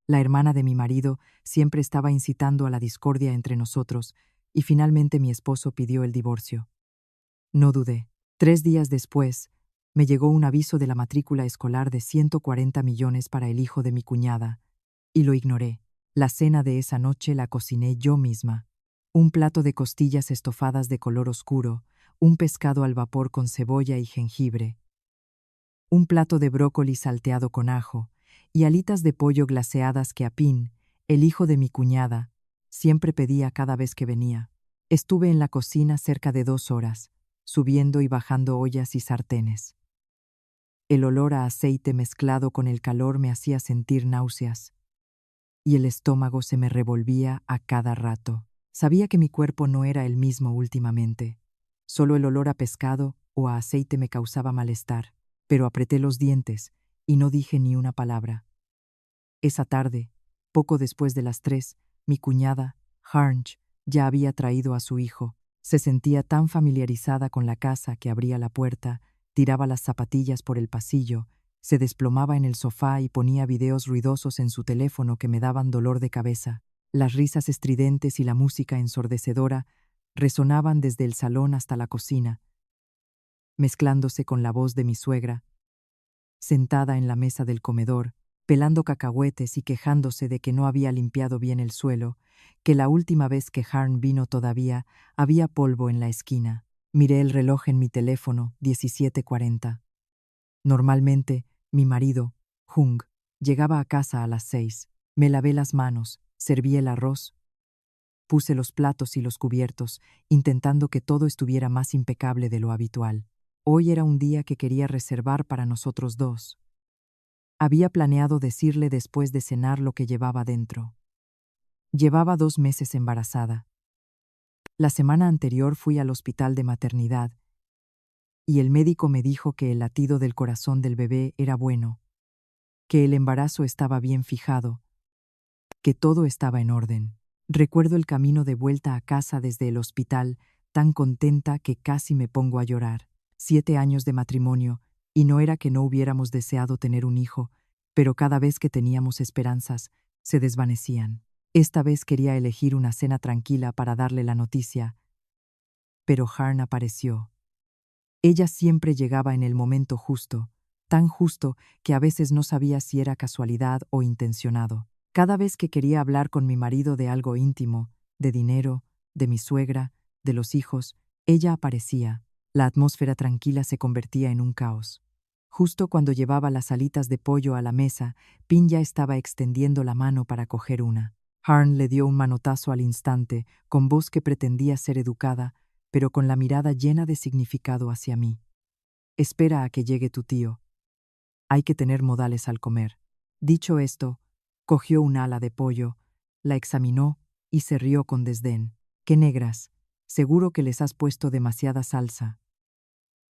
La hermana de mi marido siempre estaba incitando a la discordia entre nosotros, y finalmente mi esposo pidió el divorcio. No dudé. 3 días después, me llegó un aviso de la matrícula escolar de 140 millones para el hijo de mi cuñada, y lo ignoré. La cena de esa noche la cociné yo misma. Un plato de costillas estofadas de color oscuro, un pescado al vapor con cebolla y jengibre, un plato de brócoli salteado con ajo, y alitas de pollo glaseadas que Apin, el hijo de mi cuñada, siempre pedía cada vez que venía. Estuve en la cocina cerca de 2 horas, subiendo y bajando ollas y sartenes. El olor a aceite mezclado con el calor me hacía sentir náuseas, y el estómago se me revolvía a cada rato. Sabía que mi cuerpo no era el mismo últimamente. Solo el olor a pescado o a aceite me causaba malestar, pero apreté los dientes y no dije ni una palabra. Esa tarde, poco después de las 3, mi cuñada, Harnch, ya había traído a su hijo. Se sentía tan familiarizada con la casa que abría la puerta, tiraba las zapatillas por el pasillo, se desplomaba en el sofá y ponía videos ruidosos en su teléfono que me daban dolor de cabeza. Las risas estridentes y la música ensordecedora resonaban desde el salón hasta la cocina, mezclándose con la voz de mi suegra, sentada en la mesa del comedor, pelando cacahuetes y quejándose de que no había limpiado bien el suelo, que la última vez que Harn vino todavía había polvo en la esquina. Miré el reloj en mi teléfono, 17:40. Normalmente, mi marido, Hung, llegaba a casa a las 6. Me lavé las manos, serví el arroz, puse los platos y los cubiertos, intentando que todo estuviera más impecable de lo habitual. Hoy era un día que quería reservar para nosotros dos. Había planeado decirle después de cenar lo que llevaba dentro. Llevaba 2 meses embarazada. La semana anterior fui al hospital de maternidad y el médico me dijo que el latido del corazón del bebé era bueno, que el embarazo estaba bien fijado, que todo estaba en orden. Recuerdo el camino de vuelta a casa desde el hospital, tan contenta que casi me pongo a llorar. 7 años de matrimonio, y no era que no hubiéramos deseado tener un hijo, pero cada vez que teníamos esperanzas, se desvanecían. Esta vez quería elegir una cena tranquila para darle la noticia, pero Harn apareció. Ella siempre llegaba en el momento justo, tan justo que a veces no sabía si era casualidad o intencionado. Cada vez que quería hablar con mi marido de algo íntimo, de dinero, de mi suegra, de los hijos, ella aparecía. La atmósfera tranquila se convertía en un caos. Justo cuando llevaba las alitas de pollo a la mesa, Pin ya estaba extendiendo la mano para coger una. Harn le dio un manotazo al instante, con voz que pretendía ser educada, pero con la mirada llena de significado hacia mí. Espera a que llegue tu tío. Hay que tener modales al comer. Dicho esto, cogió un ala de pollo, la examinó y se rió con desdén. ¡Qué negras! Seguro que les has puesto demasiada salsa.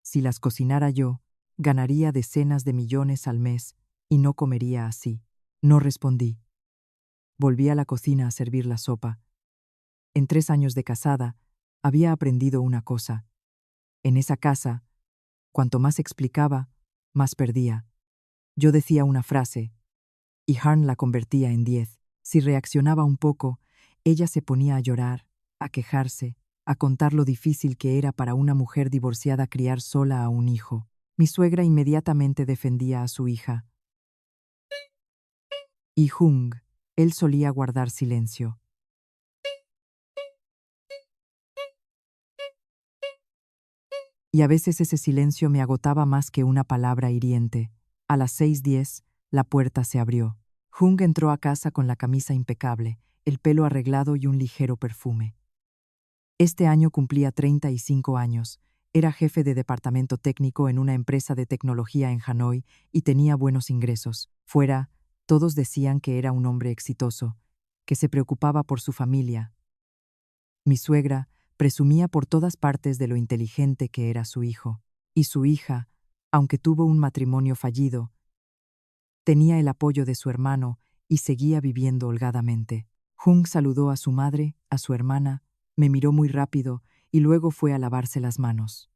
Si las cocinara yo, ganaría decenas de millones al mes y no comería así. No respondí. Volví a la cocina a servir la sopa. En 3 años de casada, había aprendido una cosa. En esa casa, cuanto más explicaba, más perdía. Yo decía una frase, y Harn la convertía en 10. Si reaccionaba un poco, ella se ponía a llorar, a quejarse, a contar lo difícil que era para una mujer divorciada criar sola a un hijo. Mi suegra inmediatamente defendía a su hija. Y Hung, él solía guardar silencio. Y a veces ese silencio me agotaba más que una palabra hiriente. A las 6:10, la puerta se abrió. Hung entró a casa con la camisa impecable, el pelo arreglado y un ligero perfume. Este año cumplía 35 años, era jefe de departamento técnico en una empresa de tecnología en Hanoi y tenía buenos ingresos. Fuera, todos decían que era un hombre exitoso, que se preocupaba por su familia. Mi suegra presumía por todas partes de lo inteligente que era su hijo. Y su hija, aunque tuvo un matrimonio fallido, tenía el apoyo de su hermano y seguía viviendo holgadamente. Hung saludó a su madre, a su hermana, me miró muy rápido y luego fue a lavarse las manos.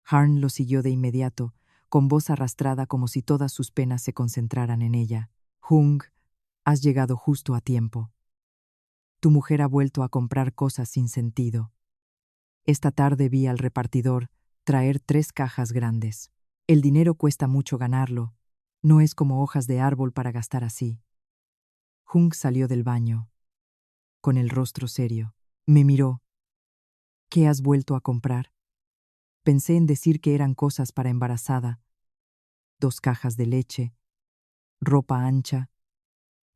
Harn lo siguió de inmediato, con voz arrastrada como si todas sus penas se concentraran en ella. Hung, Has llegado justo a tiempo. Tu mujer ha vuelto a comprar cosas sin sentido. Esta tarde vi al repartidor traer 3 cajas grandes. El dinero cuesta mucho ganarlo. No es como hojas de árbol para gastar así. Hung salió del baño, con el rostro serio. Me miró. ¿Qué has vuelto a comprar? Pensé en decir que eran cosas para embarazada. 2 cajas de leche, ropa ancha,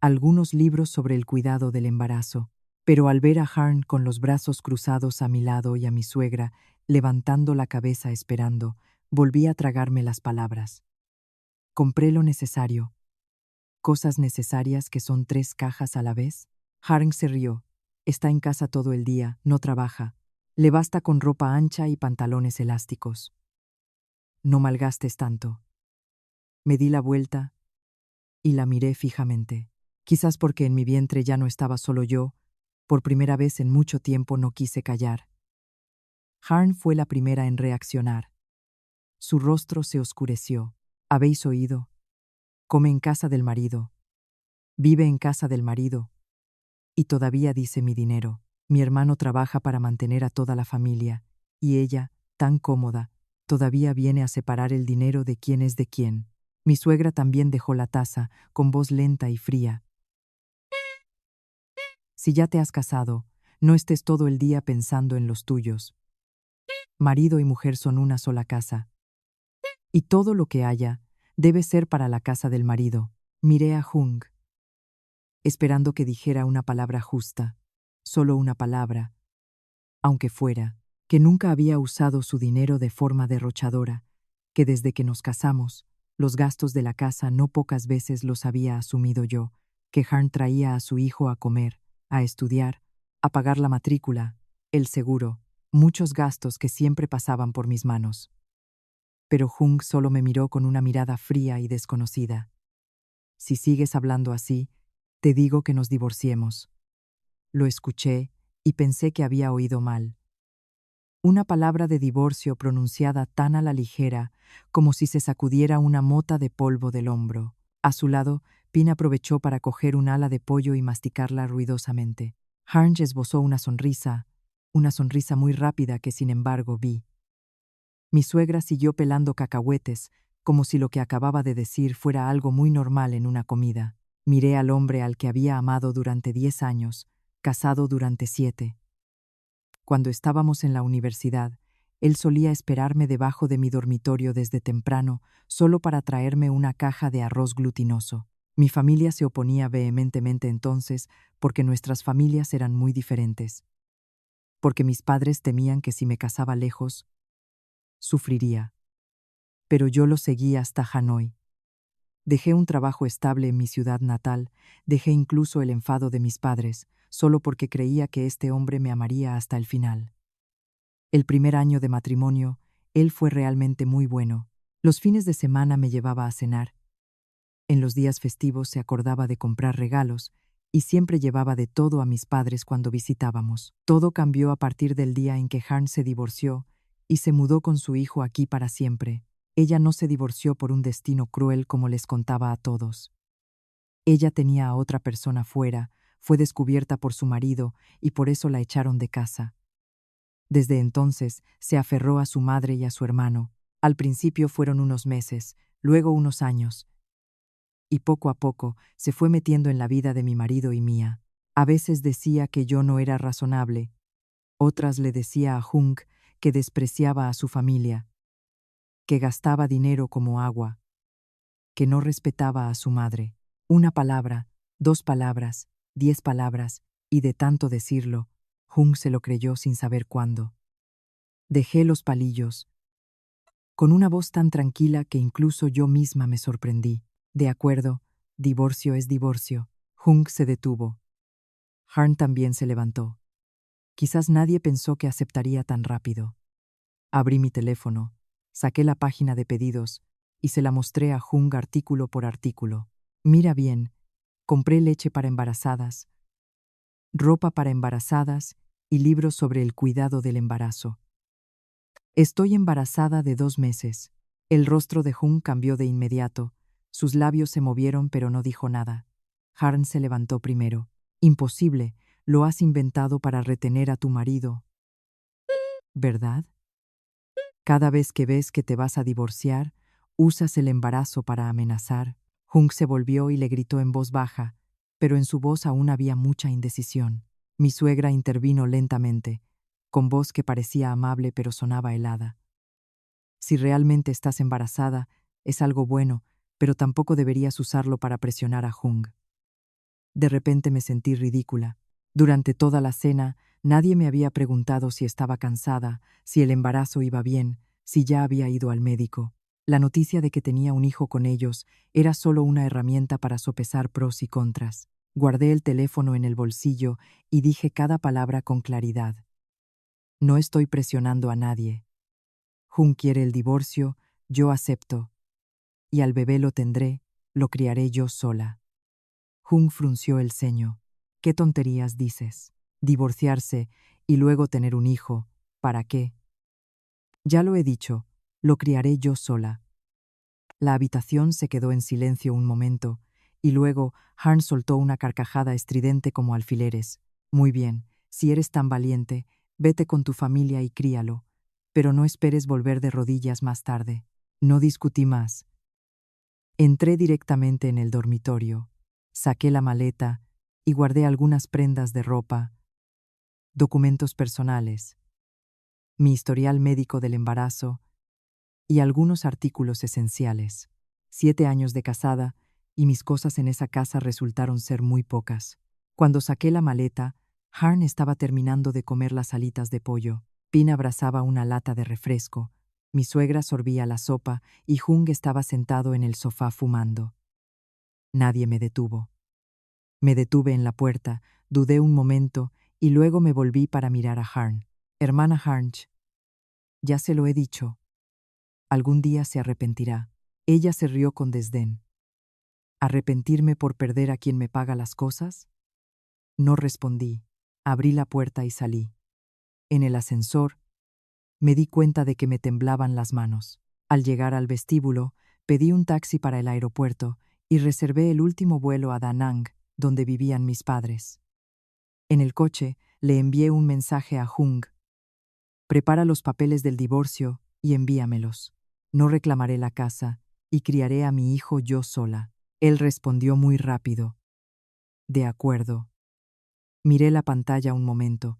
algunos libros sobre el cuidado del embarazo. Pero al ver a Harn con los brazos cruzados a mi lado y a mi suegra, levantando la cabeza esperando, volví a tragarme las palabras. Compré lo necesario. ¿Cosas necesarias que son 3 cajas a la vez? Harn se rió. Está en casa todo el día, no trabaja. Le basta con ropa ancha y pantalones elásticos. No malgastes tanto. Me di la vuelta y la miré fijamente. Quizás porque en mi vientre ya no estaba solo yo, por primera vez en mucho tiempo no quise callar. Harn fue la primera en reaccionar. Su rostro se oscureció. ¿Habéis oído? Come en casa del marido. Vive en casa del marido. Y todavía dice mi dinero. Mi hermano trabaja para mantener a toda la familia, y ella, tan cómoda, todavía viene a separar el dinero de quién es de quién. Mi suegra también dejó la taza, con voz lenta y fría. Si ya te has casado, no estés todo el día pensando en los tuyos. Marido y mujer son una sola casa. Y todo lo que haya, debe ser para la casa del marido. Miré a Hung, esperando que dijera una palabra justa, solo una palabra, aunque fuera, que nunca había usado su dinero de forma derrochadora, que desde que nos casamos, los gastos de la casa no pocas veces los había asumido yo, que Harn traía a su hijo a comer, a estudiar, a pagar la matrícula, el seguro, muchos gastos que siempre pasaban por mis manos. Pero Hung solo me miró con una mirada fría y desconocida. Si sigues hablando así, te digo que nos divorciemos. Lo escuché y pensé que había oído mal. Una palabra de divorcio pronunciada tan a la ligera como si se sacudiera una mota de polvo del hombro. A su lado, Pin aprovechó para coger un ala de pollo y masticarla ruidosamente. Harn esbozó una sonrisa muy rápida que sin embargo vi. Mi suegra siguió pelando cacahuetes, como si lo que acababa de decir fuera algo muy normal en una comida. Miré al hombre al que había amado durante 10 años, casado durante 7. Cuando estábamos en la universidad, él solía esperarme debajo de mi dormitorio desde temprano, solo para traerme una caja de arroz glutinoso. Mi familia se oponía vehementemente entonces, porque nuestras familias eran muy diferentes. Porque mis padres temían que si me casaba lejos, sufriría. Pero yo lo seguí hasta Hanoi. Dejé un trabajo estable en mi ciudad natal, dejé incluso el enfado de mis padres, solo porque creía que este hombre me amaría hasta el final. El primer año de matrimonio, él fue realmente muy bueno. Los fines de semana me llevaba a cenar. En los días festivos se acordaba de comprar regalos, y siempre llevaba de todo a mis padres cuando visitábamos. Todo cambió a partir del día en que Harn se divorció y se mudó con su hijo aquí para siempre. Ella no se divorció por un destino cruel como les contaba a todos. Ella tenía a otra persona fuera, fue descubierta por su marido y por eso la echaron de casa. Desde entonces se aferró a su madre y a su hermano. Al principio fueron unos meses, luego unos años, y poco a poco se fue metiendo en la vida de mi marido y mía. A veces decía que yo no era razonable, otras le decía a Hung que despreciaba a su familia, que gastaba dinero como agua, que no respetaba a su madre. Una palabra, 2 palabras, 10 palabras, y de tanto decirlo, Hung se lo creyó sin saber cuándo. Dejé los palillos, con una voz tan tranquila que incluso yo misma me sorprendí. De acuerdo, divorcio es divorcio. Hung se detuvo. Harn también se levantó. Quizás nadie pensó que aceptaría tan rápido. Abrí mi teléfono, saqué la página de pedidos y se la mostré a Hung artículo por artículo. Mira bien, compré leche para embarazadas, ropa para embarazadas y libros sobre el cuidado del embarazo. Estoy embarazada de 2 meses. El rostro de Hung cambió de inmediato. Sus labios se movieron pero no dijo nada. Harn se levantó primero. Imposible, lo has inventado para retener a tu marido, ¿verdad? Cada vez que ves que te vas a divorciar, usas el embarazo para amenazar. Hung se volvió y le gritó en voz baja, pero en su voz aún había mucha indecisión. Mi suegra intervino lentamente, con voz que parecía amable pero sonaba helada. Si realmente estás embarazada, es algo bueno, pero tampoco deberías usarlo para presionar a Hung. De repente me sentí ridícula. Durante toda la cena, nadie me había preguntado si estaba cansada, si el embarazo iba bien, si ya había ido al médico. La noticia de que tenía un hijo con ellos era solo una herramienta para sopesar pros y contras. Guardé el teléfono en el bolsillo y dije cada palabra con claridad. No estoy presionando a nadie. Jung quiere el divorcio, yo acepto. Y al bebé lo tendré, lo criaré yo sola. Jung frunció el ceño. ¿Qué tonterías dices? Divorciarse y luego tener un hijo, ¿para qué? Ya lo he dicho, lo criaré yo sola. La habitación se quedó en silencio un momento, y luego Harn soltó una carcajada estridente como alfileres. Muy bien, si eres tan valiente, vete con tu familia y críalo, pero no esperes volver de rodillas más tarde. No discutí más. Entré directamente en el dormitorio, saqué la maleta y guardé algunas prendas de ropa, documentos personales, mi historial médico del embarazo y algunos artículos esenciales. 7 años de casada y mis cosas en esa casa resultaron ser muy pocas. Cuando saqué la maleta, Harn estaba terminando de comer las alitas de pollo. Pin abrazaba una lata de refresco. Mi suegra sorbía la sopa y Jung estaba sentado en el sofá fumando. Nadie me detuvo. Me detuve en la puerta, dudé un momento y luego me volví para mirar a Harn. Hermana Harnch, ya se lo he dicho. Algún día se arrepentirá. Ella se rió con desdén. ¿Arrepentirme por perder a quien me paga las cosas? No respondí. Abrí la puerta y salí. En el ascensor, me di cuenta de que me temblaban las manos. Al llegar al vestíbulo, pedí un taxi para el aeropuerto y reservé el último vuelo a Da Nang, donde vivían mis padres. En el coche, le envié un mensaje a Jung. Prepara los papeles del divorcio y envíamelos. No reclamaré la casa y criaré a mi hijo yo sola. Él respondió muy rápido. De acuerdo. Miré la pantalla un momento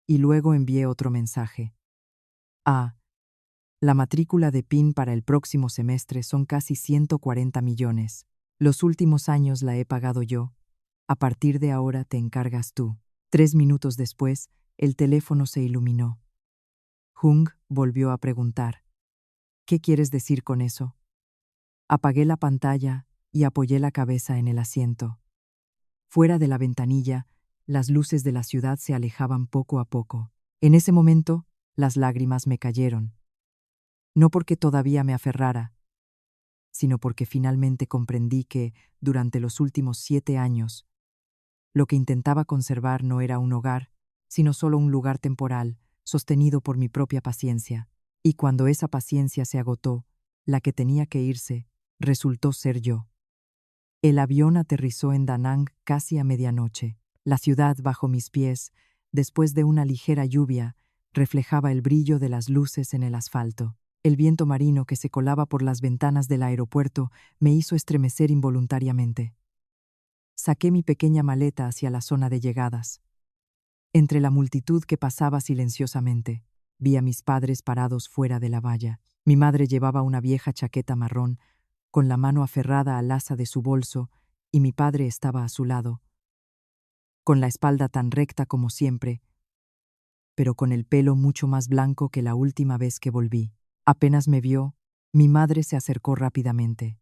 y luego envié otro mensaje. La matrícula de PIN para el próximo semestre son casi 140 millones. Los últimos años la he pagado yo. A partir de ahora te encargas tú. 3 minutos después, el teléfono se iluminó. Jung volvió a preguntar. ¿Qué quieres decir con eso? Apagué la pantalla y apoyé la cabeza en el asiento. Fuera de la ventanilla, las luces de la ciudad se alejaban poco a poco. En ese momento, las lágrimas me cayeron. No porque todavía me aferrara, sino porque finalmente comprendí que, durante los últimos 7 años, lo que intentaba conservar no era un hogar, sino solo un lugar temporal, sostenido por mi propia paciencia. Y cuando esa paciencia se agotó, la que tenía que irse resultó ser yo. El avión aterrizó en Da Nang casi a medianoche. La ciudad bajo mis pies, después de una ligera lluvia, reflejaba el brillo de las luces en el asfalto. El viento marino que se colaba por las ventanas del aeropuerto me hizo estremecer involuntariamente. Saqué mi pequeña maleta hacia la zona de llegadas. Entre la multitud que pasaba silenciosamente, vi a mis padres parados fuera de la valla. Mi madre llevaba una vieja chaqueta marrón, con la mano aferrada al asa de su bolso, y mi padre estaba a su lado, con la espalda tan recta como siempre, pero con el pelo mucho más blanco que la última vez que volví. Apenas me vio, mi madre se acercó rápidamente.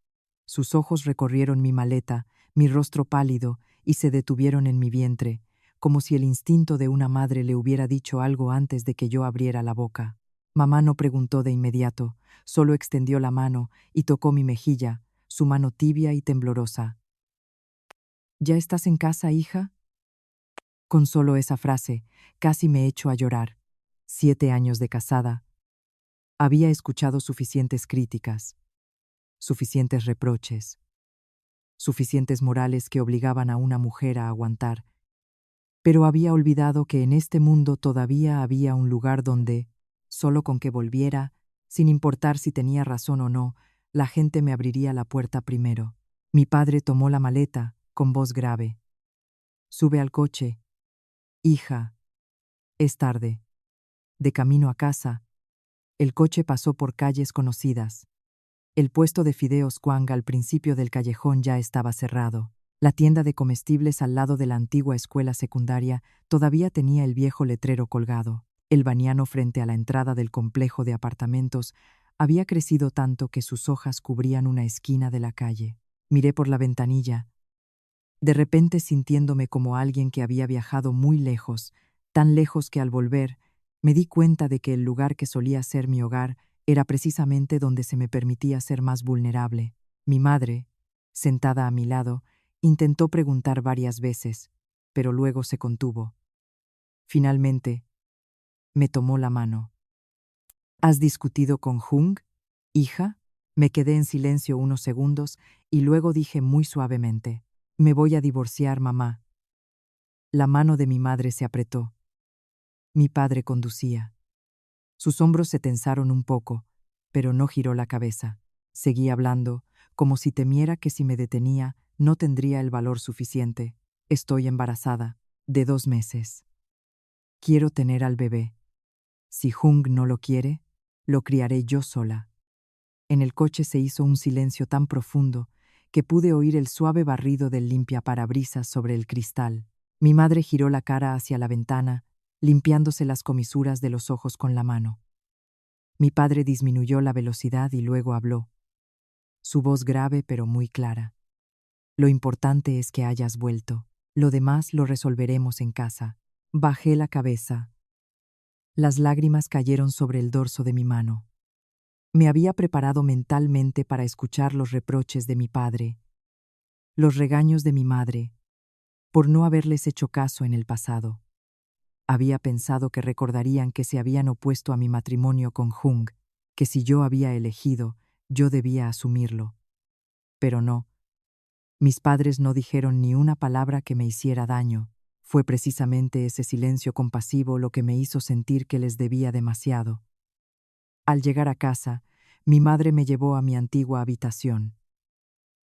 Sus ojos recorrieron mi maleta, mi rostro pálido, y se detuvieron en mi vientre, como si el instinto de una madre le hubiera dicho algo antes de que yo abriera la boca. Mamá no preguntó de inmediato, solo extendió la mano y tocó mi mejilla, su mano tibia y temblorosa. ¿Ya estás en casa, hija? Con solo esa frase, casi me echo a llorar. 7 años de casada. Había escuchado suficientes críticas, suficientes reproches. suficientes morales que obligaban a una mujer a aguantar. Pero había olvidado que en este mundo todavía había un lugar donde, solo con que volviera, sin importar si tenía razón o no, la gente me abriría la puerta primero. Mi padre tomó la maleta, con voz grave. Sube al coche. Hija. Es tarde. De camino a casa, el coche pasó por calles conocidas. El puesto de fideos Kwang al principio del callejón ya estaba cerrado. La tienda de comestibles al lado de la antigua escuela secundaria todavía tenía el viejo letrero colgado. El baniano frente a la entrada del complejo de apartamentos había crecido tanto que sus hojas cubrían una esquina de la calle. Miré por la ventanilla, de repente sintiéndome como alguien que había viajado muy lejos, tan lejos que al volver me di cuenta de que el lugar que solía ser mi hogar era precisamente donde se me permitía ser más vulnerable. Mi madre, sentada a mi lado, intentó preguntar varias veces, pero luego se contuvo. Finalmente, me tomó la mano. ¿Has discutido con Jung, hija? Me quedé en silencio unos segundos y luego dije muy suavemente: me voy a divorciar, mamá. La mano de mi madre se apretó. Mi padre conducía. Sus hombros se tensaron un poco, pero no giró la cabeza. Seguí hablando, como si temiera que si me detenía no tendría el valor suficiente. Estoy embarazada, de 2 meses. Quiero tener al bebé. Si Jung no lo quiere, lo criaré yo sola. En el coche se hizo un silencio tan profundo que pude oír el suave barrido del limpiaparabrisas sobre el cristal. Mi madre giró la cara hacia la ventana, limpiándose las comisuras de los ojos con la mano. Mi padre disminuyó la velocidad y luego habló. Su voz grave pero muy clara. Lo importante es que hayas vuelto. Lo demás lo resolveremos en casa. Bajé la cabeza. Las lágrimas cayeron sobre el dorso de mi mano. Me había preparado mentalmente para escuchar los reproches de mi padre, los regaños de mi madre, por no haberles hecho caso en el pasado. Había pensado que recordarían que se habían opuesto a mi matrimonio con Jung, que si yo había elegido, yo debía asumirlo. Pero no. Mis padres no dijeron ni una palabra que me hiciera daño. Fue precisamente ese silencio compasivo lo que me hizo sentir que les debía demasiado. Al llegar a casa, mi madre me llevó a mi antigua habitación.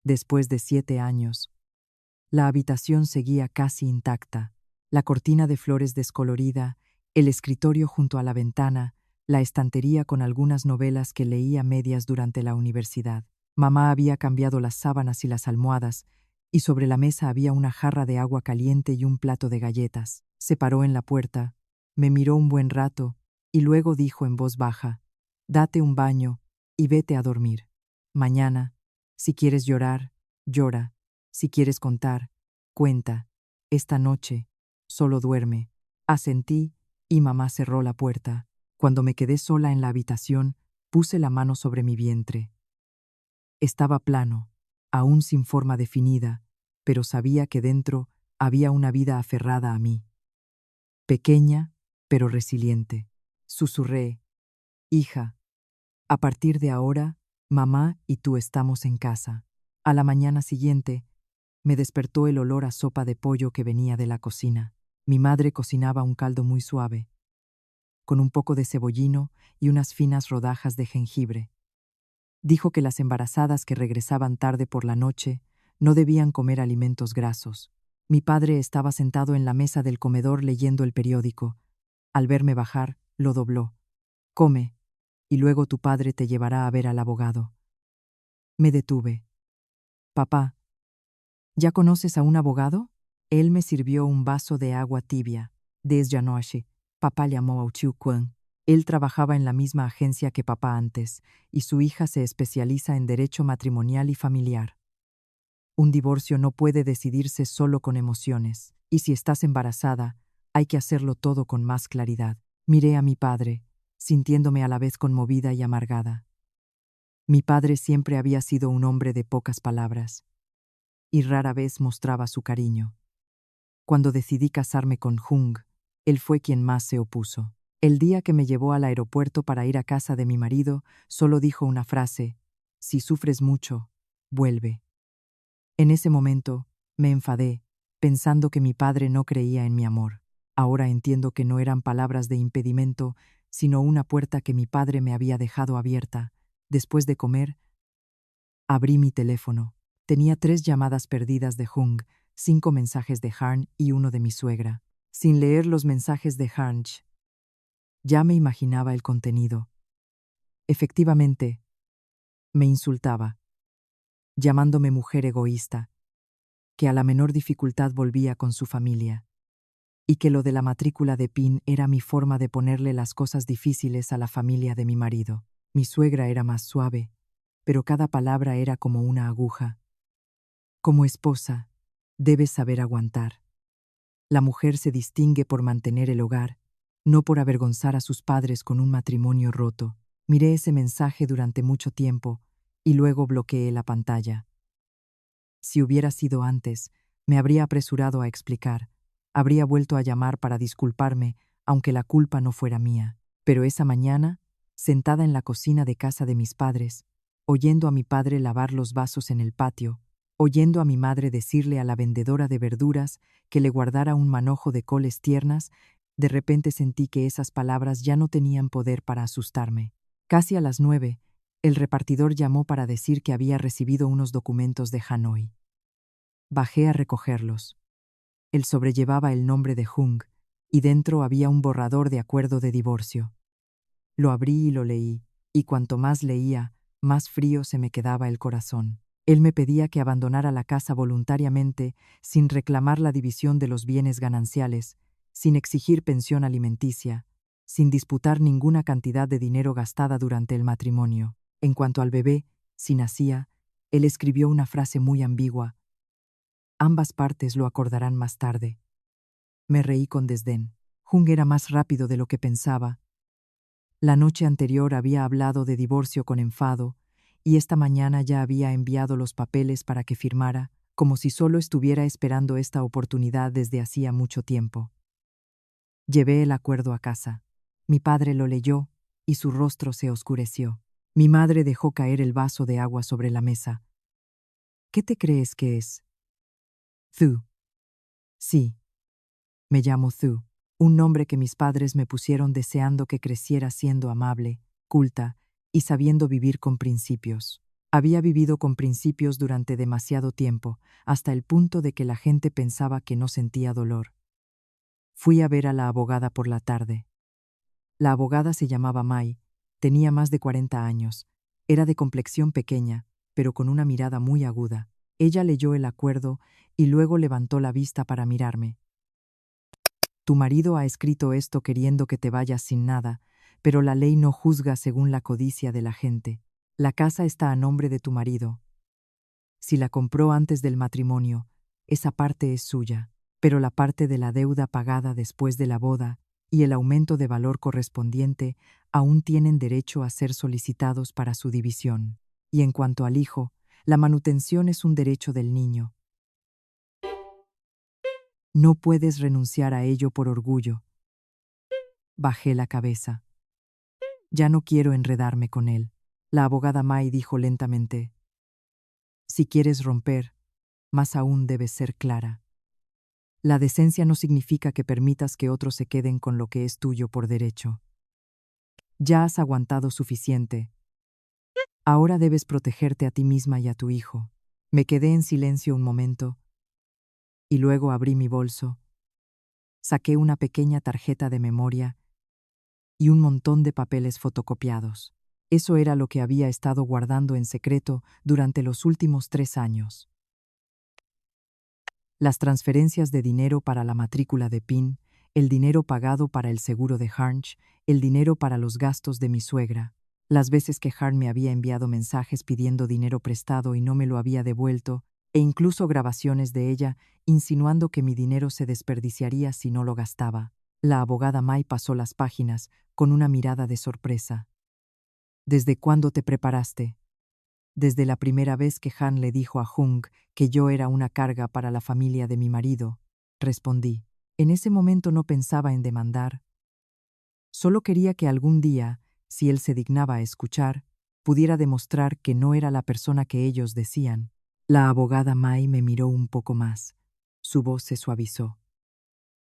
Después de 7 años, la habitación seguía casi intacta. La cortina de flores descolorida, el escritorio junto a la ventana, la estantería con algunas novelas que leía a medias durante la universidad. Mamá había cambiado las sábanas y las almohadas, y sobre la mesa había una jarra de agua caliente y un plato de galletas. Se paró en la puerta, me miró un buen rato, y luego dijo en voz baja: «Date un baño y vete a dormir. Mañana, si quieres llorar, llora. Si quieres contar, cuenta. Esta noche, solo duerme». Asentí, y mamá cerró la puerta. Cuando me quedé sola en la habitación, puse la mano sobre mi vientre. Estaba plano, aún sin forma definida, pero sabía que dentro había una vida aferrada a mí. Pequeña, pero resiliente. Susurré: «Hija, a partir de ahora, mamá y tú estamos en casa». A la mañana siguiente, me despertó el olor a sopa de pollo que venía de la cocina. Mi madre cocinaba un caldo muy suave, con un poco de cebollino y unas finas rodajas de jengibre. Dijo que las embarazadas que regresaban tarde por la noche no debían comer alimentos grasos. Mi padre estaba sentado en la mesa del comedor leyendo el periódico. Al verme bajar, lo dobló. «Come, y luego tu padre te llevará a ver al abogado». Me detuve. «Papá, ¿ya conoces a un abogado?» Él me sirvió un vaso de agua tibia. Desde anoche, papá llamó a Chiu Kwon. Él trabajaba en la misma agencia que papá antes, y su hija se especializa en derecho matrimonial y familiar. Un divorcio no puede decidirse solo con emociones, y si estás embarazada, hay que hacerlo todo con más claridad. Miré a mi padre, sintiéndome a la vez conmovida y amargada. Mi padre siempre había sido un hombre de pocas palabras, y rara vez mostraba su cariño. Cuando decidí casarme con Jung, él fue quien más se opuso. El día que me llevó al aeropuerto para ir a casa de mi marido, solo dijo una frase: «Si sufres mucho, vuelve». En ese momento, me enfadé, pensando que mi padre no creía en mi amor. Ahora entiendo que no eran palabras de impedimento, sino una puerta que mi padre me había dejado abierta. Después de comer, abrí mi teléfono. Tenía 3 llamadas perdidas de Hung, 5 mensajes de Harn y uno de mi suegra. Sin leer los mensajes de Harn, ya me imaginaba el contenido. Efectivamente, me insultaba, llamándome mujer egoísta, que a la menor dificultad volvía con su familia, y que lo de la matrícula de PIN era mi forma de ponerle las cosas difíciles a la familia de mi marido. Mi suegra era más suave, pero cada palabra era como una aguja. Como esposa, debes saber aguantar. La mujer se distingue por mantener el hogar, no por avergonzar a sus padres con un matrimonio roto. Miré ese mensaje durante mucho tiempo y luego bloqueé la pantalla. Si hubiera sido antes, me habría apresurado a explicar. Habría vuelto a llamar para disculparme, aunque la culpa no fuera mía. Pero esa mañana, sentada en la cocina de casa de mis padres, oyendo a mi padre lavar los vasos en el patio, oyendo a mi madre decirle a la vendedora de verduras que le guardara un manojo de coles tiernas, de repente sentí que esas palabras ya no tenían poder para asustarme. Casi a las 9, el repartidor llamó para decir que había recibido unos documentos de Hanoi. Bajé a recogerlos. El sobre llevaba el nombre de Hung, y dentro había un borrador de acuerdo de divorcio. Lo abrí y lo leí, y cuanto más leía, más frío se me quedaba el corazón. Él me pedía que abandonara la casa voluntariamente, sin reclamar la división de los bienes gananciales, sin exigir pensión alimenticia, sin disputar ninguna cantidad de dinero gastada durante el matrimonio. En cuanto al bebé, si nacía, él escribió una frase muy ambigua: ambas partes lo acordarán más tarde. Me reí con desdén. Hung era más rápido de lo que pensaba. La noche anterior había hablado de divorcio con enfado, y esta mañana ya había enviado los papeles para que firmara, como si solo estuviera esperando esta oportunidad desde hacía mucho tiempo. Llevé el acuerdo a casa. Mi padre lo leyó, y su rostro se oscureció. Mi madre dejó caer el vaso de agua sobre la mesa. ¿Qué te crees que es? Thu. Sí, me llamo Thu, un nombre que mis padres me pusieron deseando que creciera siendo amable, culta y sabiendo vivir con principios. Había vivido con principios durante demasiado tiempo, hasta el punto de que la gente pensaba que no sentía dolor. Fui a ver a la abogada por la tarde. La abogada se llamaba Mai, tenía más de 40 años, era de complexión pequeña, pero con una mirada muy aguda. Ella leyó el acuerdo y luego levantó la vista para mirarme. Tu marido ha escrito esto queriendo que te vayas sin nada, pero la ley no juzga según la codicia de la gente. La casa está a nombre de tu marido. Si la compró antes del matrimonio, esa parte es suya, pero la parte de la deuda pagada después de la boda y el aumento de valor correspondiente aún tienen derecho a ser solicitados para su división. Y en cuanto al hijo, la manutención es un derecho del niño. No puedes renunciar a ello por orgullo. Bajé la cabeza. Ya no quiero enredarme con él. La abogada Mai dijo lentamente: si quieres romper, más aún debes ser clara. La decencia no significa que permitas que otros se queden con lo que es tuyo por derecho. Ya has aguantado suficiente. Ahora debes protegerte a ti misma y a tu hijo. Me quedé en silencio un momento, y luego abrí mi bolso. Saqué una pequeña tarjeta de memoria y un montón de papeles fotocopiados. Eso era lo que había estado guardando en secreto durante los últimos 3 años. Las transferencias de dinero para la matrícula de PIN, el dinero pagado para el seguro de Harnch, el dinero para los gastos de mi suegra, las veces que Harn me había enviado mensajes pidiendo dinero prestado y no me lo había devuelto, e incluso grabaciones de ella insinuando que mi dinero se desperdiciaría si no lo gastaba. La abogada Mai pasó las páginas con una mirada de sorpresa. ¿Desde cuándo te preparaste? Desde la primera vez que Han le dijo a Hung que yo era una carga para la familia de mi marido, respondí. En ese momento no pensaba en demandar. Solo quería que algún día, si él se dignaba a escuchar, pudiera demostrar que no era la persona que ellos decían. La abogada Mai me miró un poco más. Su voz se suavizó.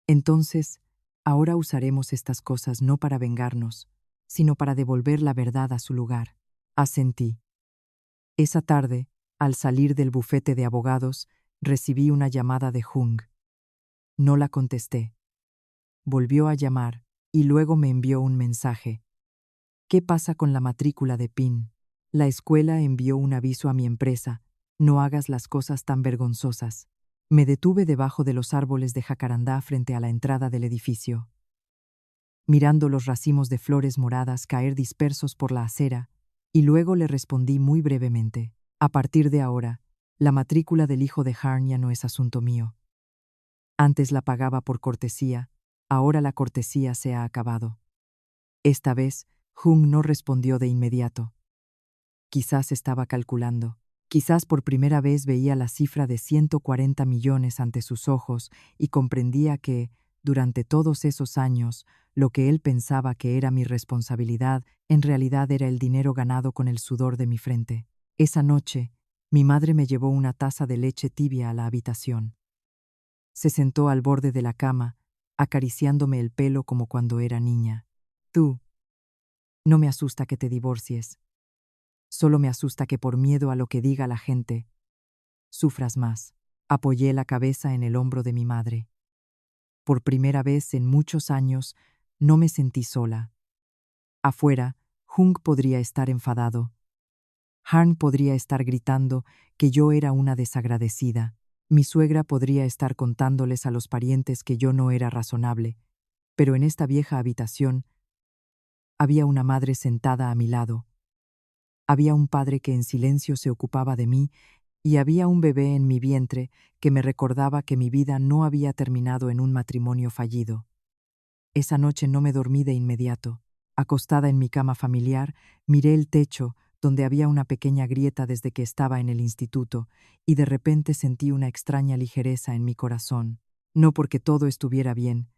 Entonces, ahora usaremos estas cosas no para vengarnos, sino para devolver la verdad a su lugar. Asentí. Esa tarde, al salir del bufete de abogados, recibí una llamada de Hung. No la contesté. Volvió a llamar, y luego me envió un mensaje. ¿Qué pasa con la matrícula de PIN? La escuela envió un aviso a mi empresa. No hagas las cosas tan vergonzosas. Me detuve debajo de los árboles de jacarandá frente a la entrada del edificio. Mirando los racimos de flores moradas caer dispersos por la acera, y luego le respondí muy brevemente. A partir de ahora, la matrícula del hijo de Harn ya no es asunto mío. Antes la pagaba por cortesía, ahora la cortesía se ha acabado. Esta vez, Hung no respondió de inmediato. Quizás estaba calculando. Quizás por primera vez veía la cifra de 140 millones ante sus ojos y comprendía que, durante todos esos años, lo que él pensaba que era mi responsabilidad, en realidad era el dinero ganado con el sudor de mi frente. Esa noche, mi madre me llevó una taza de leche tibia a la habitación. Se sentó al borde de la cama, acariciándome el pelo como cuando era niña. Tú, no me asusta que te divorcies. Solo me asusta que por miedo a lo que diga la gente, sufras más. Apoyé la cabeza en el hombro de mi madre. Por primera vez en muchos años, no me sentí sola. Afuera, Hung podría estar enfadado. Harn podría estar gritando que yo era una desagradecida. Mi suegra podría estar contándoles a los parientes que yo no era razonable. Pero en esta vieja habitación había una madre sentada a mi lado. Había un padre que en silencio se ocupaba de mí y había un bebé en mi vientre que me recordaba que mi vida no había terminado en un matrimonio fallido. Esa noche no me dormí de inmediato. Acostada en mi cama familiar, miré el techo, donde había una pequeña grieta desde que estaba en el instituto, y de repente sentí una extraña ligereza en mi corazón. No porque todo estuviera bien,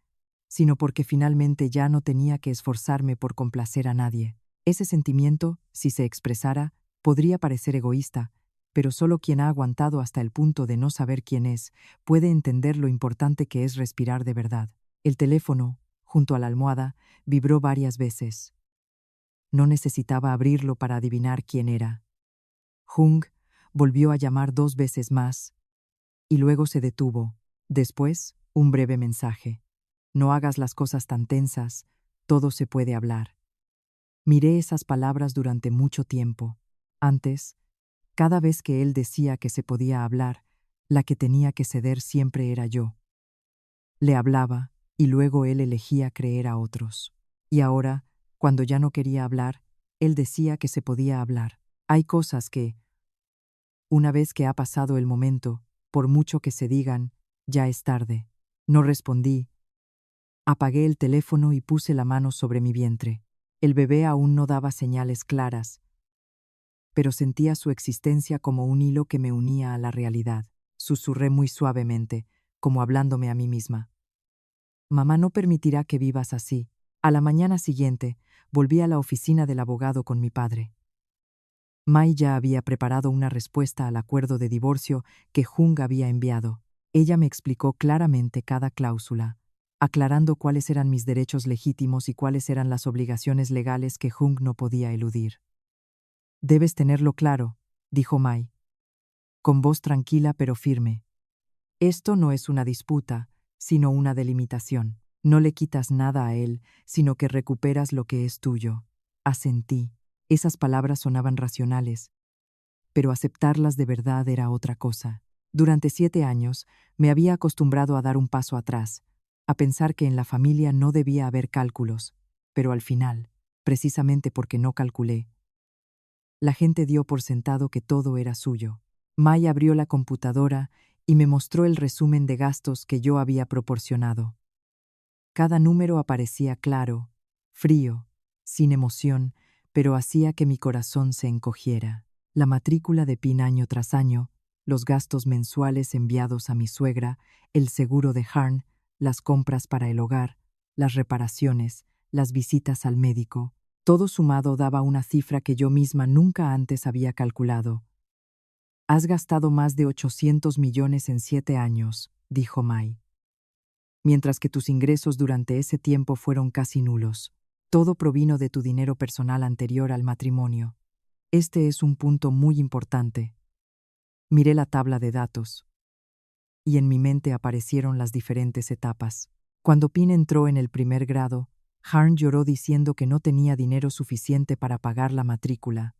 sino porque finalmente ya no tenía que esforzarme por complacer a nadie. Ese sentimiento, si se expresara, podría parecer egoísta, pero solo quien ha aguantado hasta el punto de no saber quién es, puede entender lo importante que es respirar de verdad. El teléfono, junto a la almohada, vibró varias veces. No necesitaba abrirlo para adivinar quién era. Hung volvió a llamar 2 veces más, y luego se detuvo. Después, un breve mensaje. No hagas las cosas tan tensas, todo se puede hablar. Miré esas palabras durante mucho tiempo. Antes, cada vez que él decía que se podía hablar, la que tenía que ceder siempre era yo. Le hablaba, y luego él elegía creer a otros. Y ahora, cuando ya no quería hablar, él decía que se podía hablar. Hay cosas que, una vez que ha pasado el momento, por mucho que se digan, ya es tarde. No respondí. Apagué el teléfono y puse la mano sobre mi vientre. El bebé aún no daba señales claras, pero sentía su existencia como un hilo que me unía a la realidad. Susurré muy suavemente, como hablándome a mí misma. Mamá no permitirá que vivas así. A la mañana siguiente, volví a la oficina del abogado con mi padre. Mai ya había preparado una respuesta al acuerdo de divorcio que Hung había enviado. Ella me explicó claramente cada cláusula, aclarando cuáles eran mis derechos legítimos y cuáles eran las obligaciones legales que Hung no podía eludir. Debes tenerlo claro, dijo Mai, con voz tranquila pero firme. Esto no es una disputa, sino una delimitación. No le quitas nada a él, sino que recuperas lo que es tuyo. Asentí. Esas palabras sonaban racionales, pero aceptarlas de verdad era otra cosa. Durante 7 años me había acostumbrado a dar un paso atrás, a pensar que en la familia no debía haber cálculos, pero al final, precisamente porque no calculé, la gente dio por sentado que todo era suyo. Mai abrió la computadora y me mostró el resumen de gastos que yo había proporcionado. Cada número aparecía claro, frío, sin emoción, pero hacía que mi corazón se encogiera. La matrícula de PIN año tras año, los gastos mensuales enviados a mi suegra, el seguro de Harn, las compras para el hogar, las reparaciones, las visitas al médico, todo sumado daba una cifra que yo misma nunca antes había calculado. Has gastado más de 800 millones en 7 años, dijo Mai. Mientras que tus ingresos durante ese tiempo fueron casi nulos. Todo provino de tu dinero personal anterior al matrimonio. Este es un punto muy importante. Miré la tabla de datos, y en mi mente aparecieron las diferentes etapas. Cuando Pin entró en el primer grado, Harn lloró diciendo que no tenía dinero suficiente para pagar la matrícula.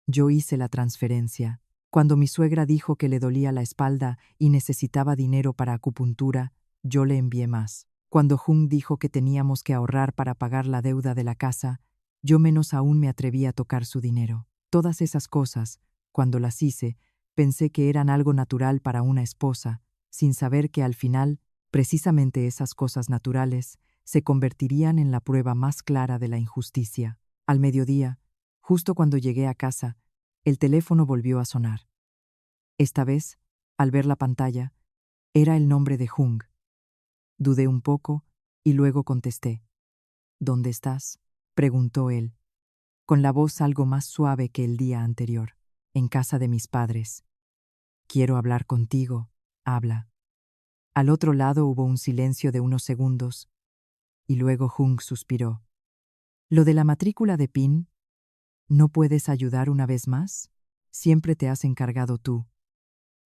Yo hice la transferencia. Cuando mi suegra dijo que le dolía la espalda y necesitaba dinero para acupuntura, yo le envié más. Cuando Jung dijo que teníamos que ahorrar para pagar la deuda de la casa, yo menos aún me atreví a tocar su dinero. Todas esas cosas, cuando las hice, pensé que eran algo natural para una esposa, sin saber que al final, precisamente esas cosas naturales, se convertirían en la prueba más clara de la injusticia. Al mediodía, justo cuando llegué a casa, el teléfono volvió a sonar. Esta vez, al ver la pantalla, era el nombre de Jung. Dudé un poco y luego contesté. ¿Dónde estás?, preguntó él, con la voz algo más suave que el día anterior. En casa de mis padres. Quiero hablar contigo, habla. Al otro lado hubo un silencio de unos segundos, y luego Jung suspiró. Lo de la matrícula de Pin, ¿no puedes ayudar una vez más? Siempre te has encargado tú.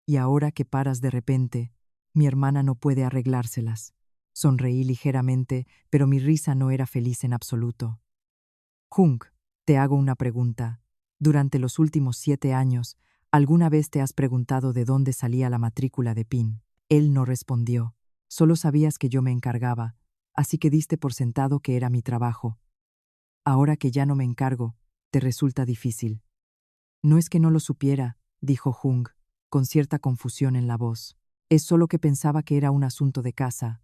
Y ahora que paras de repente, mi hermana no puede arreglárselas. Sonreí ligeramente, pero mi risa no era feliz en absoluto. Jung, te hago una pregunta. Durante los últimos 7 años, ¿alguna vez te has preguntado de dónde salía la matrícula de Pin? Él no respondió. Solo sabías que yo me encargaba, así que diste por sentado que era mi trabajo. Ahora que ya no me encargo, te resulta difícil. No es que no lo supiera, dijo Jung, con cierta confusión en la voz. Es solo que pensaba que era un asunto de casa.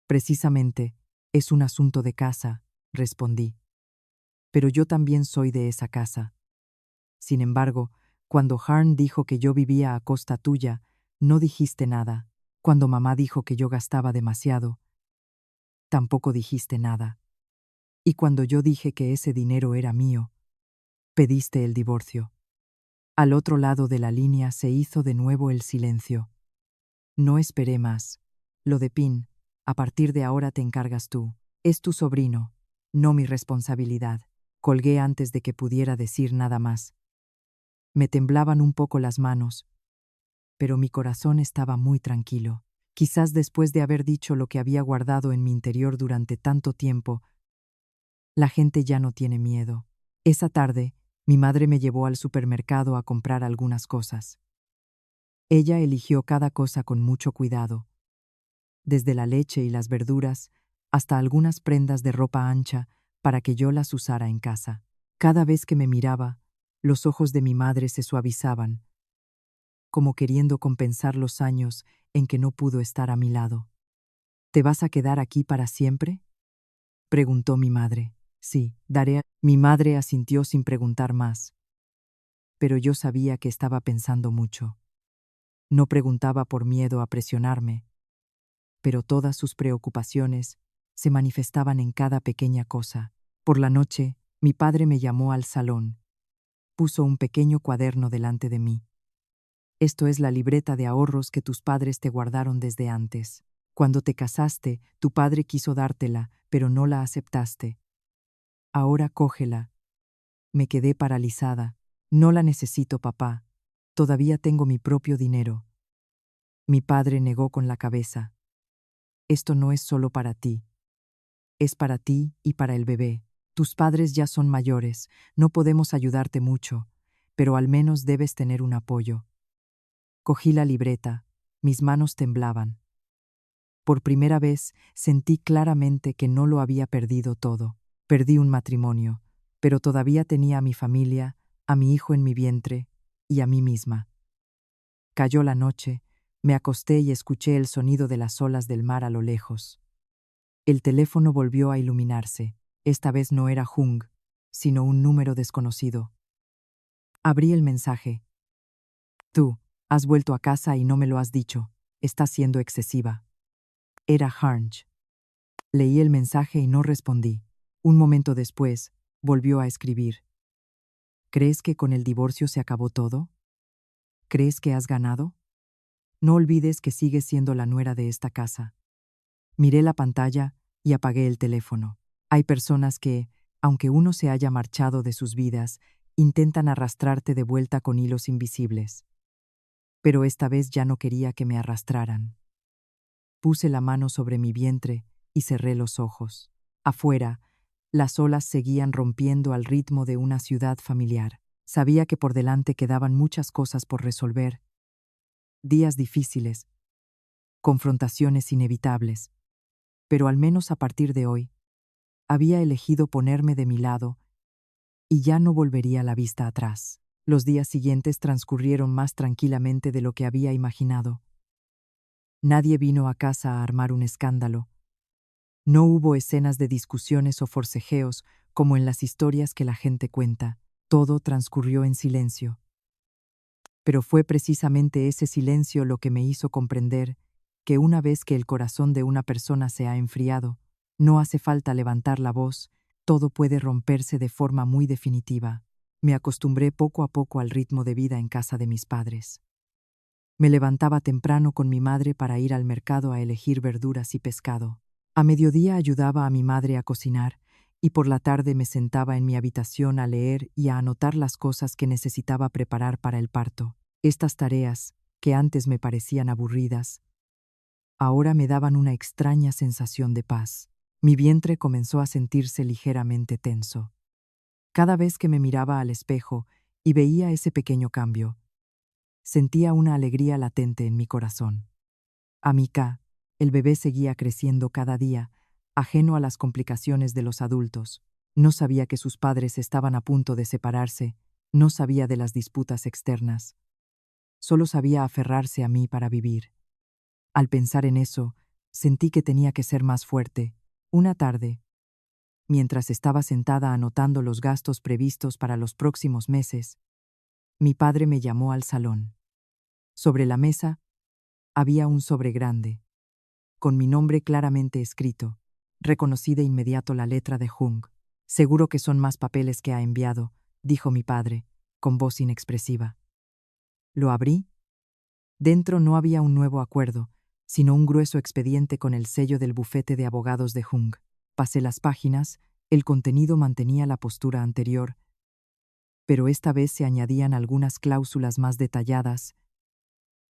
Precisamente, es un asunto de casa, respondí. Pero yo también soy de esa casa. Sin embargo, cuando Harn dijo que yo vivía a costa tuya, no dijiste nada. Cuando mamá dijo que yo gastaba demasiado, tampoco dijiste nada. Y cuando yo dije que ese dinero era mío, pediste el divorcio. Al otro lado de la línea se hizo de nuevo el silencio. No esperé más. Lo de Pin, a partir de ahora te encargas tú. Es tu sobrino, no mi responsabilidad. Colgué antes de que pudiera decir nada más. Me temblaban un poco las manos, pero mi corazón estaba muy tranquilo. Quizás después de haber dicho lo que había guardado en mi interior durante tanto tiempo, la gente ya no tiene miedo. Esa tarde, mi madre me llevó al supermercado a comprar algunas cosas. Ella eligió cada cosa con mucho cuidado, desde la leche y las verduras hasta algunas prendas de ropa ancha para que yo las usara en casa. Cada vez que me miraba, los ojos de mi madre se suavizaban, como queriendo compensar los años en que no pudo estar a mi lado. ¿Te vas a quedar aquí para siempre?, preguntó mi madre. Sí, daré. Mi madre asintió sin preguntar más. Pero yo sabía que estaba pensando mucho. No preguntaba por miedo a presionarme, pero todas sus preocupaciones se manifestaban en cada pequeña cosa. Por la noche, mi padre me llamó al salón. Puso un pequeño cuaderno delante de mí. Esto es la libreta de ahorros que tus padres te guardaron desde antes. Cuando te casaste, tu padre quiso dártela, pero no la aceptaste. Ahora cógela. Me quedé paralizada. No la necesito, papá. Todavía tengo mi propio dinero. Mi padre negó con la cabeza. Esto no es solo para ti. Es para ti y para el bebé. Tus padres ya son mayores, no podemos ayudarte mucho, pero al menos debes tener un apoyo. Cogí la libreta, mis manos temblaban. Por primera vez sentí claramente que no lo había perdido todo. Perdí un matrimonio, pero todavía tenía a mi familia, a mi hijo en mi vientre y a mí misma. Cayó la noche, me acosté y escuché el sonido de las olas del mar a lo lejos. El teléfono volvió a iluminarse. Esta vez no era Jung, sino un número desconocido. Abrí el mensaje. Tú, has vuelto a casa y no me lo has dicho. Estás siendo excesiva. Era Harnj. Leí el mensaje y no respondí. Un momento después, volvió a escribir. ¿Crees que con el divorcio se acabó todo? ¿Crees que has ganado? No olvides que sigues siendo la nuera de esta casa. Miré la pantalla y apagué el teléfono. Hay personas que, aunque uno se haya marchado de sus vidas, intentan arrastrarte de vuelta con hilos invisibles. Pero esta vez ya no quería que me arrastraran. Puse la mano sobre mi vientre y cerré los ojos. Afuera, las olas seguían rompiendo al ritmo de una ciudad familiar. Sabía que por delante quedaban muchas cosas por resolver. Días difíciles, confrontaciones inevitables. Pero al menos a partir de hoy, había elegido ponerme de mi lado y ya no volvería la vista atrás. Los días siguientes transcurrieron más tranquilamente de lo que había imaginado. Nadie vino a casa a armar un escándalo. No hubo escenas de discusiones o forcejeos como en las historias que la gente cuenta. Todo transcurrió en silencio. Pero fue precisamente ese silencio lo que me hizo comprender que una vez que el corazón de una persona se ha enfriado, no hace falta levantar la voz, todo puede romperse de forma muy definitiva. Me acostumbré poco a poco al ritmo de vida en casa de mis padres. Me levantaba temprano con mi madre para ir al mercado a elegir verduras y pescado. A mediodía ayudaba a mi madre a cocinar y por la tarde me sentaba en mi habitación a leer y a anotar las cosas que necesitaba preparar para el parto. Estas tareas, que antes me parecían aburridas, ahora me daban una extraña sensación de paz. Mi vientre comenzó a sentirse ligeramente tenso. Cada vez que me miraba al espejo y veía ese pequeño cambio, sentía una alegría latente en mi corazón. Amika, el bebé seguía creciendo cada día, ajeno a las complicaciones de los adultos. No sabía que sus padres estaban a punto de separarse, no sabía de las disputas externas. Solo sabía aferrarse a mí para vivir. Al pensar en eso, sentí que tenía que ser más fuerte. Una tarde, mientras estaba sentada anotando los gastos previstos para los próximos meses, mi padre me llamó al salón. Sobre la mesa había un sobre grande, con mi nombre claramente escrito. Reconocí de inmediato la letra de Jung. Seguro que son más papeles que ha enviado, dijo mi padre, con voz inexpresiva. Lo abrí. Dentro no había un nuevo acuerdo, sino un grueso expediente con el sello del bufete de abogados de Jung. Pasé las páginas, el contenido mantenía la postura anterior, pero esta vez se añadían algunas cláusulas más detalladas,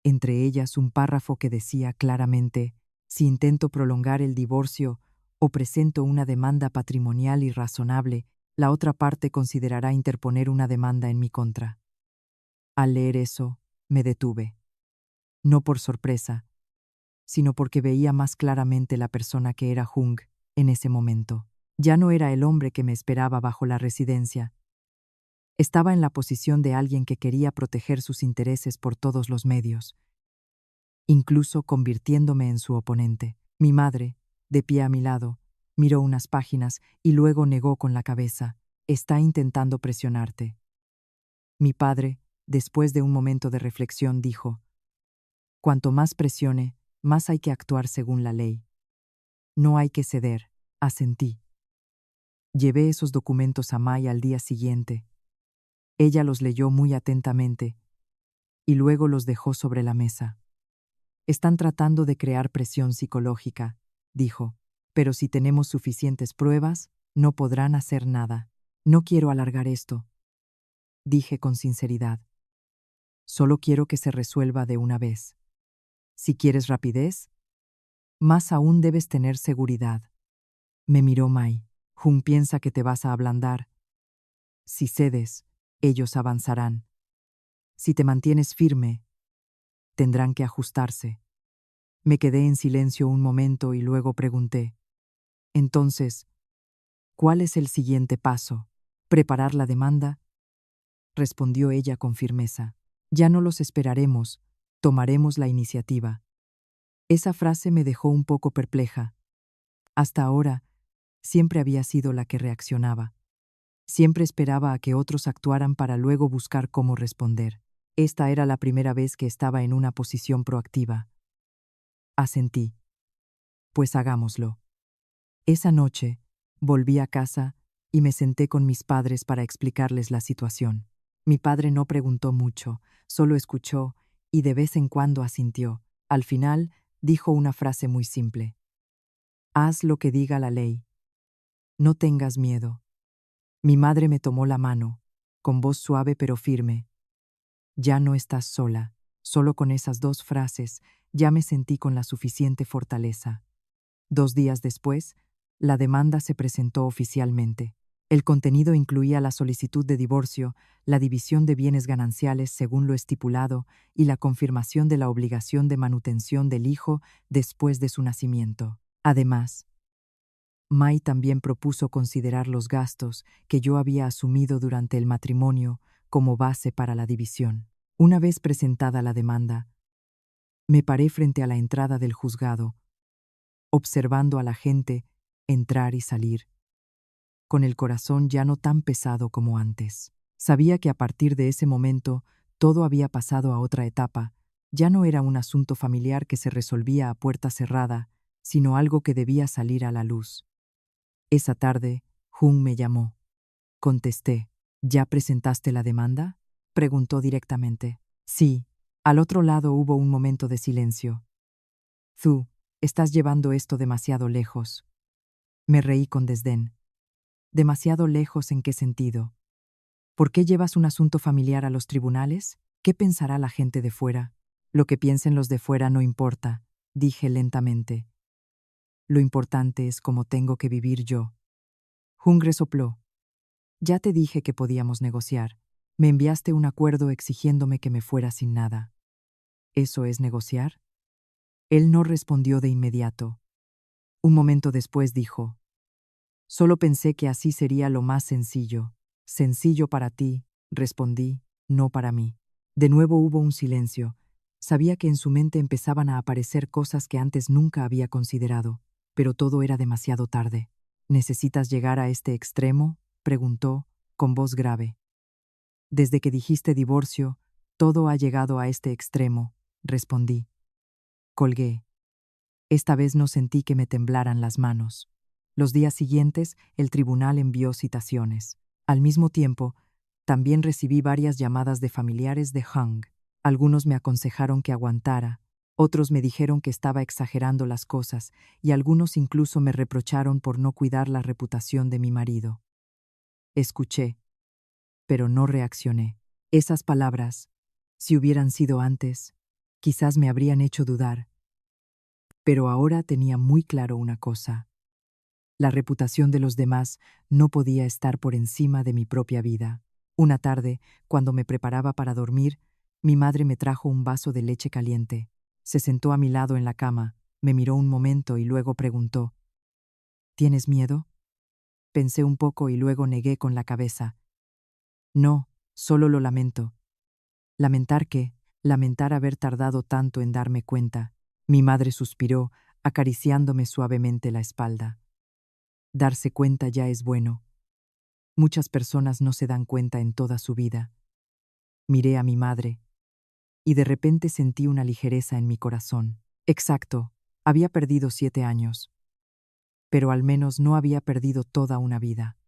entre ellas un párrafo que decía claramente: si intento prolongar el divorcio o presento una demanda patrimonial irrazonable, la otra parte considerará interponer una demanda en mi contra. Al leer eso, me detuve. No por sorpresa, sino porque veía más claramente la persona que era Jung en ese momento. Ya no era el hombre que me esperaba bajo la residencia. Estaba en la posición de alguien que quería proteger sus intereses por todos los medios, incluso convirtiéndome en su oponente. Mi madre, de pie a mi lado, miró unas páginas y luego negó con la cabeza. Está intentando presionarte. Mi padre, después de un momento de reflexión, dijo: cuanto más presione, más hay que actuar según la ley. No hay que ceder, asentí. Llevé esos documentos a Mai al día siguiente. Ella los leyó muy atentamente y luego los dejó sobre la mesa. Están tratando de crear presión psicológica, dijo, pero si tenemos suficientes pruebas, no podrán hacer nada. No quiero alargar esto, dije con sinceridad. Solo quiero que se resuelva de una vez. Si quieres rapidez, más aún debes tener seguridad. Me miró Mai. Jung piensa que te vas a ablandar. Si cedes, ellos avanzarán. Si te mantienes firme, tendrán que ajustarse. Me quedé en silencio un momento y luego pregunté: entonces, ¿cuál es el siguiente paso? ¿Preparar la demanda? Respondió ella con firmeza. Ya no los esperaremos, tomaremos la iniciativa. Esa frase me dejó un poco perpleja. Hasta ahora, siempre había sido la que reaccionaba. Siempre esperaba a que otros actuaran para luego buscar cómo responder. Esta era la primera vez que estaba en una posición proactiva. Asentí. Pues hagámoslo. Esa noche, volví a casa y me senté con mis padres para explicarles la situación. Mi padre no preguntó mucho, solo escuchó y de vez en cuando asintió. Al final, dijo una frase muy simple. Haz lo que diga la ley. No tengas miedo. Mi madre me tomó la mano, con voz suave pero firme. Ya no estás sola. Solo con esas dos frases ya me sentí con la suficiente fortaleza. 2 días después, la demanda se presentó oficialmente. El contenido incluía la solicitud de divorcio, la división de bienes gananciales según lo estipulado y la confirmación de la obligación de manutención del hijo después de su nacimiento. Además, Mai también propuso considerar los gastos que yo había asumido durante el matrimonio como base para la división. Una vez presentada la demanda, me paré frente a la entrada del juzgado, observando a la gente entrar y salir, con el corazón ya no tan pesado como antes. Sabía que a partir de ese momento todo había pasado a otra etapa, ya no era un asunto familiar que se resolvía a puerta cerrada, sino algo que debía salir a la luz. Esa tarde, Jung me llamó. Contesté. ¿Ya presentaste la demanda? Preguntó directamente. Sí. Al otro lado hubo un momento de silencio. Zhu, estás llevando esto demasiado lejos. Me reí con desdén. ¿Demasiado lejos en qué sentido? ¿Por qué llevas un asunto familiar a los tribunales? ¿Qué pensará la gente de fuera? Lo que piensen los de fuera no importa, dije lentamente. Lo importante es cómo tengo que vivir yo. Jung resopló. Ya te dije que podíamos negociar. Me enviaste un acuerdo exigiéndome que me fuera sin nada. ¿Eso es negociar? Él no respondió de inmediato. Un momento después dijo, solo pensé que así sería lo más sencillo. Sencillo para ti, respondí, no para mí. De nuevo hubo un silencio. Sabía que en su mente empezaban a aparecer cosas que antes nunca había considerado, pero todo era demasiado tarde. ¿Necesitas llegar a este extremo?, preguntó, con voz grave. Desde que dijiste divorcio, todo ha llegado a este extremo, respondí. Colgué. Esta vez no sentí que me temblaran las manos. Los días siguientes, el tribunal envió citaciones. Al mismo tiempo, también recibí varias llamadas de familiares de Hung. Algunos me aconsejaron que aguantara, otros me dijeron que estaba exagerando las cosas, y algunos incluso me reprocharon por no cuidar la reputación de mi marido. Escuché, pero no reaccioné. Esas palabras, si hubieran sido antes, quizás me habrían hecho dudar. Pero ahora tenía muy claro una cosa. La reputación de los demás no podía estar por encima de mi propia vida. Una tarde, cuando me preparaba para dormir, mi madre me trajo un vaso de leche caliente. Se sentó a mi lado en la cama, me miró un momento y luego preguntó, ¿tienes miedo? Pensé un poco y luego negué con la cabeza. No, solo lo lamento. ¿Lamentar qué? Lamentar haber tardado tanto en darme cuenta. Mi madre suspiró, acariciándome suavemente la espalda. Darse cuenta ya es bueno. Muchas personas no se dan cuenta en toda su vida. Miré a mi madre, y de repente sentí una ligereza en mi corazón. Exacto, había perdido 7 años. Pero al menos no había perdido toda una vida.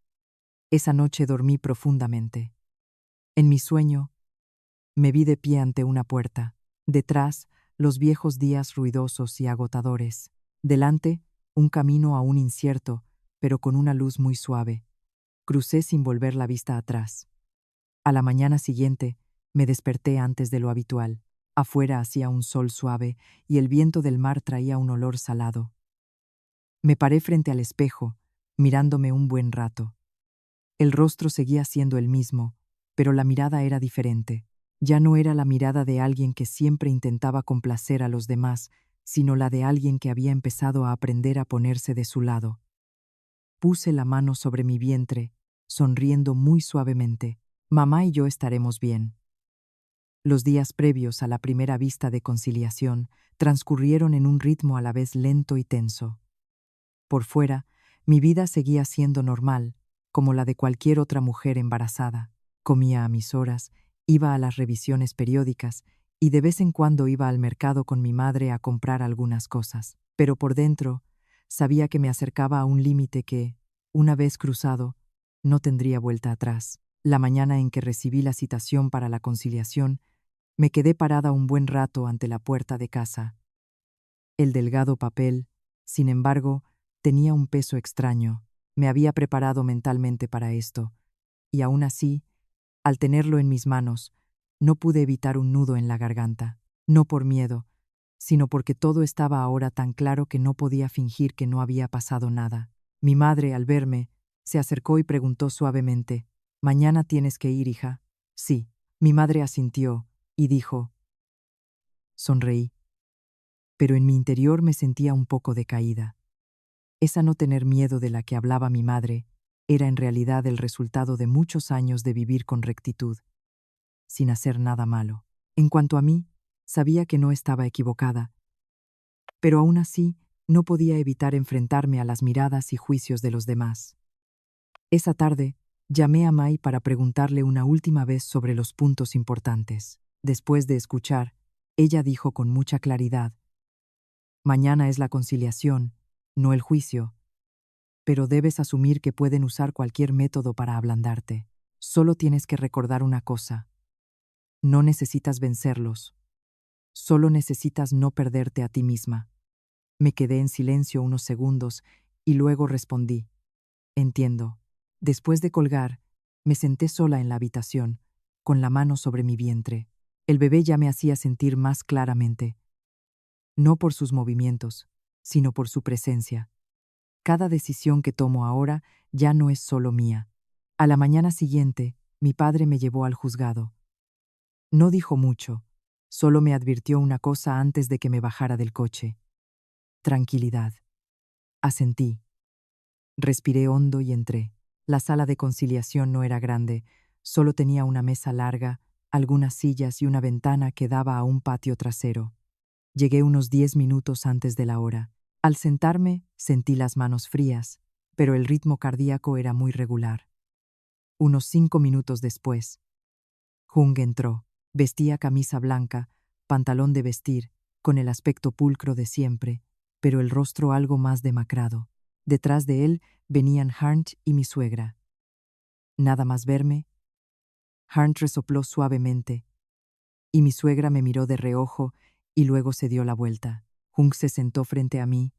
Esa noche dormí profundamente. En mi sueño, me vi de pie ante una puerta. Detrás, los viejos días ruidosos y agotadores. Delante, un camino aún incierto, pero con una luz muy suave. Crucé sin volver la vista atrás. A la mañana siguiente, me desperté antes de lo habitual. Afuera hacía un sol suave y el viento del mar traía un olor salado. Me paré frente al espejo, mirándome un buen rato. El rostro seguía siendo el mismo, pero la mirada era diferente. Ya no era la mirada de alguien que siempre intentaba complacer a los demás, sino la de alguien que había empezado a aprender a ponerse de su lado. Puse la mano sobre mi vientre, sonriendo muy suavemente. Mamá y yo estaremos bien. Los días previos a la primera vista de conciliación transcurrieron en un ritmo a la vez lento y tenso. Por fuera, mi vida seguía siendo normal, como la de cualquier otra mujer embarazada. Comía a mis horas, iba a las revisiones periódicas y de vez en cuando iba al mercado con mi madre a comprar algunas cosas. Pero por dentro, sabía que me acercaba a un límite que, una vez cruzado, no tendría vuelta atrás. La mañana en que recibí la citación para la conciliación, me quedé parada un buen rato ante la puerta de casa. El delgado papel, sin embargo, tenía un peso extraño. Me había preparado mentalmente para esto, y aún así, al tenerlo en mis manos, no pude evitar un nudo en la garganta, no por miedo, sino porque todo estaba ahora tan claro que no podía fingir que no había pasado nada. Mi madre, al verme, se acercó y preguntó suavemente: «¿Mañana tienes que ir, hija?» «Sí». Mi madre asintió y dijo. Sonreí, pero en mi interior me sentía un poco decaída. Esa no tener miedo de la que hablaba mi madre era en realidad el resultado de muchos años de vivir con rectitud, sin hacer nada malo. En cuanto a mí, sabía que no estaba equivocada, pero aún así no podía evitar enfrentarme a las miradas y juicios de los demás. Esa tarde, llamé a Mai para preguntarle una última vez sobre los puntos importantes. Después de escuchar, ella dijo con mucha claridad: «Mañana es la conciliación, no el juicio, pero debes asumir que pueden usar cualquier método para ablandarte. Solo tienes que recordar una cosa: no necesitas vencerlos, solo necesitas no perderte a ti misma». Me quedé en silencio unos segundos y luego respondí: «Entiendo». Después de colgar, me senté sola en la habitación, con la mano sobre mi vientre. El bebé ya me hacía sentir más claramente, no por sus movimientos, sino por su presencia. Cada decisión que tomo ahora ya no es solo mía. A la mañana siguiente, mi padre me llevó al juzgado. No dijo mucho, solo me advirtió una cosa antes de que me bajara del coche: tranquilidad. Asentí. Respiré hondo y entré. La sala de conciliación no era grande, solo tenía una mesa larga, algunas sillas y una ventana que daba a un patio trasero. Llegué unos 10 minutos antes de la hora. Al sentarme, sentí las manos frías, pero el ritmo cardíaco era muy regular. Unos 5 minutos después, Jung entró. Vestía camisa blanca, pantalón de vestir, con el aspecto pulcro de siempre, pero el rostro algo más demacrado. Detrás de él venían Harnt y mi suegra. Nada más verme, Harnt resopló suavemente, y mi suegra me miró de reojo y luego se dio la vuelta. Jung se sentó frente a mí.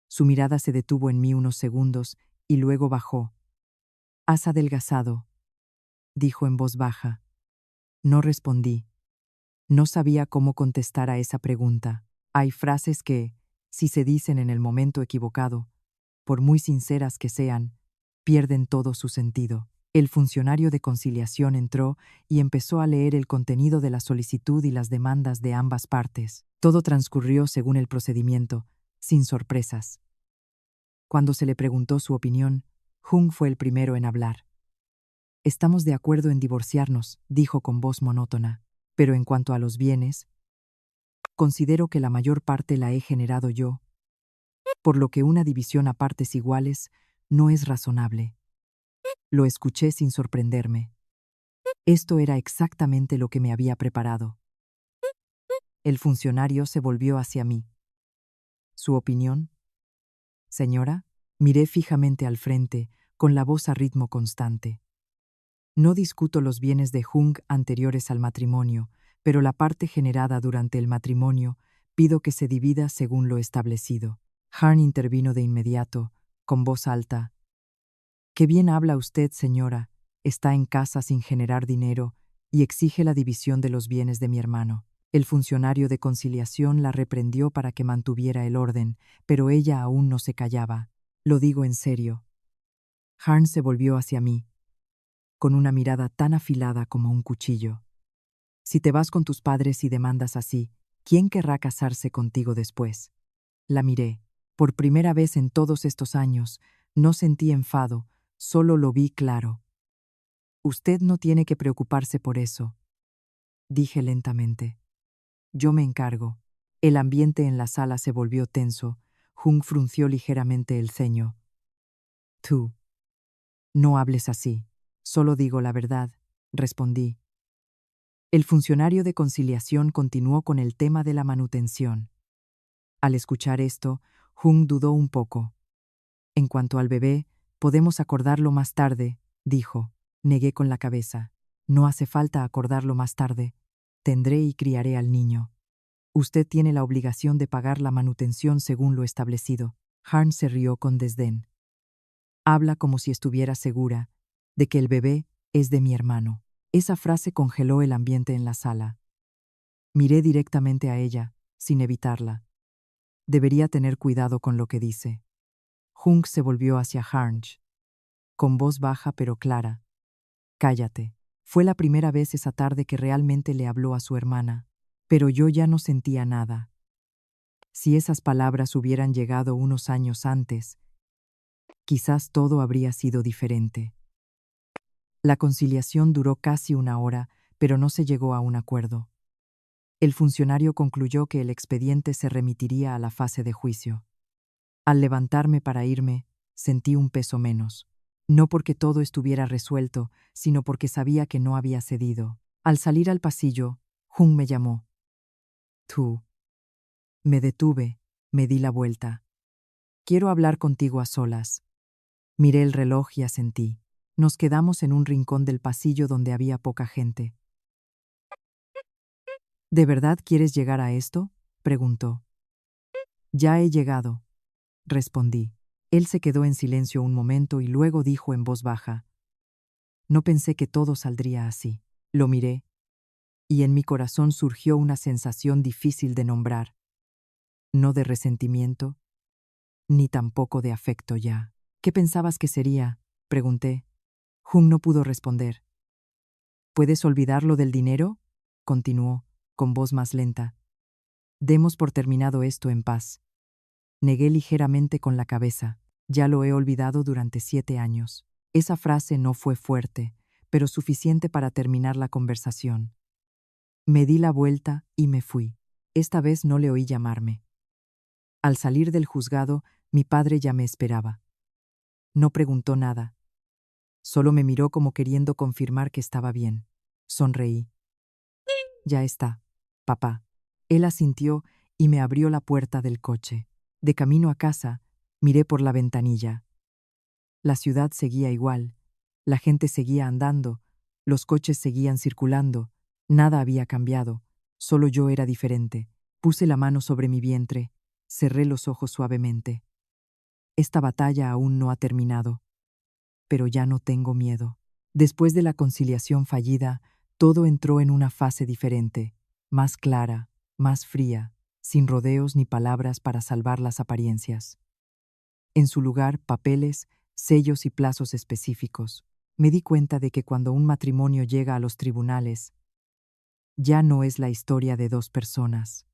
Su mirada se detuvo en mí unos segundos y luego bajó. «Has adelgazado», dijo en voz baja. No respondí. No sabía cómo contestar a esa pregunta. Hay frases que, si se dicen en el momento equivocado, por muy sinceras que sean, pierden todo su sentido. El funcionario de conciliación entró y empezó a leer el contenido de la solicitud y las demandas de ambas partes. Todo transcurrió según el procedimiento, sin sorpresas. Cuando se le preguntó su opinión, Jung fue el primero en hablar. «Estamos de acuerdo en divorciarnos», dijo con voz monótona, «pero en cuanto a los bienes, considero que la mayor parte la he generado yo, por lo que una división a partes iguales no es razonable». Lo escuché sin sorprenderme. Esto era exactamente lo que me había preparado. El funcionario se volvió hacia mí. «¿Su opinión, señora?» Miré fijamente al frente, con la voz a ritmo constante. No discuto los bienes de Jung anteriores al matrimonio, pero la parte generada durante el matrimonio pido que se divida según lo establecido. Harn intervino de inmediato, con voz alta. «Qué bien habla usted, señora. Está en casa sin generar dinero y exige la división de los bienes de mi hermano». El funcionario de conciliación la reprendió para que mantuviera el orden, pero ella aún no se callaba. «Lo digo en serio». Harn se volvió hacia mí, con una mirada tan afilada como un cuchillo. «Si te vas con tus padres y demandas así, ¿quién querrá casarse contigo después?» La miré. Por primera vez en todos estos años, no sentí enfado, solo lo vi claro. «Usted no tiene que preocuparse por eso», dije lentamente. «Yo me encargo». El ambiente en la sala se volvió tenso. Jung frunció ligeramente el ceño. «Tú. No hables así. Solo digo la verdad», respondí. El funcionario de conciliación continuó con el tema de la manutención. Al escuchar esto, Jung dudó un poco. «En cuanto al bebé, podemos acordarlo más tarde», dijo. Negué con la cabeza. No hace falta acordarlo más tarde. Tendré y criaré al niño. Usted tiene la obligación de pagar la manutención según lo establecido. Harn se rió con desdén. Habla como si estuviera segura de que el bebé es de mi hermano. Esa frase congeló el ambiente en la sala. Miré directamente a ella, sin evitarla. Debería tener cuidado con lo que dice. Jung se volvió hacia Harnj, con voz baja pero clara. Cállate. Fue la primera vez esa tarde que realmente le habló a su hermana, pero yo ya no sentía nada. Si esas palabras hubieran llegado unos años antes, quizás todo habría sido diferente. La conciliación duró casi una hora, pero no se llegó a un acuerdo. El funcionario concluyó que el expediente se remitiría a la fase de juicio. Al levantarme para irme, sentí un peso menos. No porque todo estuviera resuelto, sino porque sabía que no había cedido. Al salir al pasillo, Jung me llamó. Tú. Me detuve, me di la vuelta. Quiero hablar contigo a solas. Miré el reloj y asentí. Nos quedamos en un rincón del pasillo donde había poca gente. ¿De verdad quieres llegar a esto?, preguntó. Ya he llegado, respondí. Él se quedó en silencio un momento y luego dijo en voz baja. No pensé que todo saldría así. Lo miré, y en mi corazón surgió una sensación difícil de nombrar. No de resentimiento, ni tampoco de afecto ya. ¿Qué pensabas que sería?, pregunté. Jung no pudo responder. ¿Puedes olvidar lo del dinero?, continuó, con voz más lenta. Demos por terminado esto en paz. Negué ligeramente con la cabeza. Ya lo he olvidado durante 7 años. Esa frase no fue fuerte, pero suficiente para terminar la conversación. Me di la vuelta y me fui. Esta vez no le oí llamarme. Al salir del juzgado, mi padre ya me esperaba. No preguntó nada. Solo me miró como queriendo confirmar que estaba bien. Sonreí. Ya está, papá. Él asintió y me abrió la puerta del coche. De camino a casa, miré por la ventanilla. La ciudad seguía igual, la gente seguía andando, los coches seguían circulando, nada había cambiado, solo yo era diferente. Puse la mano sobre mi vientre, cerré los ojos suavemente. Esta batalla aún no ha terminado, pero ya no tengo miedo. Después de la conciliación fallida, todo entró en una fase diferente, más clara, más fría, sin rodeos ni palabras para salvar las apariencias. En su lugar, papeles, sellos y plazos específicos. Me di cuenta de que cuando un matrimonio llega a los tribunales, ya no es la historia de 2 personas,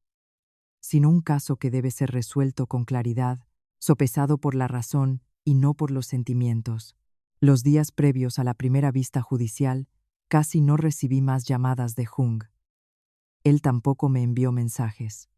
sino un caso que debe ser resuelto con claridad, sopesado por la razón y no por los sentimientos. Los días previos a la primera vista judicial, casi no recibí más llamadas de Jung. Él tampoco me envió mensajes.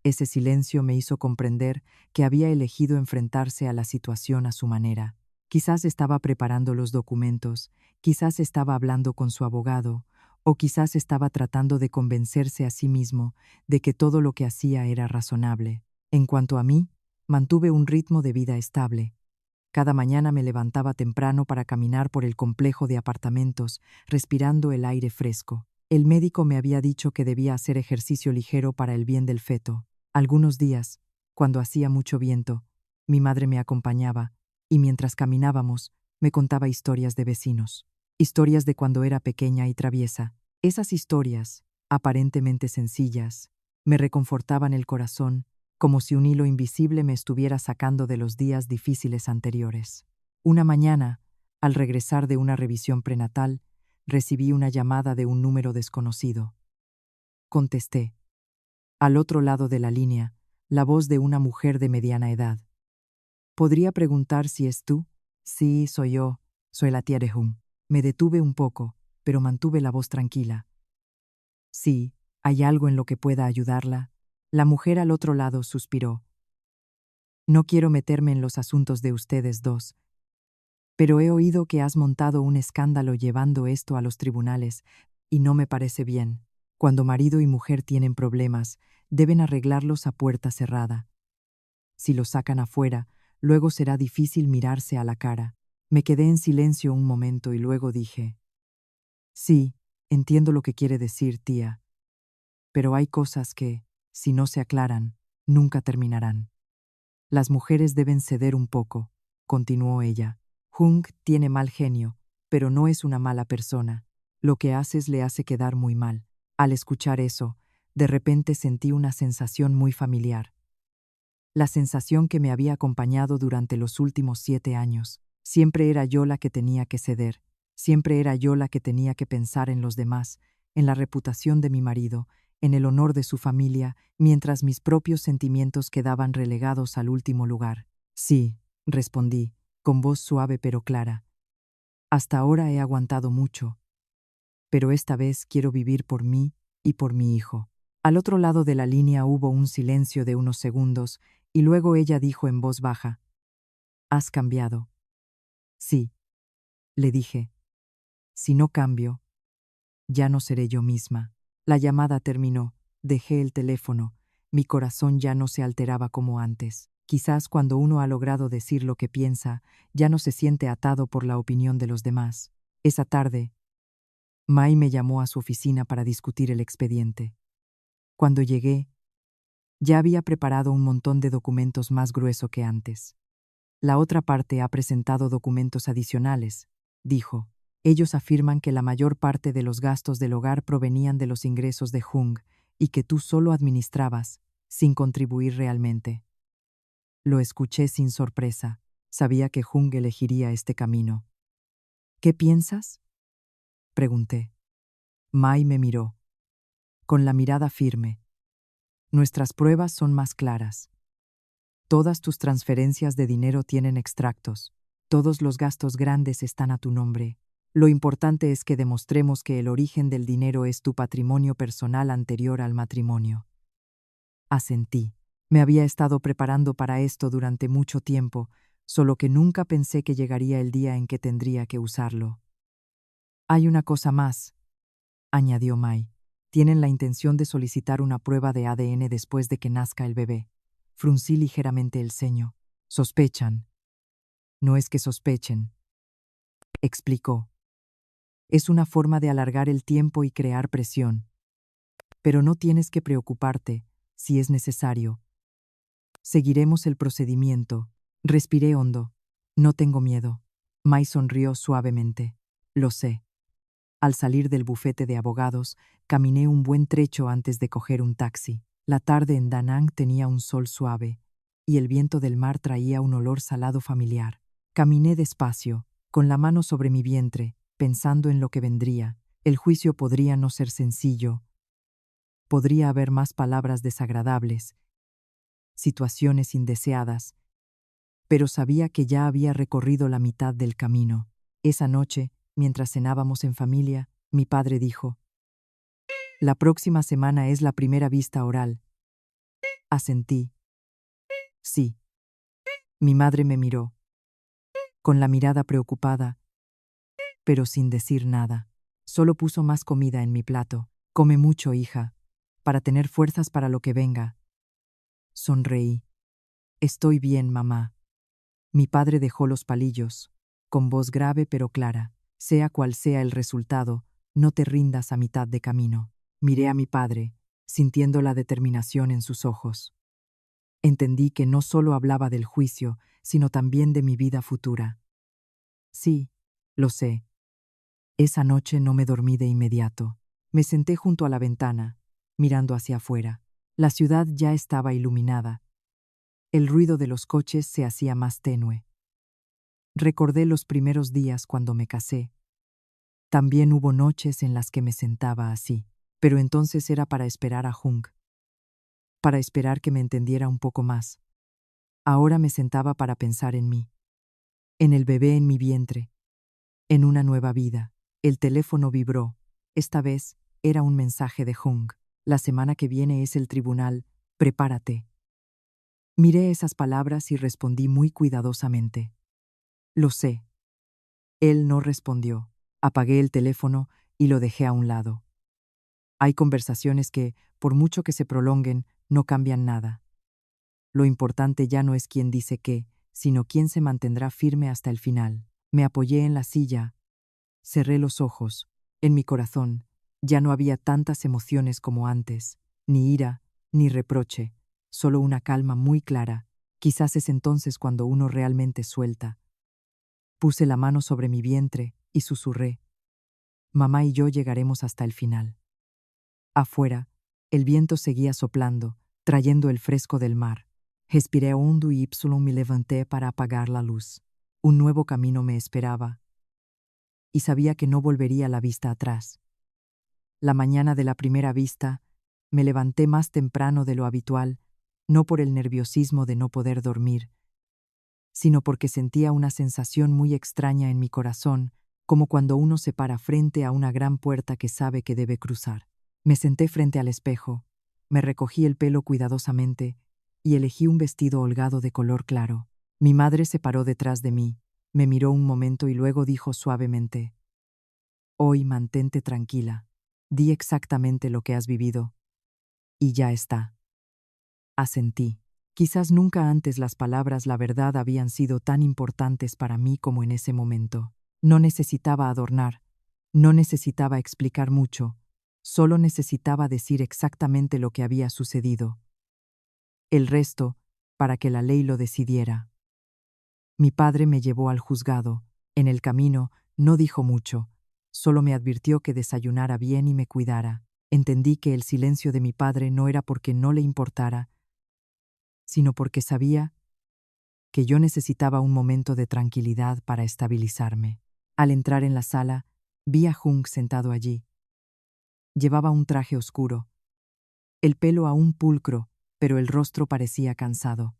Ese silencio me hizo comprender que había elegido enfrentarse a la situación a su manera. Quizás estaba preparando los documentos, quizás estaba hablando con su abogado, o quizás estaba tratando de convencerse a sí mismo de que todo lo que hacía era razonable. En cuanto a mí, mantuve un ritmo de vida estable. Cada mañana me levantaba temprano para caminar por el complejo de apartamentos, respirando el aire fresco. El médico me había dicho que debía hacer ejercicio ligero para el bien del feto. Algunos días, cuando hacía mucho viento, mi madre me acompañaba, y mientras caminábamos, me contaba historias de vecinos. Historias de cuando era pequeña y traviesa. Esas historias, aparentemente sencillas, me reconfortaban el corazón, como si un hilo invisible me estuviera sacando de los días difíciles anteriores. Una mañana, al regresar de una revisión prenatal, recibí una llamada de un número desconocido. Contesté. Al otro lado de la línea, la voz de una mujer de mediana edad. ¿Podría preguntar si es tú? Sí, soy yo. Soy la tía de Jung. Me detuve un poco, pero mantuve la voz tranquila. Sí, ¿hay algo en lo que pueda ayudarla? La mujer al otro lado suspiró. No quiero meterme en los asuntos de ustedes dos, pero he oído que has montado un escándalo llevando esto a los tribunales, y no me parece bien. Cuando marido y mujer tienen problemas, deben arreglarlos a puerta cerrada. Si los sacan afuera, luego será difícil mirarse a la cara. Me quedé en silencio un momento y luego dije: sí, entiendo lo que quiere decir, tía, pero hay cosas que, si no se aclaran, nunca terminarán. Las mujeres deben ceder un poco, continuó ella. Jung tiene mal genio, pero no es una mala persona. Lo que haces le hace quedar muy mal. Al escuchar eso, de repente sentí una sensación muy familiar. La sensación que me había acompañado durante los últimos 7 años. Siempre era yo la que tenía que ceder. Siempre era yo la que tenía que pensar en los demás, en la reputación de mi marido, en el honor de su familia, mientras mis propios sentimientos quedaban relegados al último lugar. Sí, respondí, con voz suave pero clara. Hasta ahora he aguantado mucho, pero esta vez quiero vivir por mí y por mi hijo. Al otro lado de la línea hubo un silencio de unos segundos, y luego ella dijo en voz baja: «¿Has cambiado?» «Sí», le dije. «Si no cambio, ya no seré yo misma». La llamada terminó, dejé el teléfono, mi corazón ya no se alteraba como antes. Quizás cuando uno ha logrado decir lo que piensa, ya no se siente atado por la opinión de los demás. Esa tarde, Mai me llamó a su oficina para discutir el expediente. Cuando llegué, ya había preparado un montón de documentos más grueso que antes. La otra parte ha presentado documentos adicionales, dijo. Ellos afirman que la mayor parte de los gastos del hogar provenían de los ingresos de Jung y que tú solo administrabas, sin contribuir realmente. Lo escuché sin sorpresa. Sabía que Jung elegiría este camino. ¿Qué piensas?, pregunté. Mai me miró, con la mirada firme. Nuestras pruebas son más claras. Todas tus transferencias de dinero tienen extractos. Todos los gastos grandes están a tu nombre. Lo importante es que demostremos que el origen del dinero es tu patrimonio personal anterior al matrimonio. Asentí. Me había estado preparando para esto durante mucho tiempo, solo que nunca pensé que llegaría el día en que tendría que usarlo. Hay una cosa más, añadió Mai. Tienen la intención de solicitar una prueba de ADN después de que nazca el bebé. Fruncí ligeramente el ceño. Sospechan. No es que sospechen, explicó. Es una forma de alargar el tiempo y crear presión. Pero no tienes que preocuparte, si es necesario. Seguiremos el procedimiento. Respiré hondo. No tengo miedo. Mai sonrió suavemente. Lo sé. Al salir del bufete de abogados, caminé un buen trecho antes de coger un taxi. La tarde en Da Nang tenía un sol suave, y el viento del mar traía un olor salado familiar. Caminé despacio, con la mano sobre mi vientre, pensando en lo que vendría. El juicio podría no ser sencillo. Podría haber más palabras desagradables, situaciones indeseadas, pero sabía que ya había recorrido la mitad del camino. Esa noche, mientras cenábamos en familia, mi padre dijo: «La próxima semana es la primera vista oral». Asentí. Sí. Mi madre me miró, con la mirada preocupada, pero sin decir nada. Solo puso más comida en mi plato. «Come mucho, hija, para tener fuerzas para lo que venga». Sonreí. «Estoy bien, mamá». Mi padre dejó los palillos, con voz grave pero clara. «Sea cual sea el resultado, no te rindas a mitad de camino». Miré a mi padre, sintiendo la determinación en sus ojos. Entendí que no solo hablaba del juicio, sino también de mi vida futura. Sí, lo sé. Esa noche no me dormí de inmediato. Me senté junto a la ventana, mirando hacia afuera. La ciudad ya estaba iluminada. El ruido de los coches se hacía más tenue. Recordé los primeros días cuando me casé. También hubo noches en las que me sentaba así, pero entonces era para esperar a Jung, para esperar que me entendiera un poco más. Ahora me sentaba para pensar en mí, en el bebé en mi vientre, en una nueva vida. El teléfono vibró. Esta vez era un mensaje de Jung. «La semana que viene es el tribunal, prepárate». Miré esas palabras y respondí muy cuidadosamente: «Lo sé». Él no respondió. Apagué el teléfono y lo dejé a un lado. Hay conversaciones que, por mucho que se prolonguen, no cambian nada. Lo importante ya no es quién dice qué, sino quién se mantendrá firme hasta el final. Me apoyé en la silla, cerré los ojos. En mi corazón ya no había tantas emociones como antes, ni ira, ni reproche, solo una calma muy clara. Quizás es entonces cuando uno realmente suelta. Puse la mano sobre mi vientre y susurré: mamá y yo llegaremos hasta el final. Afuera, el viento seguía soplando, trayendo el fresco del mar. Respiré hondo y me levanté para apagar la luz. Un nuevo camino me esperaba, y sabía que no volvería la vista atrás. La mañana de la primera vista, me levanté más temprano de lo habitual, no por el nerviosismo de no poder dormir, sino porque sentía una sensación muy extraña en mi corazón, como cuando uno se para frente a una gran puerta que sabe que debe cruzar. Me senté frente al espejo, me recogí el pelo cuidadosamente y elegí un vestido holgado de color claro. Mi madre se paró detrás de mí, me miró un momento y luego dijo suavemente: hoy mantente tranquila, di exactamente lo que has vivido, y ya está. Asentí. Quizás nunca antes las palabras la verdad habían sido tan importantes para mí como en ese momento. No necesitaba adornar, no necesitaba explicar mucho, solo necesitaba decir exactamente lo que había sucedido. El resto, para que la ley lo decidiera. Mi padre me llevó al juzgado. En el camino, no dijo mucho, solo me advirtió que desayunara bien y me cuidara. Entendí que el silencio de mi padre no era porque no le importara, sino porque sabía que yo necesitaba un momento de tranquilidad para estabilizarme. Al entrar en la sala, vi a Jung sentado allí. Llevaba un traje oscuro, el pelo aún pulcro, pero el rostro parecía cansado.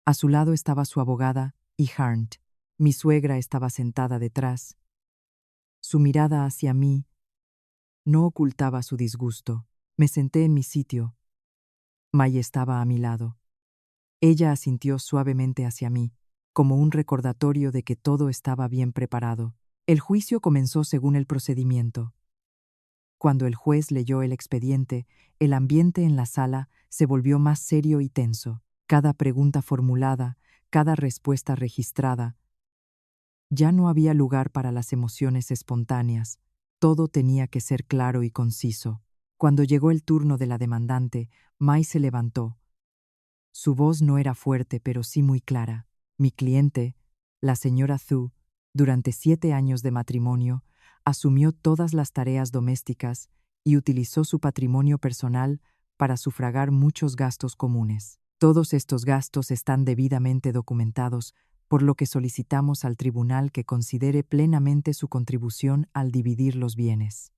A su lado estaba su abogada, y Harnt. Mi suegra estaba sentada detrás. Su mirada hacia mí no ocultaba su disgusto. Me senté en mi sitio. May estaba a mi lado. Ella asintió suavemente hacia mí, como un recordatorio de que todo estaba bien preparado. El juicio comenzó según el procedimiento. Cuando el juez leyó el expediente, el ambiente en la sala se volvió más serio y tenso. Cada pregunta formulada, cada respuesta registrada. Ya no había lugar para las emociones espontáneas. Todo tenía que ser claro y conciso. Cuando llegó el turno de la demandante, Mai se levantó. Su voz no era fuerte, pero sí muy clara. Mi cliente, la señora Zhu, durante 7 años de matrimonio, asumió todas las tareas domésticas y utilizó su patrimonio personal para sufragar muchos gastos comunes. Todos estos gastos están debidamente documentados, por lo que solicitamos al tribunal que considere plenamente su contribución al dividir los bienes.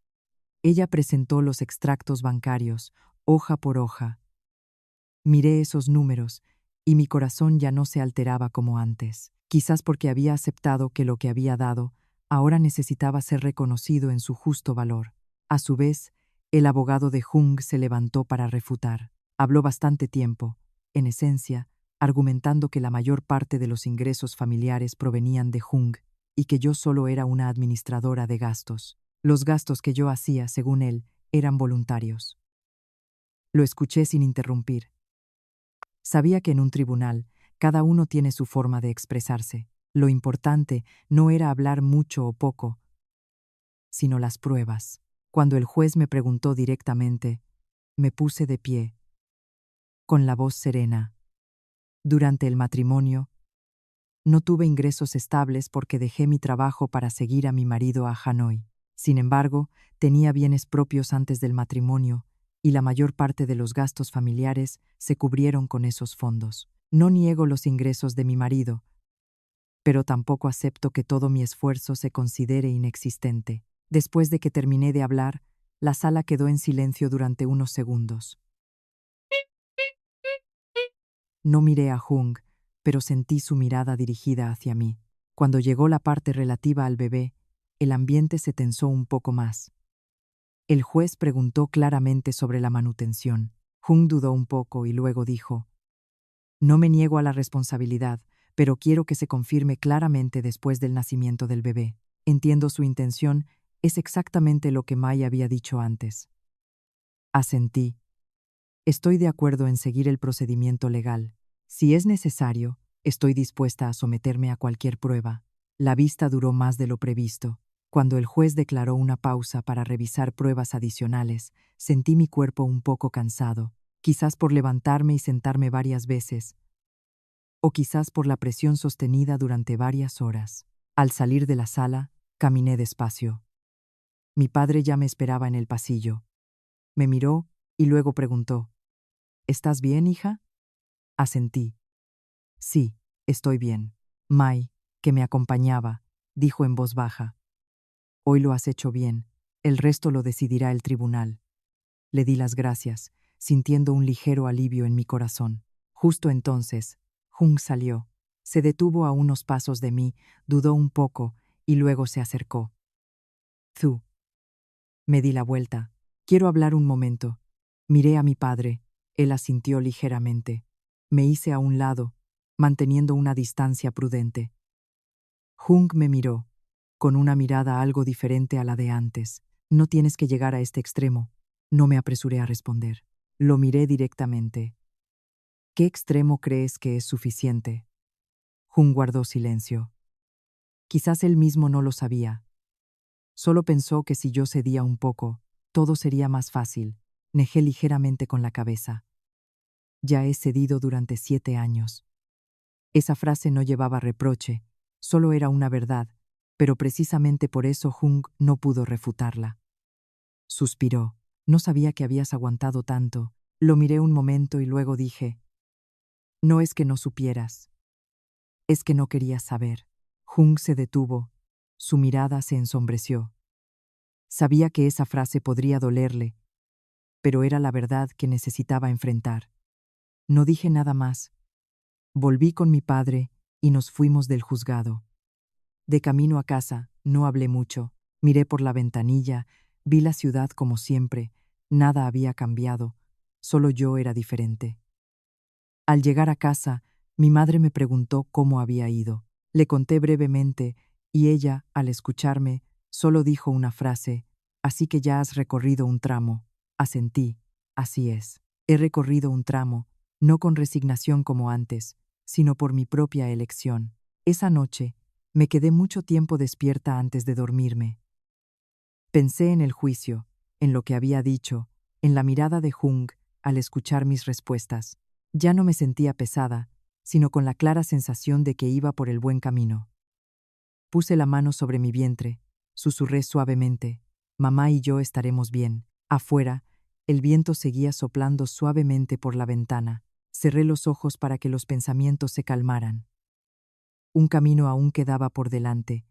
Ella presentó los extractos bancarios, hoja por hoja. Miré esos números, y mi corazón ya no se alteraba como antes, quizás porque había aceptado que lo que había dado ahora necesitaba ser reconocido en su justo valor. A su vez, el abogado de Jung se levantó para refutar. Habló bastante tiempo, en esencia, argumentando que la mayor parte de los ingresos familiares provenían de Jung y que yo solo era una administradora de gastos. Los gastos que yo hacía, según él, eran voluntarios. Lo escuché sin interrumpir. Sabía que en un tribunal, cada uno tiene su forma de expresarse. Lo importante no era hablar mucho o poco, sino las pruebas. Cuando el juez me preguntó directamente, me puse de pie, con la voz serena. Durante el matrimonio, no tuve ingresos estables porque dejé mi trabajo para seguir a mi marido a Hanoi. Sin embargo, tenía bienes propios antes del matrimonio, y la mayor parte de los gastos familiares se cubrieron con esos fondos. No niego los ingresos de mi marido, pero tampoco acepto que todo mi esfuerzo se considere inexistente. Después de que terminé de hablar, la sala quedó en silencio durante unos segundos. No miré a Jung, pero sentí su mirada dirigida hacia mí. Cuando llegó la parte relativa al bebé, el ambiente se tensó un poco más. El juez preguntó claramente sobre la manutención. Jung dudó un poco y luego dijo: no me niego a la responsabilidad, pero quiero que se confirme claramente después del nacimiento del bebé. Entiendo su intención, es exactamente lo que Mai había dicho antes. Asentí. Estoy de acuerdo en seguir el procedimiento legal. Si es necesario, estoy dispuesta a someterme a cualquier prueba. La vista duró más de lo previsto. Cuando el juez declaró una pausa para revisar pruebas adicionales, sentí mi cuerpo un poco cansado, quizás por levantarme y sentarme varias veces, o quizás por la presión sostenida durante varias horas. Al salir de la sala, caminé despacio. Mi padre ya me esperaba en el pasillo. Me miró y luego preguntó: ¿Estás bien, hija? Asentí. Sí, estoy bien. Mai, que me acompañaba, dijo en voz baja: Hoy lo has hecho bien, el resto lo decidirá el tribunal. Le di las gracias, sintiendo un ligero alivio en mi corazón. Justo entonces, Jung salió. Se detuvo a unos pasos de mí, dudó un poco y luego se acercó. Zu. Me di la vuelta. Quiero hablar un momento. Miré a mi padre. Él asintió ligeramente. Me hice a un lado, manteniendo una distancia prudente. Jung me miró, con una mirada algo diferente a la de antes. No tienes que llegar a este extremo. No me apresuré a responder. Lo miré directamente. ¿Qué extremo crees que es suficiente? Jung guardó silencio. Quizás él mismo no lo sabía. Solo pensó que si yo cedía un poco, todo sería más fácil. Negé ligeramente con la cabeza. Ya he cedido durante 7 años. Esa frase no llevaba reproche, solo era una verdad, pero precisamente por eso Jung no pudo refutarla. Suspiró. No sabía que habías aguantado tanto. Lo miré un momento y luego dije: No es que no supieras. Es que no querías saber. Jung se detuvo. Su mirada se ensombreció. Sabía que esa frase podría dolerle, pero era la verdad que necesitaba enfrentar. No dije nada más. Volví con mi padre y nos fuimos del juzgado. De camino a casa, no hablé mucho. Miré por la ventanilla, vi la ciudad como siempre. Nada había cambiado, solo yo era diferente. Al llegar a casa, mi madre me preguntó cómo había ido. Le conté brevemente, y ella, al escucharme, solo dijo una frase: Así que ya has recorrido un tramo. Asentí. Así es. He recorrido un tramo, no con resignación como antes, sino por mi propia elección. Esa noche, me quedé mucho tiempo despierta antes de dormirme. Pensé en el juicio, en lo que había dicho, en la mirada de Jung al escuchar mis respuestas. Ya no me sentía pesada, sino con la clara sensación de que iba por el buen camino. Puse la mano sobre mi vientre, susurré suavemente: Mamá y yo estaremos bien. Afuera, el viento seguía soplando suavemente por la ventana. Cerré los ojos para que los pensamientos se calmaran. Un camino aún quedaba por delante,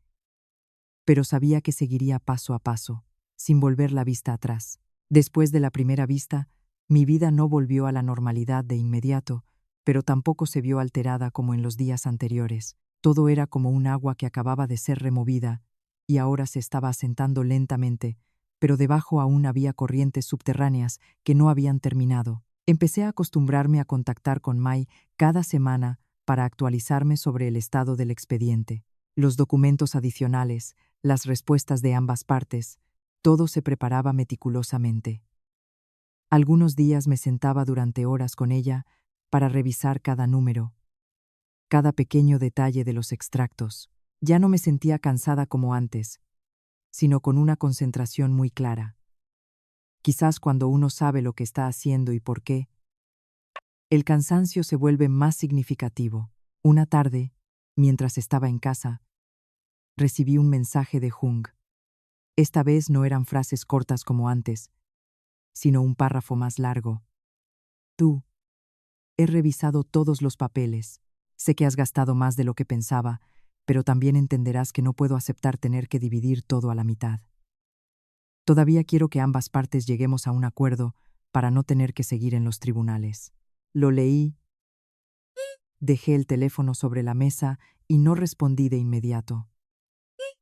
pero sabía que seguiría paso a paso, sin volver la vista atrás. Después de la primera vista, mi vida no volvió a la normalidad de inmediato, pero tampoco se vio alterada como en los días anteriores. Todo era como un agua que acababa de ser removida y ahora se estaba asentando lentamente, pero debajo aún había corrientes subterráneas que no habían terminado. Empecé a acostumbrarme a contactar con Mai cada semana para actualizarme sobre el estado del expediente. Los documentos adicionales, las respuestas de ambas partes, todo se preparaba meticulosamente. Algunos días me sentaba durante horas con ella para revisar cada número, cada pequeño detalle de los extractos. Ya no me sentía cansada como antes, sino con una concentración muy clara. Quizás cuando uno sabe lo que está haciendo y por qué, el cansancio se vuelve más significativo. Una tarde, mientras estaba en casa, recibí un mensaje de Jung. Esta vez no eran frases cortas como antes, sino un párrafo más largo. Tú, he revisado todos los papeles. Sé que has gastado más de lo que pensaba, pero también entenderás que no puedo aceptar tener que dividir todo a la mitad. Todavía quiero que ambas partes lleguemos a un acuerdo para no tener que seguir en los tribunales. Lo leí, dejé el teléfono sobre la mesa y no respondí de inmediato.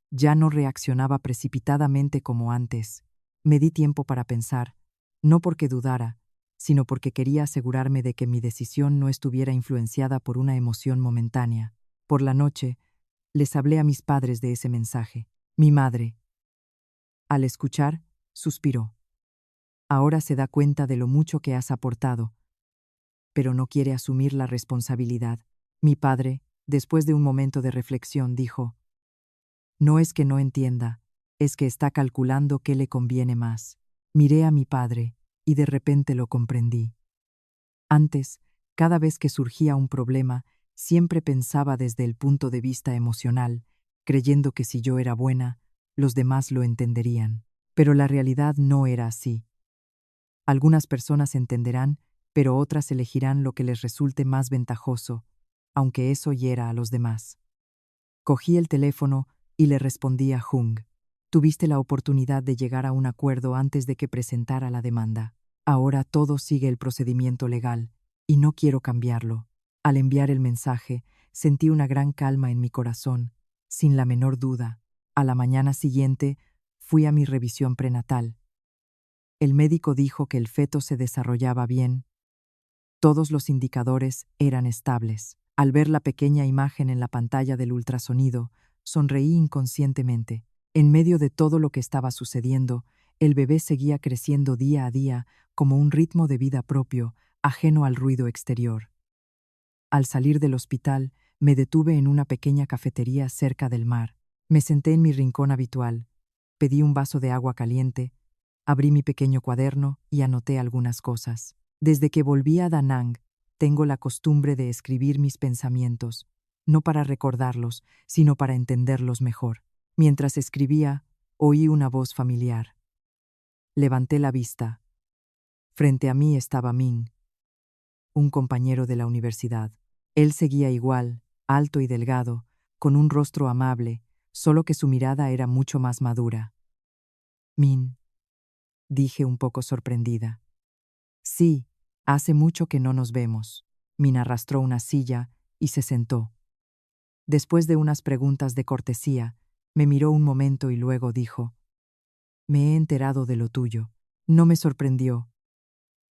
Ya no reaccionaba precipitadamente como antes. Me di tiempo para pensar, no porque dudara, sino porque quería asegurarme de que mi decisión no estuviera influenciada por una emoción momentánea. Por la noche, les hablé a mis padres de ese mensaje. Mi madre, al escuchar, suspiró. Ahora se da cuenta de lo mucho que has aportado, pero no quiere asumir la responsabilidad. Mi padre, después de un momento de reflexión, dijo: No es que no entienda, es que está calculando qué le conviene más. Miré a mi padre, y de repente lo comprendí. Antes, cada vez que surgía un problema, siempre pensaba desde el punto de vista emocional, creyendo que si yo era buena, los demás lo entenderían. Pero la realidad no era así. Algunas personas entenderán, pero otras elegirán lo que les resulte más ventajoso, aunque eso hiera a los demás. Cogí el teléfono y le respondí a Jung. Tuviste la oportunidad de llegar a un acuerdo antes de que presentara la demanda. Ahora todo sigue el procedimiento legal, y no quiero cambiarlo. Al enviar el mensaje, sentí una gran calma en mi corazón, sin la menor duda. A la mañana siguiente, fui a mi revisión prenatal. El médico dijo que el feto se desarrollaba bien. Todos los indicadores eran estables. Al ver la pequeña imagen en la pantalla del ultrasonido, sonreí inconscientemente. En medio de todo lo que estaba sucediendo, el bebé seguía creciendo día a día como un ritmo de vida propio, ajeno al ruido exterior. Al salir del hospital, me detuve en una pequeña cafetería cerca del mar. Me senté en mi rincón habitual, pedí un vaso de agua caliente, abrí mi pequeño cuaderno y anoté algunas cosas. Desde que volví a Da Nang, tengo la costumbre de escribir mis pensamientos, no para recordarlos, sino para entenderlos mejor. Mientras escribía, oí una voz familiar. Levanté la vista. Frente a mí estaba Ming, un compañero de la universidad. Él seguía igual, alto y delgado, con un rostro amable, solo que su mirada era mucho más madura. Min, dije un poco sorprendida. Sí, hace mucho que no nos vemos. Min arrastró una silla y se sentó. Después de unas preguntas de cortesía, me miró un momento y luego dijo: Me he enterado de lo tuyo. No me sorprendió.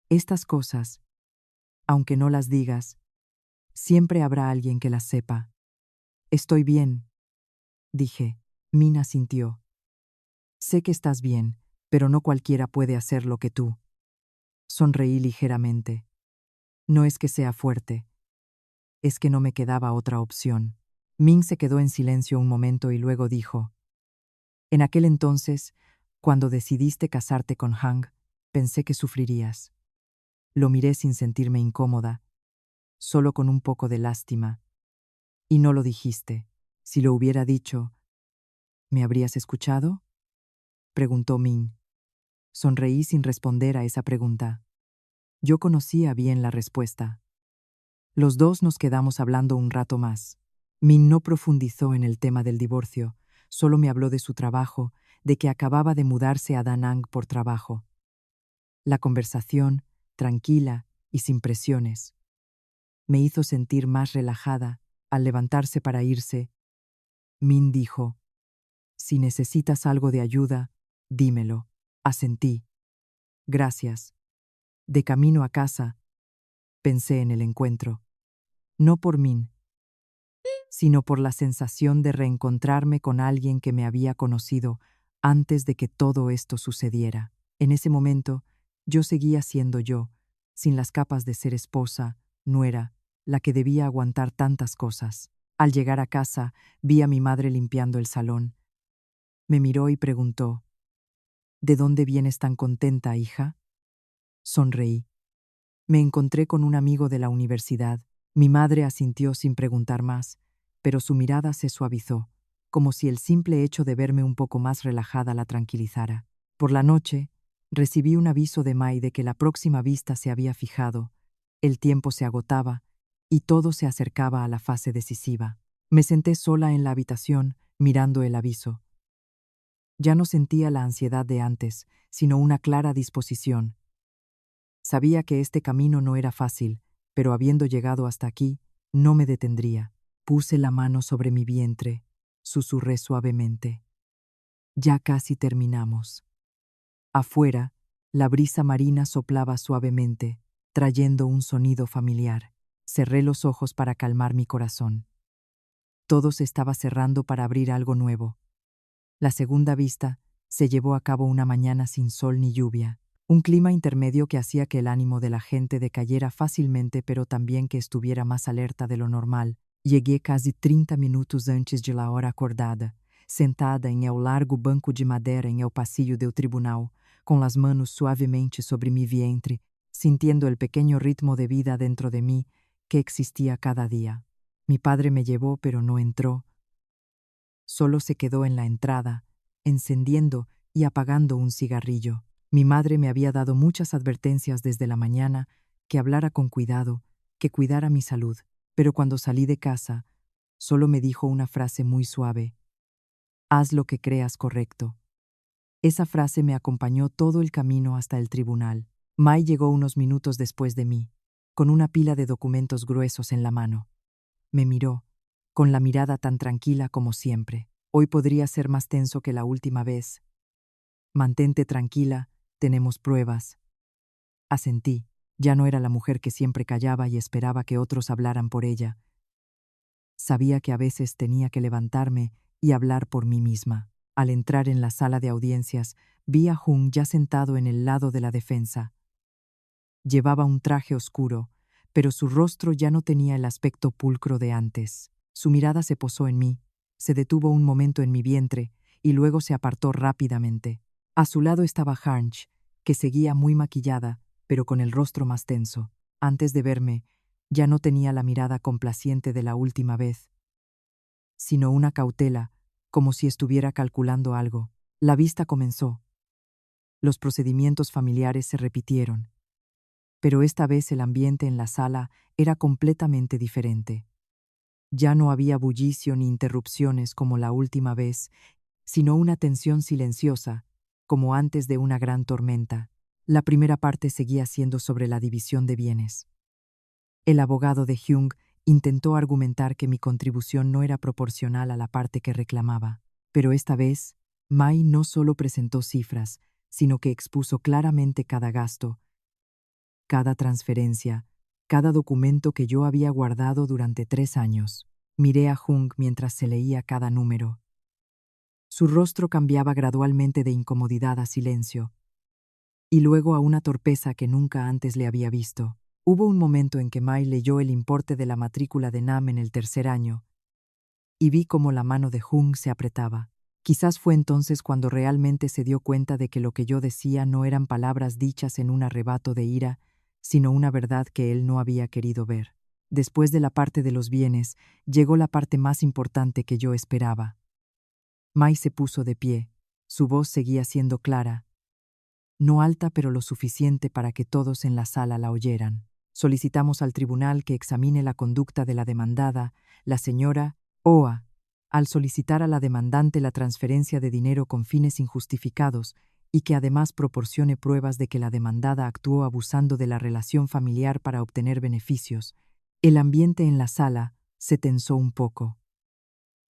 Estas cosas, aunque no las digas, siempre habrá alguien que las sepa. Estoy bien, dije. Min asintió. Sé que estás bien, pero no cualquiera puede hacer lo que tú. Sonreí ligeramente. No es que sea fuerte, es que no me quedaba otra opción. Min se quedó en silencio un momento y luego dijo: En aquel entonces, cuando decidiste casarte con Hang, pensé que sufrirías. Lo miré sin sentirme incómoda, solo con un poco de lástima. Y no lo dijiste. Si lo hubiera dicho, ¿me habrías escuchado?, preguntó Min. Sonreí sin responder a esa pregunta. Yo conocía bien la respuesta. Los dos nos quedamos hablando un rato más. Min no profundizó en el tema del divorcio, solo me habló de su trabajo, de que acababa de mudarse a Da Nang por trabajo. La conversación, tranquila y sin presiones, me hizo sentir más relajada. Al levantarse para irse, Min dijo: Si necesitas algo de ayuda, dímelo. Asentí. Gracias. De camino a casa, pensé en el encuentro. No por Min, sino por la sensación de reencontrarme con alguien que me había conocido antes de que todo esto sucediera. En ese momento, yo seguía siendo yo, sin las capas de ser esposa, nuera, la que debía aguantar tantas cosas. Al llegar a casa, vi a mi madre limpiando el salón. Me miró y preguntó: ¿De dónde vienes tan contenta, hija? Sonreí. Me encontré con un amigo de la universidad. Mi madre asintió sin preguntar más, pero su mirada se suavizó, como si el simple hecho de verme un poco más relajada la tranquilizara. Por la noche, recibí un aviso de Mai de que la próxima vista se había fijado, el tiempo se agotaba y todo se acercaba a la fase decisiva. Me senté sola en la habitación, mirando el aviso. Ya no sentía la ansiedad de antes, sino una clara disposición. Sabía que este camino no era fácil, pero habiendo llegado hasta aquí, no me detendría. Puse la mano sobre mi vientre, susurré suavemente: Ya casi terminamos. Afuera, la brisa marina soplaba suavemente, trayendo un sonido familiar. Cerré los ojos para calmar mi corazón. Todo se estaba cerrando para abrir algo nuevo. La segunda vista se llevó a cabo una mañana sin sol ni lluvia. Un clima intermedio que hacía que el ánimo de la gente decayera fácilmente, pero también que estuviera más alerta de lo normal. Llegué casi 30 minutos antes de la hora acordada, sentada em el largo banco de madeira em el pasillo del tribunal, con las manos suavemente sobre mi vientre, sintiendo el pequeño ritmo de vida dentro de mí que existía cada día. Mi padre me llevó, pero no entró. Solo se quedó en la entrada, encendiendo y apagando un cigarrillo. Mi madre me había dado muchas advertencias desde la mañana, que hablara con cuidado, que cuidara mi salud, pero cuando salí de casa, solo me dijo una frase muy suave: haz lo que creas correcto. Esa frase me acompañó todo el camino hasta el tribunal. Mai llegó unos minutos después de mí, con una pila de documentos gruesos en la mano. Me miró, con la mirada tan tranquila como siempre. Hoy podría ser más tenso que la última vez. Mantente tranquila, tenemos pruebas. Asentí. Ya no era la mujer que siempre callaba y esperaba que otros hablaran por ella. Sabía que a veces tenía que levantarme y hablar por mí misma. Al entrar en la sala de audiencias, vi a Jung ya sentado en el lado de la defensa. Llevaba un traje oscuro, pero su rostro ya no tenía el aspecto pulcro de antes. Su mirada se posó en mí, se detuvo un momento en mi vientre y luego se apartó rápidamente. A su lado estaba Harnch, que seguía muy maquillada, pero con el rostro más tenso. Antes de verme, ya no tenía la mirada complaciente de la última vez, sino una cautela, como si estuviera calculando algo. La vista comenzó. Los procedimientos familiares se repitieron. Pero esta vez el ambiente en la sala era completamente diferente. Ya no había bullicio ni interrupciones como la última vez, sino una tensión silenciosa, como antes de una gran tormenta. La primera parte seguía siendo sobre la división de bienes. El abogado de Jung intentó argumentar que mi contribución no era proporcional a la parte que reclamaba, pero esta vez, Mai no solo presentó cifras, sino que expuso claramente cada gasto, cada transferencia, cada documento que yo había guardado durante 3 años. Miré a Jung mientras se leía cada número. Su rostro cambiaba gradualmente de incomodidad a silencio, y luego a una torpeza que nunca antes le había visto. Hubo un momento en que Mai leyó el importe de la matrícula de Nam en el 3er año, y vi cómo la mano de Jung se apretaba. Quizás fue entonces cuando realmente se dio cuenta de que lo que yo decía no eran palabras dichas en un arrebato de ira, sino una verdad que él no había querido ver. Después de la parte de los bienes, llegó la parte más importante que yo esperaba. Mai se puso de pie. Su voz seguía siendo clara, no alta pero lo suficiente para que todos en la sala la oyeran. Solicitamos al tribunal que examine la conducta de la demandada, la señora Oa, al solicitar a la demandante la transferencia de dinero con fines injustificados y que además proporcione pruebas de que la demandada actuó abusando de la relación familiar para obtener beneficios. El ambiente en la sala se tensó un poco.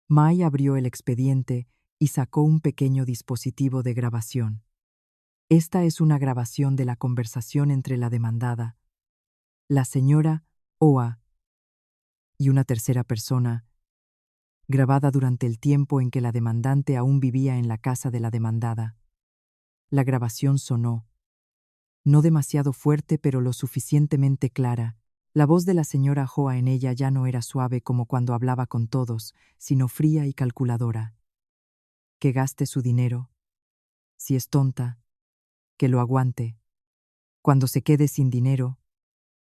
Mai abrió el expediente y sacó un pequeño dispositivo de grabación. Esta es una grabación de la conversación entre la demandada, la señora Oa, y una tercera persona, grabada durante el tiempo en que la demandante aún vivía en la casa de la demandada. La grabación sonó, no demasiado fuerte pero lo suficientemente clara. La voz de la señora Oa en ella ya no era suave como cuando hablaba con todos, sino fría y calculadora. Que gaste su dinero. Si es tonta, que lo aguante. Cuando se quede sin dinero,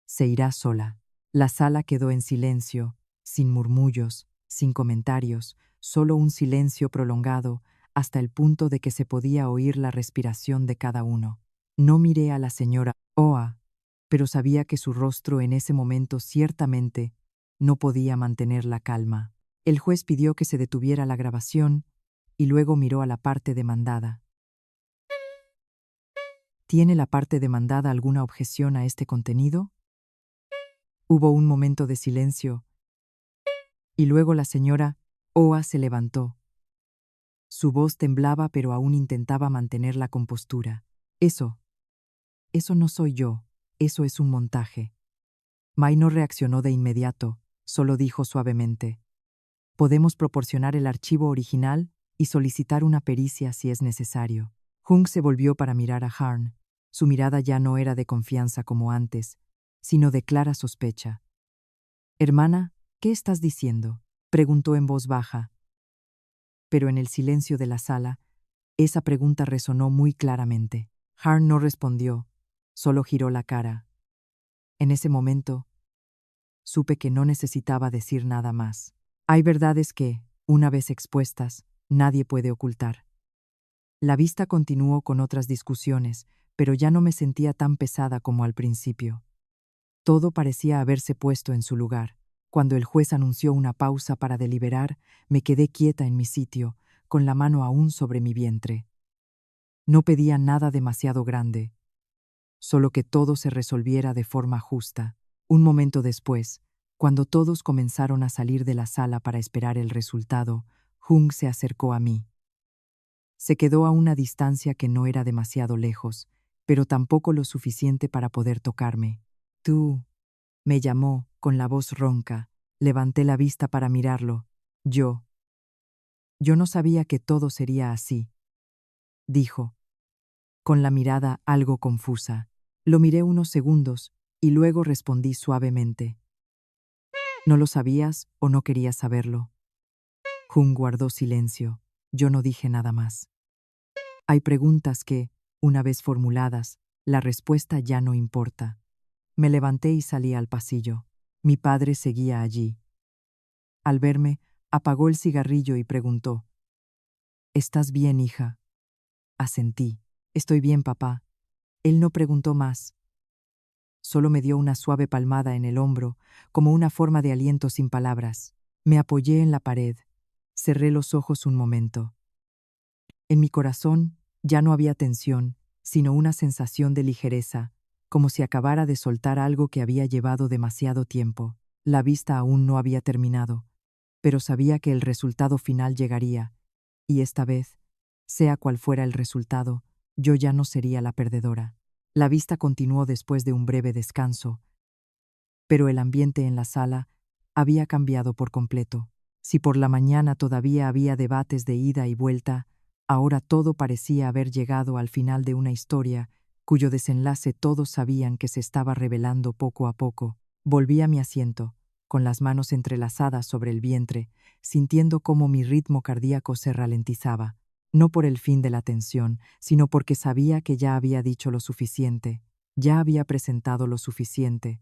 se irá sola. La sala quedó en silencio, sin murmullos, sin comentarios, solo un silencio prolongado hasta el punto de que se podía oír la respiración de cada uno. No miré a la señora Oa, pero sabía que su rostro en ese momento ciertamente no podía mantener la calma. El juez pidió que se detuviera la grabación y luego miró a la parte demandada. ¿Tiene la parte demandada alguna objeción a este contenido? Hubo un momento de silencio, y luego la señora Oa se levantó. Su voz temblaba pero aún intentaba mantener la compostura. Eso no soy yo, eso es un montaje. Mai no reaccionó de inmediato, solo dijo suavemente: podemos proporcionar el archivo original y solicitar una pericia si es necesario. Jung se volvió para mirar a Harn. Su mirada ya no era de confianza como antes, sino de clara sospecha. «Hermana, ¿qué estás diciendo?», preguntó en voz baja. pero en el silencio de la sala, esa pregunta resonó muy claramente. Harn no respondió, solo giró la cara. En ese momento, supe que no necesitaba decir nada más. Hay verdades que, una vez expuestas, nadie puede ocultar. La vista continuó con otras discusiones, pero ya no me sentía tan pesada como al principio. Todo parecía haberse puesto en su lugar. Cuando el juez anunció una pausa para deliberar, me quedé quieta en mi sitio, con la mano aún sobre mi vientre. No pedía nada demasiado grande, solo que todo se resolviera de forma justa. Un momento después, cuando todos comenzaron a salir de la sala para esperar el resultado, Jung se acercó a mí. Se quedó a una distancia que no era demasiado lejos, pero tampoco lo suficiente para poder tocarme. Tú, me llamó, con la voz ronca. Levanté la vista para mirarlo. Yo no sabía que todo sería así, dijo, con la mirada algo confusa. Lo miré unos segundos y luego respondí suavemente. ¿No lo sabías o no querías saberlo? Jung guardó silencio. Yo no dije nada más. Hay preguntas que, una vez formuladas, la respuesta ya no importa. Me levanté y salí al pasillo. Mi padre seguía allí. Al verme, apagó el cigarrillo y preguntó: ¿Estás bien, hija? Asentí. Estoy bien, papá. Él no preguntó más. Solo me dio una suave palmada en el hombro, como una forma de aliento sin palabras. Me apoyé en la pared. Cerré los ojos un momento. En mi corazón ya no había tensión, sino una sensación de ligereza, como si acabara de soltar algo que había llevado demasiado tiempo. La vista aún no había terminado, pero sabía que el resultado final llegaría, y esta vez, sea cual fuera el resultado, yo ya no sería la perdedora. La vista continuó después de un breve descanso, pero el ambiente en la sala había cambiado por completo. Si por la mañana todavía había debates de ida y vuelta, ahora todo parecía haber llegado al final de una historia cuyo desenlace todos sabían que se estaba revelando poco a poco. Volví a mi asiento, con las manos entrelazadas sobre el vientre, sintiendo cómo mi ritmo cardíaco se ralentizaba, no por el fin de la tensión, sino porque sabía que ya había dicho lo suficiente, ya había presentado lo suficiente.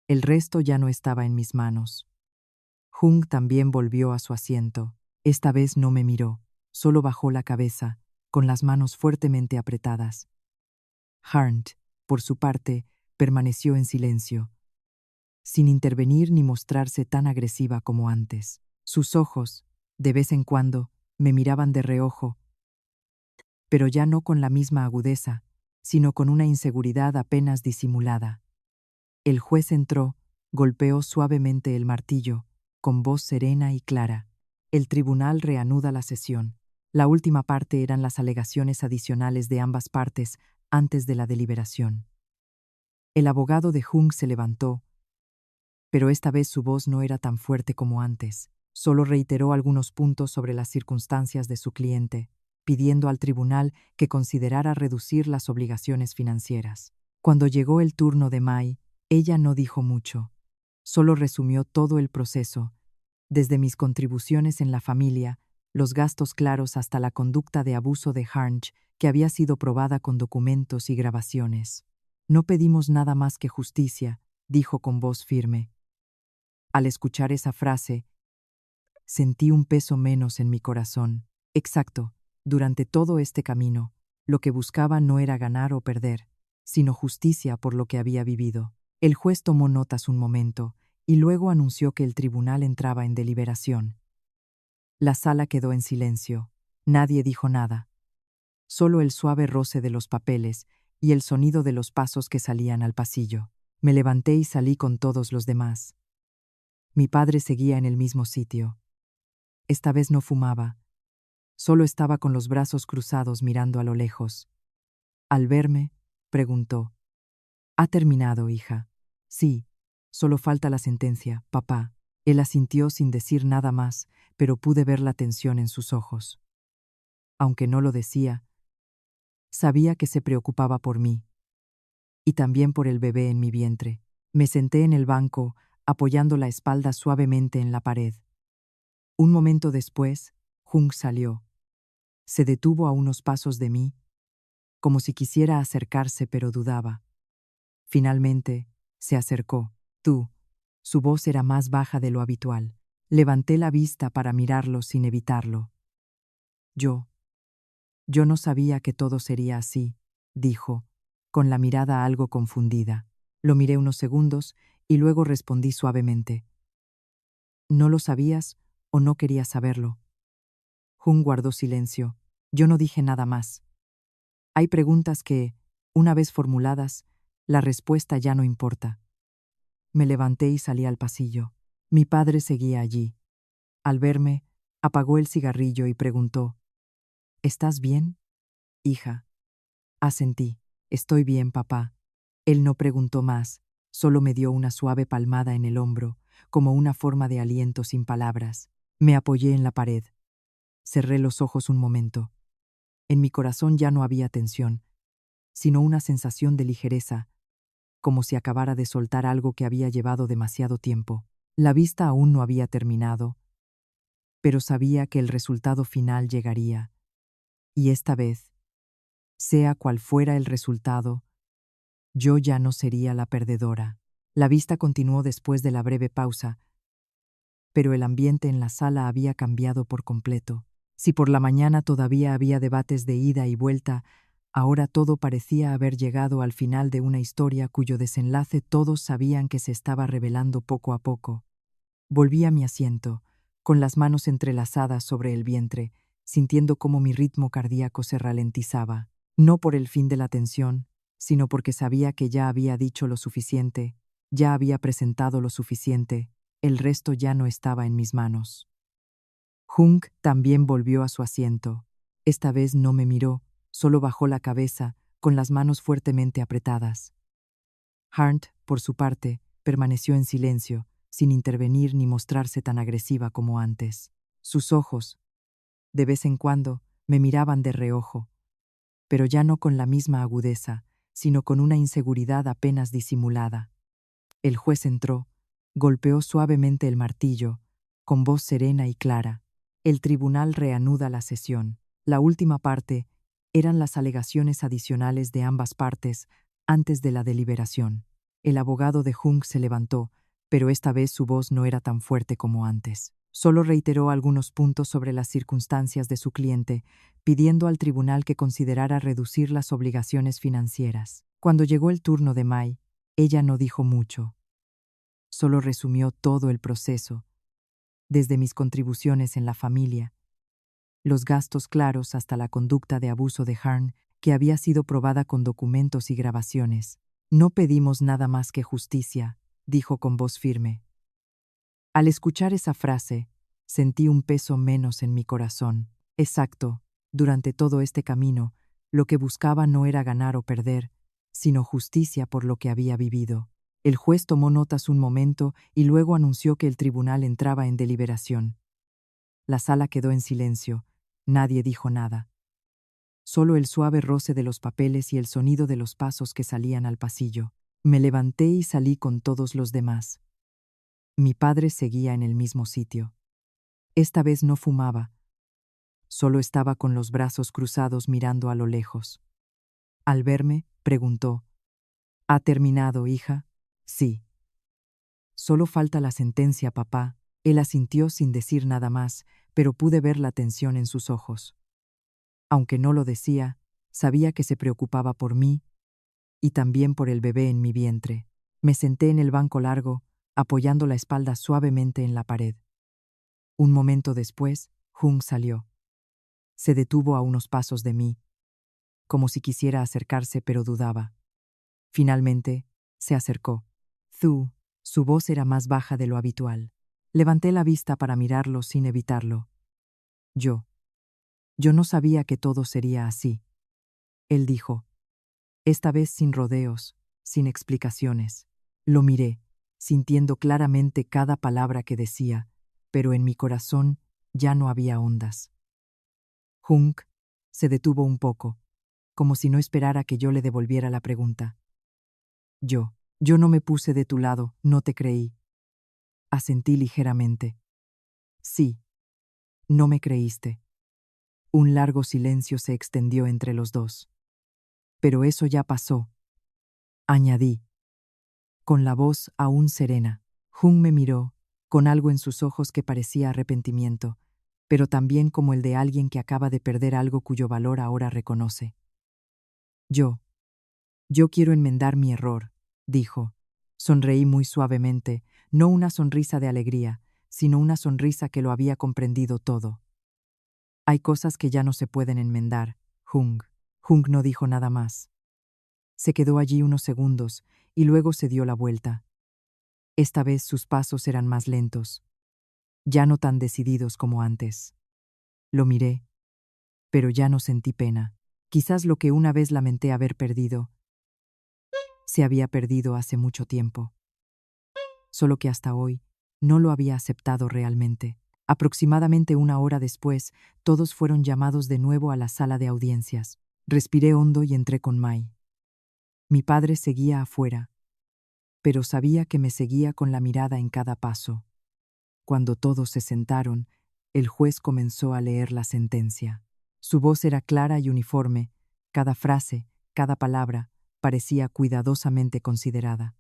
El resto ya no estaba en mis manos. Jung también volvió a su asiento. Esta vez no me miró, solo bajó la cabeza, con las manos fuertemente apretadas. Harnt, por su parte, permaneció en silencio, sin intervenir ni mostrarse tan agresiva como antes. Sus ojos, de vez en cuando, me miraban de reojo, pero ya no con la misma agudeza, sino con una inseguridad apenas disimulada. El juez entró, golpeó suavemente el martillo, con voz serena y clara. El tribunal reanuda la sesión. La última parte eran las alegaciones adicionales de ambas partes antes de la deliberación. El abogado de Jung se levantó, pero esta vez su voz no era tan fuerte como antes. Solo reiteró algunos puntos sobre las circunstancias de su cliente, pidiendo al tribunal que considerara reducir las obligaciones financieras. Cuando llegó el turno de Mai, ella no dijo mucho. Solo resumió todo el proceso, desde mis contribuciones en la familia, los gastos claros hasta la conducta de abuso de Harnch, que había sido probada con documentos y grabaciones. No pedimos nada más que justicia, dijo con voz firme. Al escuchar esa frase, sentí un peso menos en mi corazón. Exacto, durante todo este camino, lo que buscaba no era ganar o perder, sino justicia por lo que había vivido. El juez tomó notas un momento, y luego anunció que el tribunal entraba en deliberación. La sala quedó en silencio. Nadie dijo nada. Solo el suave roce de los papeles y el sonido de los pasos que salían al pasillo. Me levanté y salí con todos los demás. Mi padre seguía en el mismo sitio. Esta vez no fumaba. Solo estaba con los brazos cruzados mirando a lo lejos. Al verme, preguntó: «¿Ha terminado, hija?» «Sí, solo falta la sentencia, papá». Él asintió sin decir nada más, pero pude ver la tensión en sus ojos. Aunque no lo decía, sabía que se preocupaba por mí. Y también por el bebé en mi vientre. Me senté en el banco, apoyando la espalda suavemente en la pared. Un momento después, Jung salió. Se detuvo a unos pasos de mí, como si quisiera acercarse pero dudaba. Finalmente, se acercó. Tú. Su voz era más baja de lo habitual. Levanté la vista para mirarlo sin evitarlo. Yo no sabía que todo sería así, dijo, con la mirada algo confundida. Lo miré unos segundos y luego respondí suavemente. ¿No lo sabías o no querías saberlo? Jung guardó silencio. Yo no dije nada más. Hay preguntas que, una vez formuladas, la respuesta ya no importa. Me levanté y salí al pasillo. Mi padre seguía allí. Al verme, apagó el cigarrillo y preguntó: ¿Estás bien, hija? Asentí. Estoy bien, papá. Él no preguntó más, solo me dio una suave palmada en el hombro, como una forma de aliento sin palabras. Me apoyé en la pared. Cerré los ojos un momento. En mi corazón ya no había tensión, sino una sensación de ligereza, como si acabara de soltar algo que había llevado demasiado tiempo. La vista aún no había terminado, pero sabía que el resultado final llegaría. Y esta vez, sea cual fuera el resultado, yo ya no sería la perdedora. La vista continuó después de la breve pausa, pero el ambiente en la sala había cambiado por completo. Si por la mañana todavía había debates de ida y vuelta, ahora todo parecía haber llegado al final de una historia cuyo desenlace todos sabían que se estaba revelando poco a poco. Volví a mi asiento, con las manos entrelazadas sobre el vientre, sintiendo cómo mi ritmo cardíaco se ralentizaba, no por el fin de la tensión, sino porque sabía que ya había dicho lo suficiente, ya había presentado lo suficiente, el resto ya no estaba en mis manos. Jung también volvió a su asiento. Esta vez no me miró, solo bajó la cabeza, con las manos fuertemente apretadas. Harnt, por su parte, permaneció en silencio, sin intervenir ni mostrarse tan agresiva como antes. Sus ojos, de vez en cuando, me miraban de reojo, pero ya no con la misma agudeza, sino con una inseguridad apenas disimulada. El juez entró, golpeó suavemente el martillo, con voz serena y clara. El tribunal reanuda la sesión. La última parte eran las alegaciones adicionales de ambas partes antes de la deliberación. El abogado de Jung se levantó, pero esta vez su voz no era tan fuerte como antes. Solo reiteró algunos puntos sobre las circunstancias de su cliente, pidiendo al tribunal que considerara reducir las obligaciones financieras. Cuando llegó el turno de Mai, ella no dijo mucho. Solo resumió todo el proceso, desde mis contribuciones en la familia, los gastos claros hasta la conducta de abuso de Harn, que había sido probada con documentos y grabaciones. No pedimos nada más que justicia, dijo con voz firme. Al escuchar esa frase, sentí un peso menos en mi corazón. Exacto, durante todo este camino, lo que buscaba no era ganar o perder, sino justicia por lo que había vivido. El juez tomó notas un momento y luego anunció que el tribunal entraba en deliberación. La sala quedó en silencio, nadie dijo nada. Solo el suave roce de los papeles y el sonido de los pasos que salían al pasillo. Me levanté y salí con todos los demás. Mi padre seguía en el mismo sitio. Esta vez no fumaba, solo estaba con los brazos cruzados mirando a lo lejos. Al verme, preguntó: ¿Ha terminado, hija? Sí. Solo falta la sentencia, papá. Él asintió sin decir nada más, pero pude ver la tensión en sus ojos. Aunque no lo decía, sabía que se preocupaba por mí y también por el bebé en mi vientre. Me senté en el banco largo, apoyando la espalda suavemente en la pared. Un momento después, Jung salió. Se detuvo a unos pasos de mí, como si quisiera acercarse pero dudaba. Finalmente, se acercó. Zhu, su voz era más baja de lo habitual. Levanté la vista para mirarlo sin evitarlo. Yo no sabía que todo sería así. Él dijo, esta vez sin rodeos, sin explicaciones. Lo miré, sintiendo claramente cada palabra que decía, pero en mi corazón ya no había ondas. Jung se detuvo un poco, como si no esperara que yo le devolviera la pregunta. Yo no me puse de tu lado, no te creí. Asentí ligeramente. Sí, no me creíste. Un largo silencio se extendió entre los dos. Pero eso ya pasó, añadí, con la voz aún serena. Jung me miró, con algo en sus ojos que parecía arrepentimiento, pero también como el de alguien que acaba de perder algo cuyo valor ahora reconoce. Yo quiero enmendar mi error, dijo. Sonreí muy suavemente, no una sonrisa de alegría, sino una sonrisa que lo había comprendido todo. Hay cosas que ya no se pueden enmendar, Jung. Jung no dijo nada más. Se quedó allí unos segundos y luego se dio la vuelta. Esta vez sus pasos eran más lentos, ya no tan decididos como antes. Lo miré, pero ya no sentí pena. Quizás lo que una vez lamenté haber perdido, se había perdido hace mucho tiempo. Solo que hasta hoy no lo había aceptado realmente. Aproximadamente una hora después, todos fueron llamados de nuevo a la sala de audiencias. Respiré hondo y entré con Mai. Mi padre seguía afuera, pero sabía que me seguía con la mirada en cada paso. Cuando todos se sentaron, el juez comenzó a leer la sentencia. Su voz era clara y uniforme, cada frase, cada palabra, parecía cuidadosamente considerada.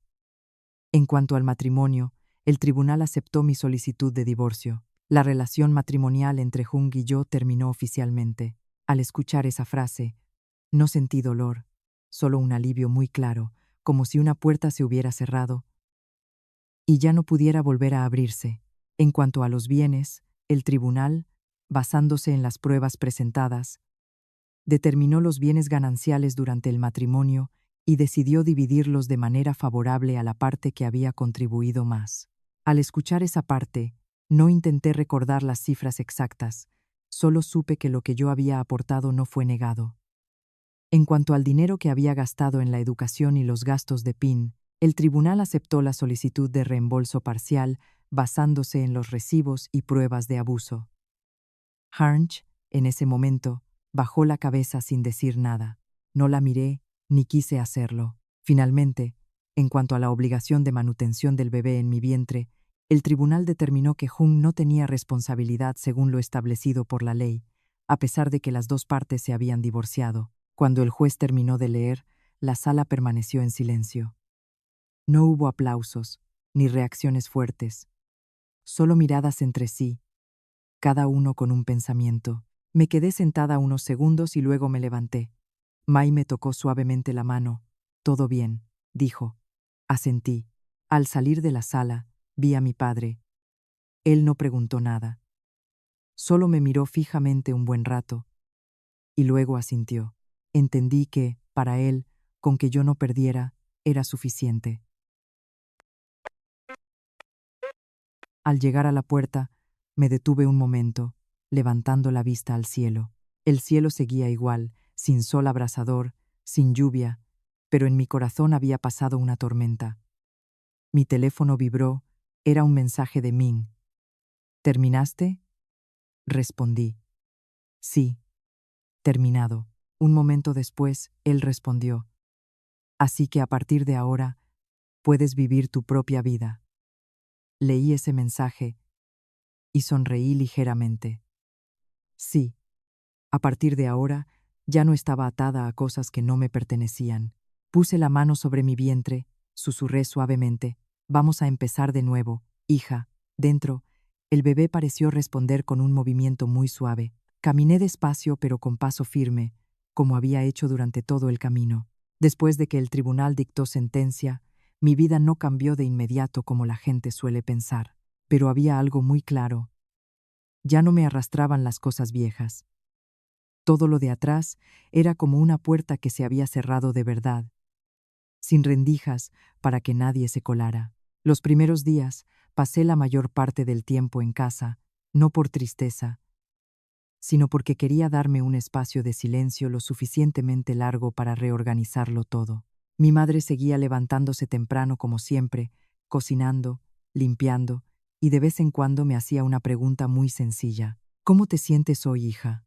En cuanto al matrimonio, el tribunal aceptó mi solicitud de divorcio. La relación matrimonial entre Jung y yo terminó oficialmente. Al escuchar esa frase, no sentí dolor, solo un alivio muy claro, como si una puerta se hubiera cerrado y ya no pudiera volver a abrirse. En cuanto a los bienes, el tribunal, basándose en las pruebas presentadas, determinó los bienes gananciales durante el matrimonio y decidió dividirlos de manera favorable a la parte que había contribuido más. Al escuchar esa parte, no intenté recordar las cifras exactas, solo supe que lo que yo había aportado no fue negado. En cuanto al dinero que había gastado en la educación y los gastos de PIN, el tribunal aceptó la solicitud de reembolso parcial basándose en los recibos y pruebas de abuso. Harnch, en ese momento, bajó la cabeza sin decir nada. No la miré, ni quise hacerlo. Finalmente, en cuanto a la obligación de manutención del bebé en mi vientre, el tribunal determinó que Jung no tenía responsabilidad según lo establecido por la ley, a pesar de que las dos partes se habían divorciado. Cuando el juez terminó de leer, la sala permaneció en silencio. No hubo aplausos, ni reacciones fuertes, solo miradas entre sí, cada uno con un pensamiento. Me quedé sentada unos segundos y luego me levanté. Mai me tocó suavemente la mano. «Todo bien», dijo. Asentí. Al salir de la sala, vi a mi padre. Él no preguntó nada. Solo me miró fijamente un buen rato, y luego asintió. Entendí que, para él, con que yo no perdiera, era suficiente. Al llegar a la puerta, me detuve un momento, levantando la vista al cielo. El cielo seguía igual, sin sol abrasador, sin lluvia, pero en mi corazón había pasado una tormenta. Mi teléfono vibró, era un mensaje de Ming. «¿Terminaste?» Respondí. «Sí, terminado». Un momento después, él respondió. «Así que a partir de ahora, puedes vivir tu propia vida». Leí ese mensaje y sonreí ligeramente. Sí, a partir de ahora, ya no estaba atada a cosas que no me pertenecían. Puse la mano sobre mi vientre, susurré suavemente. «Vamos a empezar de nuevo, hija». Dentro, el bebé pareció responder con un movimiento muy suave. Caminé despacio pero con paso firme, como había hecho durante todo el camino. Después de que el tribunal dictó sentencia, mi vida no cambió de inmediato como la gente suele pensar. Pero había algo muy claro. Ya no me arrastraban las cosas viejas. Todo lo de atrás era como una puerta que se había cerrado de verdad, sin rendijas para que nadie se colara. Los primeros días pasé la mayor parte del tiempo en casa, no por tristeza, sino porque quería darme un espacio de silencio lo suficientemente largo para reorganizarlo todo. Mi madre seguía levantándose temprano como siempre, cocinando, limpiando, y de vez en cuando me hacía una pregunta muy sencilla. «¿Cómo te sientes hoy, hija?»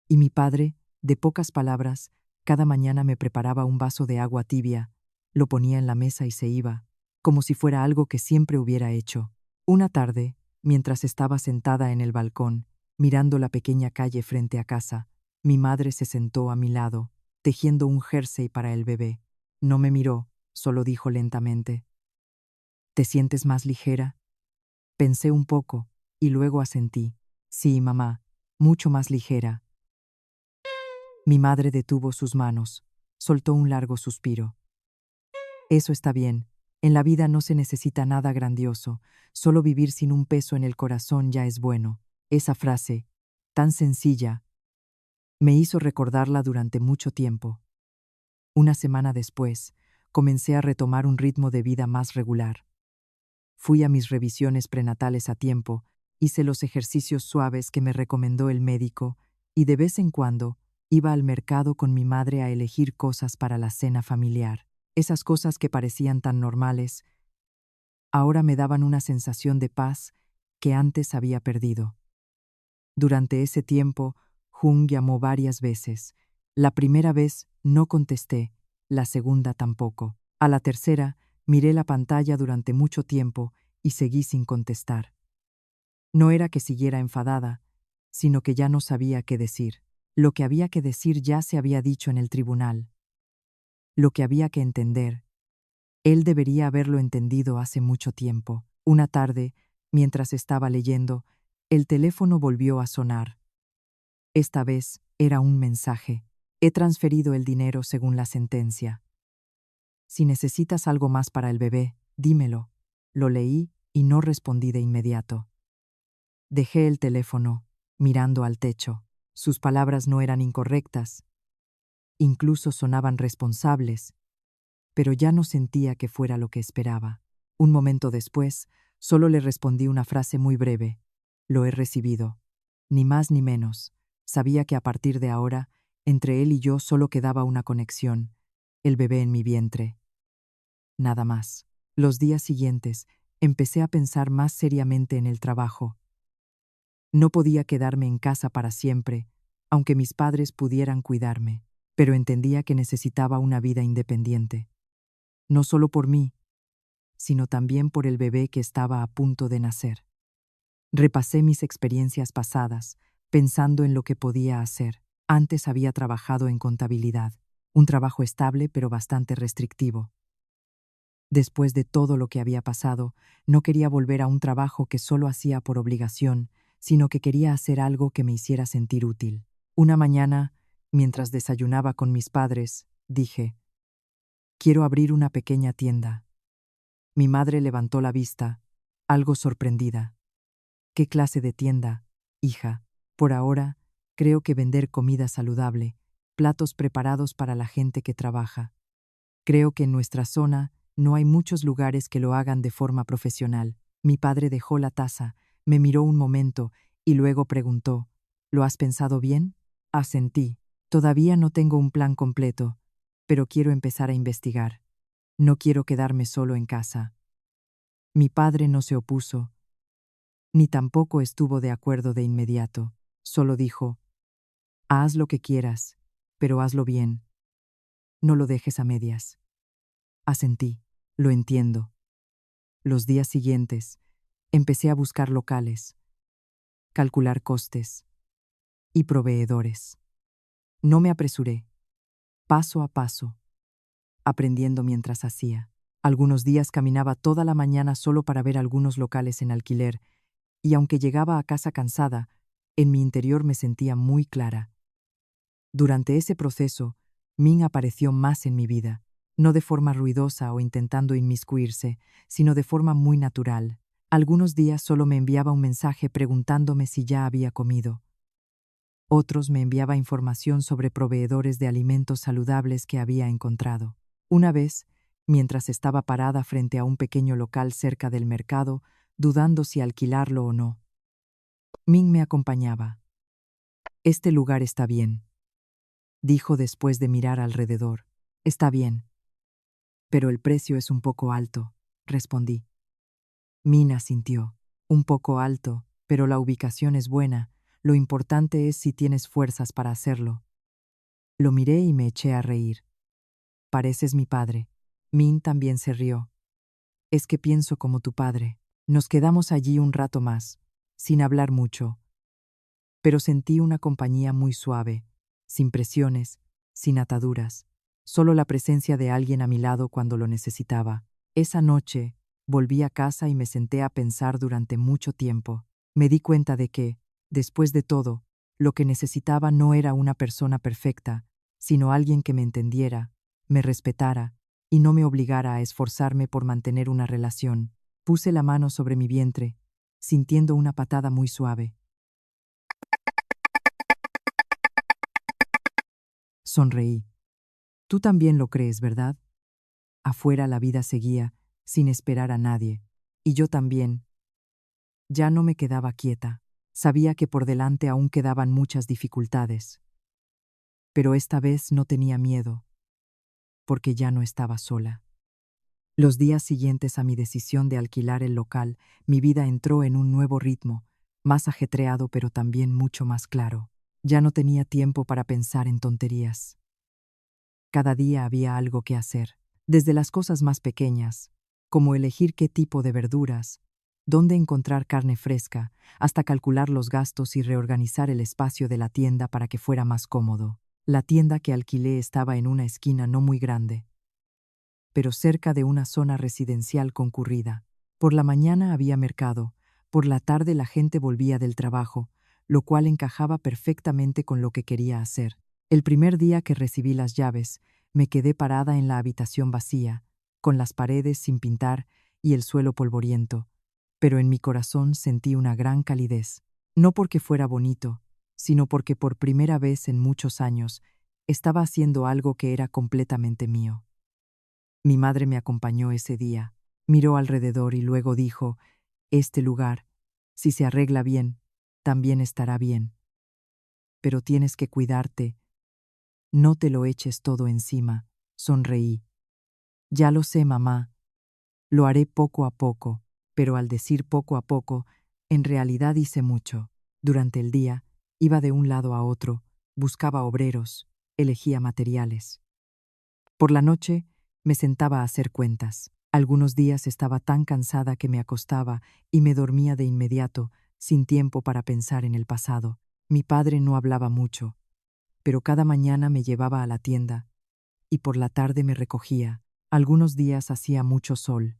Y mi padre, de pocas palabras, cada mañana me preparaba un vaso de agua tibia, lo ponía en la mesa y se iba, como si fuera algo que siempre hubiera hecho. Una tarde, mientras estaba sentada en el balcón, mirando la pequeña calle frente a casa. Mi madre se sentó a mi lado, tejiendo un jersey para el bebé. No me miró, solo dijo lentamente: ¿Te sientes más ligera? Pensé un poco, y luego asentí: Sí, mamá, mucho más ligera. Mi madre detuvo sus manos, soltó un largo suspiro. Eso está bien. En la vida no se necesita nada grandioso, solo vivir sin un peso en el corazón ya es bueno. Esa frase, tan sencilla, me hizo recordarla durante mucho tiempo. Una semana después, comencé a retomar un ritmo de vida más regular. Fui a mis revisiones prenatales a tiempo, hice los ejercicios suaves que me recomendó el médico y de vez en cuando iba al mercado con mi madre a elegir cosas para la cena familiar. Esas cosas que parecían tan normales, ahora me daban una sensación de paz que antes había perdido. Durante ese tiempo, Jung llamó varias veces. La primera vez no contesté, la segunda tampoco. A la tercera, miré la pantalla durante mucho tiempo y seguí sin contestar. No era que siguiera enfadada, sino que ya no sabía qué decir. Lo que había que decir ya se había dicho en el tribunal. Lo que había que entender, él debería haberlo entendido hace mucho tiempo. Una tarde, mientras estaba leyendo, el teléfono volvió a sonar. Esta vez era un mensaje: He transferido el dinero según la sentencia. Si necesitas algo más para el bebé, dímelo. Lo leí y no respondí de inmediato. Dejé el teléfono, mirando al techo. Sus palabras no eran incorrectas, incluso sonaban responsables, pero ya no sentía que fuera lo que esperaba. Un momento después, solo le respondí una frase muy breve: Lo he recibido. Ni más ni menos. Sabía que a partir de ahora, entre él y yo solo quedaba una conexión: el bebé en mi vientre. Nada más. Los días siguientes, empecé a pensar más seriamente en el trabajo. No podía quedarme en casa para siempre, aunque mis padres pudieran cuidarme, pero entendía que necesitaba una vida independiente. No solo por mí, sino también por el bebé que estaba a punto de nacer. Repasé mis experiencias pasadas, pensando en lo que podía hacer. Antes había trabajado en contabilidad, un trabajo estable pero bastante restrictivo. Después de todo lo que había pasado, no quería volver a un trabajo que solo hacía por obligación, sino que quería hacer algo que me hiciera sentir útil. Una mañana, mientras desayunaba con mis padres, dije: Quiero abrir una pequeña tienda. Mi madre levantó la vista, algo sorprendida. ¿Qué clase de tienda, hija? Por ahora, creo que vender comida saludable, platos preparados para la gente que trabaja. Creo que en nuestra zona no hay muchos lugares que lo hagan de forma profesional. Mi padre dejó la taza, me miró un momento y luego preguntó: ¿Lo has pensado bien? Asentí. Todavía no tengo un plan completo, pero quiero empezar a investigar. No quiero quedarme solo en casa. Mi padre no se opuso, ni tampoco estuvo de acuerdo de inmediato. Solo dijo: Haz lo que quieras, pero hazlo bien. No lo dejes a medias. Asentí. Lo entiendo. Los días siguientes, empecé a buscar locales, calcular costes y proveedores. No me apresuré, paso a paso, aprendiendo mientras hacía. Algunos días caminaba toda la mañana solo para ver algunos locales en alquiler, y aunque llegaba a casa cansada, en mi interior me sentía muy clara. Durante ese proceso, Min apareció más en mi vida, no de forma ruidosa o intentando inmiscuirse, sino de forma muy natural. Algunos días solo me enviaba un mensaje preguntándome si ya había comido. Otros me enviaba información sobre proveedores de alimentos saludables que había encontrado. Una vez, mientras estaba parada frente a un pequeño local cerca del mercado, dudando si alquilarlo o no, Min me acompañaba. Este lugar está bien, dijo después de mirar alrededor. Está bien, pero el precio es un poco alto, respondí. Min asintió. Un poco alto, pero la ubicación es buena. Lo importante es si tienes fuerzas para hacerlo. Lo miré y me eché a reír. Pareces mi padre. Min también se rió. Es que pienso como tu padre. Nos quedamos allí un rato más, sin hablar mucho. pero sentí una compañía muy suave, sin presiones, sin ataduras, solo la presencia de alguien a mi lado cuando lo necesitaba. Esa noche, volví a casa y me senté a pensar durante mucho tiempo. Me di cuenta de que, después de todo, lo que necesitaba no era una persona perfecta, sino alguien que me entendiera, me respetara y no me obligara a esforzarme por mantener una relación. Puse la mano sobre mi vientre, sintiendo una patada muy suave. Sonreí. Tú también lo crees, ¿verdad? Afuera la vida seguía, sin esperar a nadie. Y yo también. Ya no me quedaba quieta. Sabía que por delante aún quedaban muchas dificultades. Pero esta vez no tenía miedo, porque ya no estaba sola. Los días siguientes a mi decisión de alquilar el local, mi vida entró en un nuevo ritmo, más ajetreado pero también mucho más claro. Ya no tenía tiempo para pensar en tonterías. Cada día había algo que hacer, desde las cosas más pequeñas, como elegir qué tipo de verduras, dónde encontrar carne fresca, hasta calcular los gastos y reorganizar el espacio de la tienda para que fuera más cómodo. La tienda que alquilé estaba en una esquina no muy grande, pero cerca de una zona residencial concurrida. Por la mañana había mercado, por la tarde la gente volvía del trabajo, lo cual encajaba perfectamente con lo que quería hacer. El primer día que recibí las llaves, me quedé parada en la habitación vacía, con las paredes sin pintar y el suelo polvoriento, pero en mi corazón sentí una gran calidez, no porque fuera bonito, sino porque por primera vez en muchos años estaba haciendo algo que era completamente mío. Mi madre me acompañó ese día, miró alrededor y luego dijo, este lugar, si se arregla bien, también estará bien. Pero tienes que cuidarte, no te lo eches todo encima. Sonreí. Ya lo sé, mamá, lo haré poco a poco, pero al decir poco a poco, en realidad hice mucho. Durante el día, iba de un lado a otro, buscaba obreros, elegía materiales. Por la noche, me sentaba a hacer cuentas. Algunos días estaba tan cansada que me acostaba y me dormía de inmediato, sin tiempo para pensar en el pasado. Mi padre no hablaba mucho, pero cada mañana me llevaba a la tienda, y por la tarde me recogía. Algunos días hacía mucho sol,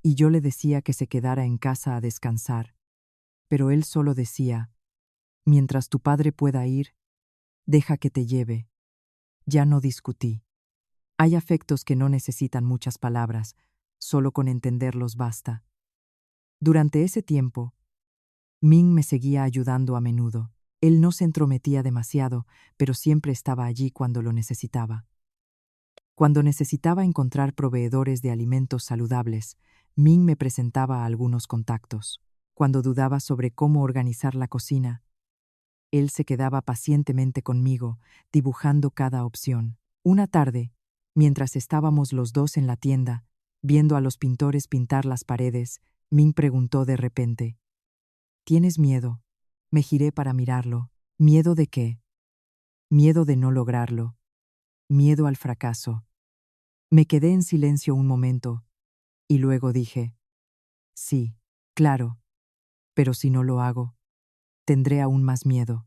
y yo le decía que se quedara en casa a descansar, pero él solo decía, mientras tu padre pueda ir, deja que te lleve. Ya no discutí. Hay afectos que no necesitan muchas palabras, solo con entenderlos basta. Durante ese tiempo, Ming me seguía ayudando a menudo. Él no se entrometía demasiado, pero siempre estaba allí cuando lo necesitaba. Cuando necesitaba encontrar proveedores de alimentos saludables, Ming me presentaba a algunos contactos. Cuando dudaba sobre cómo organizar la cocina, él se quedaba pacientemente conmigo, dibujando cada opción. Una tarde, mientras estábamos los dos en la tienda, viendo a los pintores pintar las paredes, Ming preguntó de repente, ¿tienes miedo? Me giré para mirarlo. ¿Miedo de qué? Miedo de no lograrlo. Miedo al fracaso. Me quedé en silencio un momento, y luego dije, sí, claro, pero si no lo hago, tendré aún más miedo.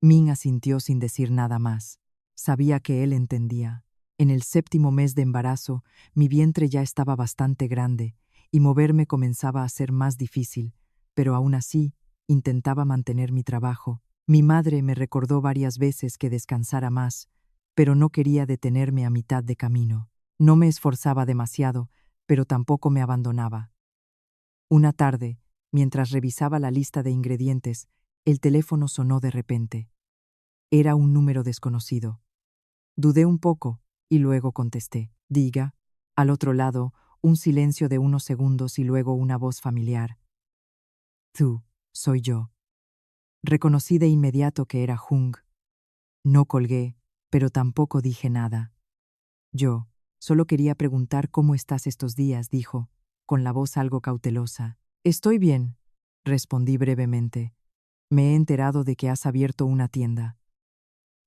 Ming asintió sin decir nada más. Sabía que él entendía. En el 7º mes de embarazo, mi vientre ya estaba bastante grande, y moverme comenzaba a ser más difícil, pero aún así, intentaba mantener mi trabajo. Mi madre me recordó varias veces que descansara más, pero no quería detenerme a mitad de camino. No me esforzaba demasiado, pero tampoco me abandonaba. Una tarde, mientras revisaba la lista de ingredientes, el teléfono sonó de repente. Era un número desconocido. Dudé un poco y luego contesté. Diga. Al otro lado, un silencio de unos segundos y luego una voz familiar. Tú, soy yo. Reconocí de inmediato que era Jung. No colgué, pero tampoco dije nada. Yo, solo quería preguntar cómo estás estos días, dijo, con la voz algo cautelosa. Estoy bien, respondí brevemente. Me he enterado de que has abierto una tienda.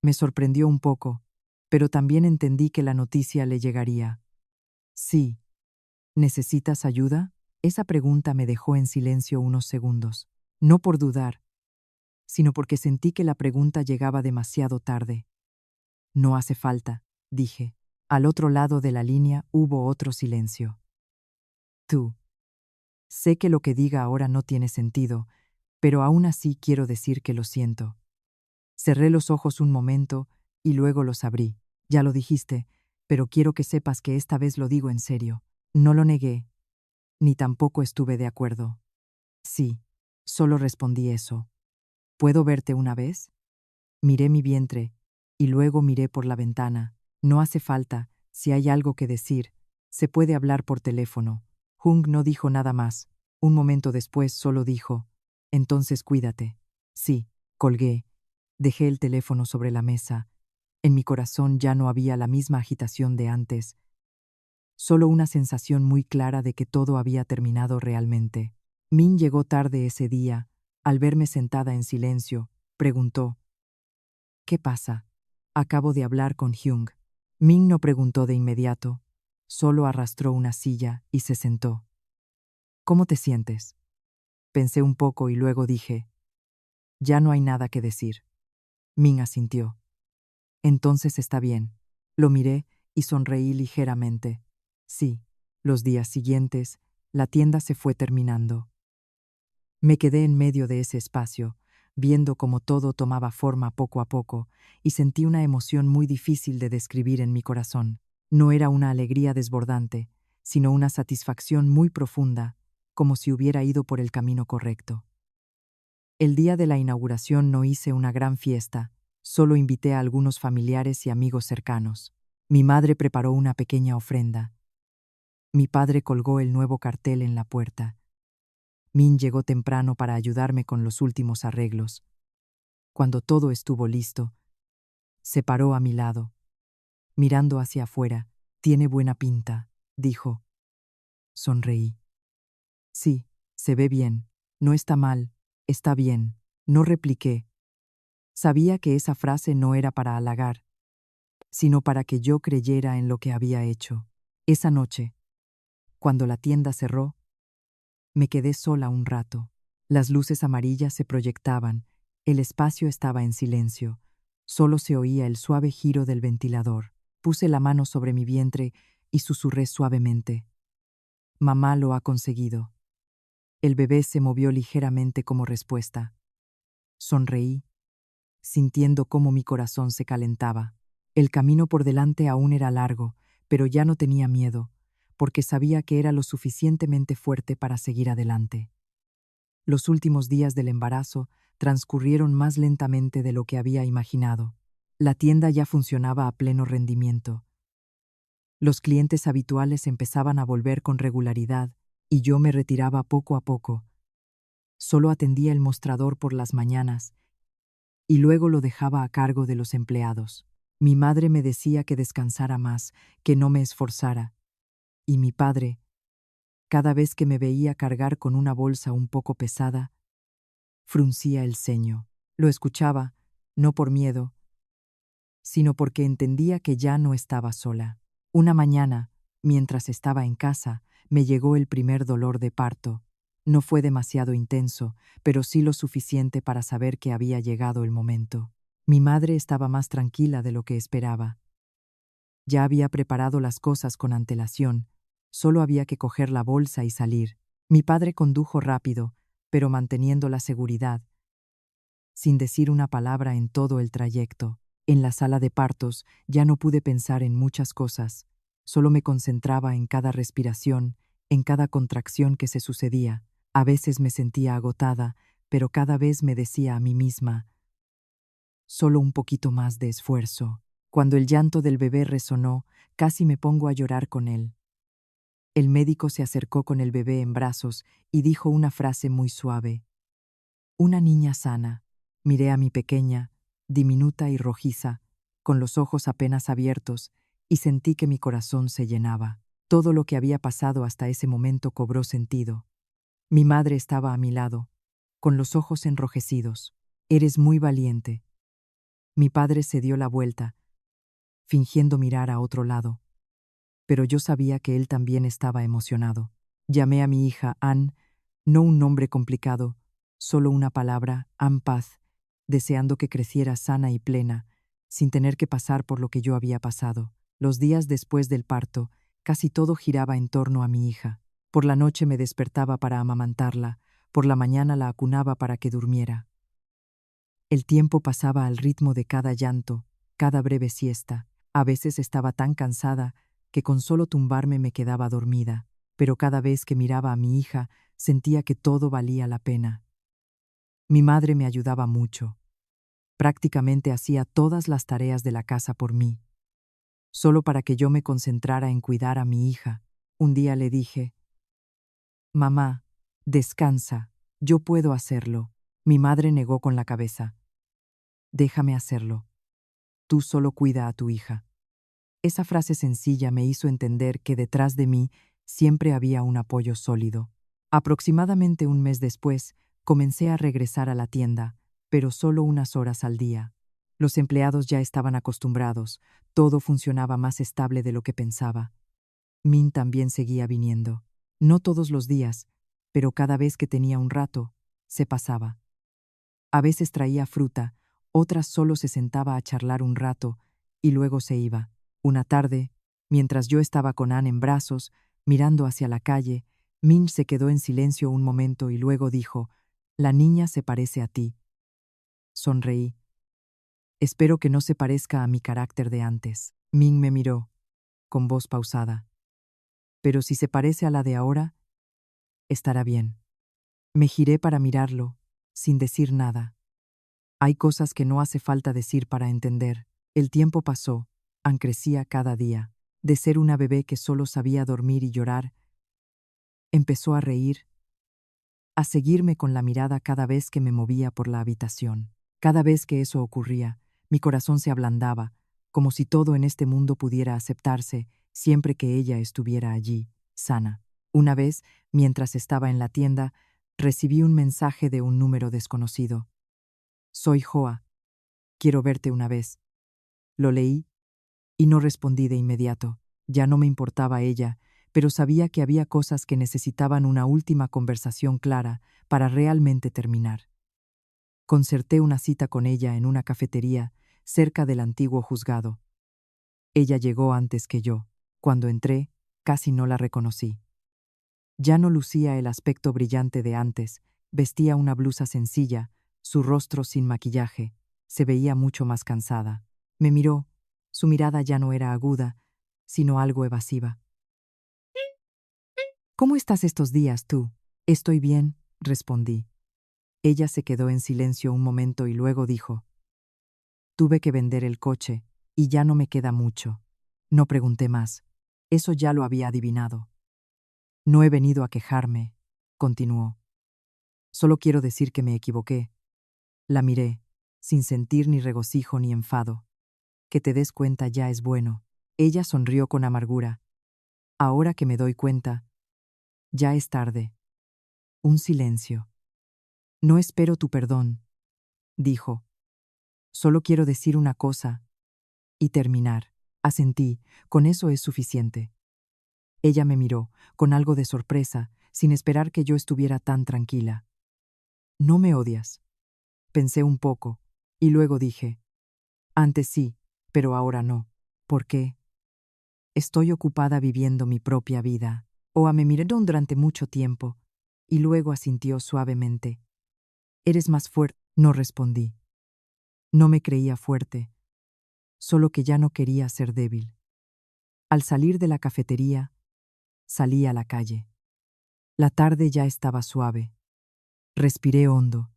Me sorprendió un poco, pero también entendí que la noticia le llegaría. Sí. ¿Necesitas ayuda? Esa pregunta me dejó en silencio unos segundos. No por dudar, sino porque sentí que la pregunta llegaba demasiado tarde. No hace falta, dije. Al otro lado de la línea hubo otro silencio. Tú. Sé que lo que diga ahora no tiene sentido, pero aún así quiero decir que lo siento. Cerré los ojos un momento y luego los abrí. Ya lo dijiste, pero quiero que sepas que esta vez lo digo en serio. No lo negué, ni tampoco estuve de acuerdo. Sí, solo respondí eso. ¿Puedo verte una vez? Miré mi vientre, y luego miré por la ventana. No hace falta, si hay algo que decir. Se puede hablar por teléfono. Jung no dijo nada más. Un momento después solo dijo, entonces cuídate. Sí, colgué. Dejé el teléfono sobre la mesa. En mi corazón ya no había la misma agitación de antes, solo una sensación muy clara de que todo había terminado realmente. Min llegó tarde ese día. Al verme sentada en silencio, preguntó, ¿qué pasa? Acabo de hablar con Hyung. Min no preguntó de inmediato, solo arrastró una silla y se sentó. ¿Cómo te sientes? Pensé un poco y luego dije, ya no hay nada que decir. Min asintió. Entonces está bien. Lo miré y sonreí ligeramente. Sí, los días siguientes, la tienda se fue terminando. Me quedé en medio de ese espacio, viendo cómo todo tomaba forma poco a poco, y sentí una emoción muy difícil de describir en mi corazón. No era una alegría desbordante, sino una satisfacción muy profunda, como si hubiera ido por el camino correcto. El día de la inauguración no hice una gran fiesta, solo invité a algunos familiares y amigos cercanos. Mi madre preparó una pequeña ofrenda. Mi padre colgó el nuevo cartel en la puerta. Min llegó temprano para ayudarme con los últimos arreglos. Cuando todo estuvo listo, se paró a mi lado, mirando hacia afuera. Tiene buena pinta, dijo. Sonreí. Sí, se ve bien. No está mal, está bien. No repliqué. Sabía que esa frase no era para halagar, sino para que yo creyera en lo que había hecho. Esa noche, cuando la tienda cerró, me quedé sola un rato. Las luces amarillas se proyectaban, el espacio estaba en silencio, solo se oía el suave giro del ventilador. Puse la mano sobre mi vientre y susurré suavemente. Mamá lo ha conseguido. El bebé se movió ligeramente como respuesta. Sonreí, sintiendo cómo mi corazón se calentaba. El camino por delante aún era largo, pero ya no tenía miedo, porque sabía que era lo suficientemente fuerte para seguir adelante. Los últimos días del embarazo transcurrieron más lentamente de lo que había imaginado. La tienda ya funcionaba a pleno rendimiento. Los clientes habituales empezaban a volver con regularidad y yo me retiraba poco a poco. Solo atendía el mostrador por las mañanas y luego lo dejaba a cargo de los empleados. Mi madre me decía que descansara más, que no me esforzara. Y mi padre, cada vez que me veía cargar con una bolsa un poco pesada, fruncía el ceño. Lo escuchaba, no por miedo, sino porque entendía que ya no estaba sola. Una mañana, mientras estaba en casa, me llegó el primer dolor de parto. No fue demasiado intenso, pero sí lo suficiente para saber que había llegado el momento. Mi madre estaba más tranquila de lo que esperaba. Ya había preparado las cosas con antelación, solo había que coger la bolsa y salir. Mi padre condujo rápido, pero manteniendo la seguridad, sin decir una palabra en todo el trayecto. En la sala de partos ya no pude pensar en muchas cosas, solo me concentraba en cada respiración, en cada contracción que se sucedía. A veces me sentía agotada, pero cada vez me decía a mí misma, solo un poquito más de esfuerzo. Cuando el llanto del bebé resonó, casi me pongo a llorar con él. El médico se acercó con el bebé en brazos y dijo una frase muy suave. Una niña sana. Miré a mi pequeña, diminuta y rojiza, con los ojos apenas abiertos, y sentí que mi corazón se llenaba. Todo lo que había pasado hasta ese momento cobró sentido. Mi madre estaba a mi lado, con los ojos enrojecidos. Eres muy valiente. Mi padre se dio la vuelta, fingiendo mirar a otro lado, pero yo sabía que él también estaba emocionado. Llamé a mi hija Ann, no un nombre complicado, solo una palabra, Ampaz, deseando que creciera sana y plena, sin tener que pasar por lo que yo había pasado. Los días después del parto, casi todo giraba en torno a mi hija. Por la noche me despertaba para amamantarla, por la mañana la acunaba para que durmiera. El tiempo pasaba al ritmo de cada llanto, cada breve siesta. A veces estaba tan cansada que con solo tumbarme me quedaba dormida, pero cada vez que miraba a mi hija sentía que todo valía la pena. Mi madre me ayudaba mucho. Prácticamente hacía todas las tareas de la casa por mí, solo para que yo me concentrara en cuidar a mi hija. Un día le dije: «Mamá, descansa, yo puedo hacerlo». Mi madre negó con la cabeza. «Déjame hacerlo. Tú solo cuida a tu hija». Esa frase sencilla me hizo entender que detrás de mí siempre había un apoyo sólido. Aproximadamente un mes después, comencé a regresar a la tienda, pero solo unas horas al día. Los empleados ya estaban acostumbrados, todo funcionaba más estable de lo que pensaba. Min también seguía viniendo. No todos los días, pero cada vez que tenía un rato, se pasaba. A veces traía fruta, otras solo se sentaba a charlar un rato y luego se iba. Una tarde, mientras yo estaba con Anne en brazos, mirando hacia la calle, Min se quedó en silencio un momento y luego dijo: «La niña se parece a ti». Sonreí. «Espero que no se parezca a mi carácter de antes». Min me miró, con voz pausada. «Pero si se parece a la de ahora, estará bien». Me giré para mirarlo, sin decir nada. Hay cosas que no hace falta decir para entender. El tiempo pasó, Anne crecía cada día. De ser una bebé que solo sabía dormir y llorar, empezó a reír, a seguirme con la mirada cada vez que me movía por la habitación. Cada vez que eso ocurría, mi corazón se ablandaba, como si todo en este mundo pudiera aceptarse siempre que ella estuviera allí, sana. Una vez, mientras estaba en la tienda, recibí un mensaje de un número desconocido. «Soy Joa. Quiero verte una vez». Lo leí y no respondí de inmediato. Ya no me importaba ella, pero sabía que había cosas que necesitaban una última conversación clara para realmente terminar. Concerté una cita con ella en una cafetería cerca del antiguo juzgado. Ella llegó antes que yo. Cuando entré, casi no la reconocí. Ya no lucía el aspecto brillante de antes, vestía una blusa sencilla, su rostro sin maquillaje, se veía mucho más cansada. Me miró, su mirada ya no era aguda, sino algo evasiva. «¿Cómo estás estos días tú?» «Estoy bien», respondí. Ella se quedó en silencio un momento y luego dijo: «Tuve que vender el coche, y ya no me queda mucho». No pregunté más. Eso ya lo había adivinado. «No he venido a quejarme», continuó. «Solo quiero decir que me equivoqué». La miré, sin sentir ni regocijo ni enfado. «Que te des cuenta ya es bueno». Ella sonrió con amargura. «Ahora que me doy cuenta, ya es tarde». Un silencio. «No espero tu perdón», dijo. «Solo quiero decir una cosa y terminar». Asentí, con eso es suficiente. Ella me miró, con algo de sorpresa, sin esperar que yo estuviera tan tranquila. «¿No me odias?». Pensé un poco, y luego dije: «Antes sí, pero ahora no». «¿Por qué?». «Estoy ocupada viviendo mi propia vida». Oa me miró durante mucho tiempo, y luego asintió suavemente. «Eres más fuerte». No respondí. No me creía fuerte, solo que ya no quería ser débil. Al salir de la cafetería, salí a la calle. La tarde ya estaba suave. Respiré hondo,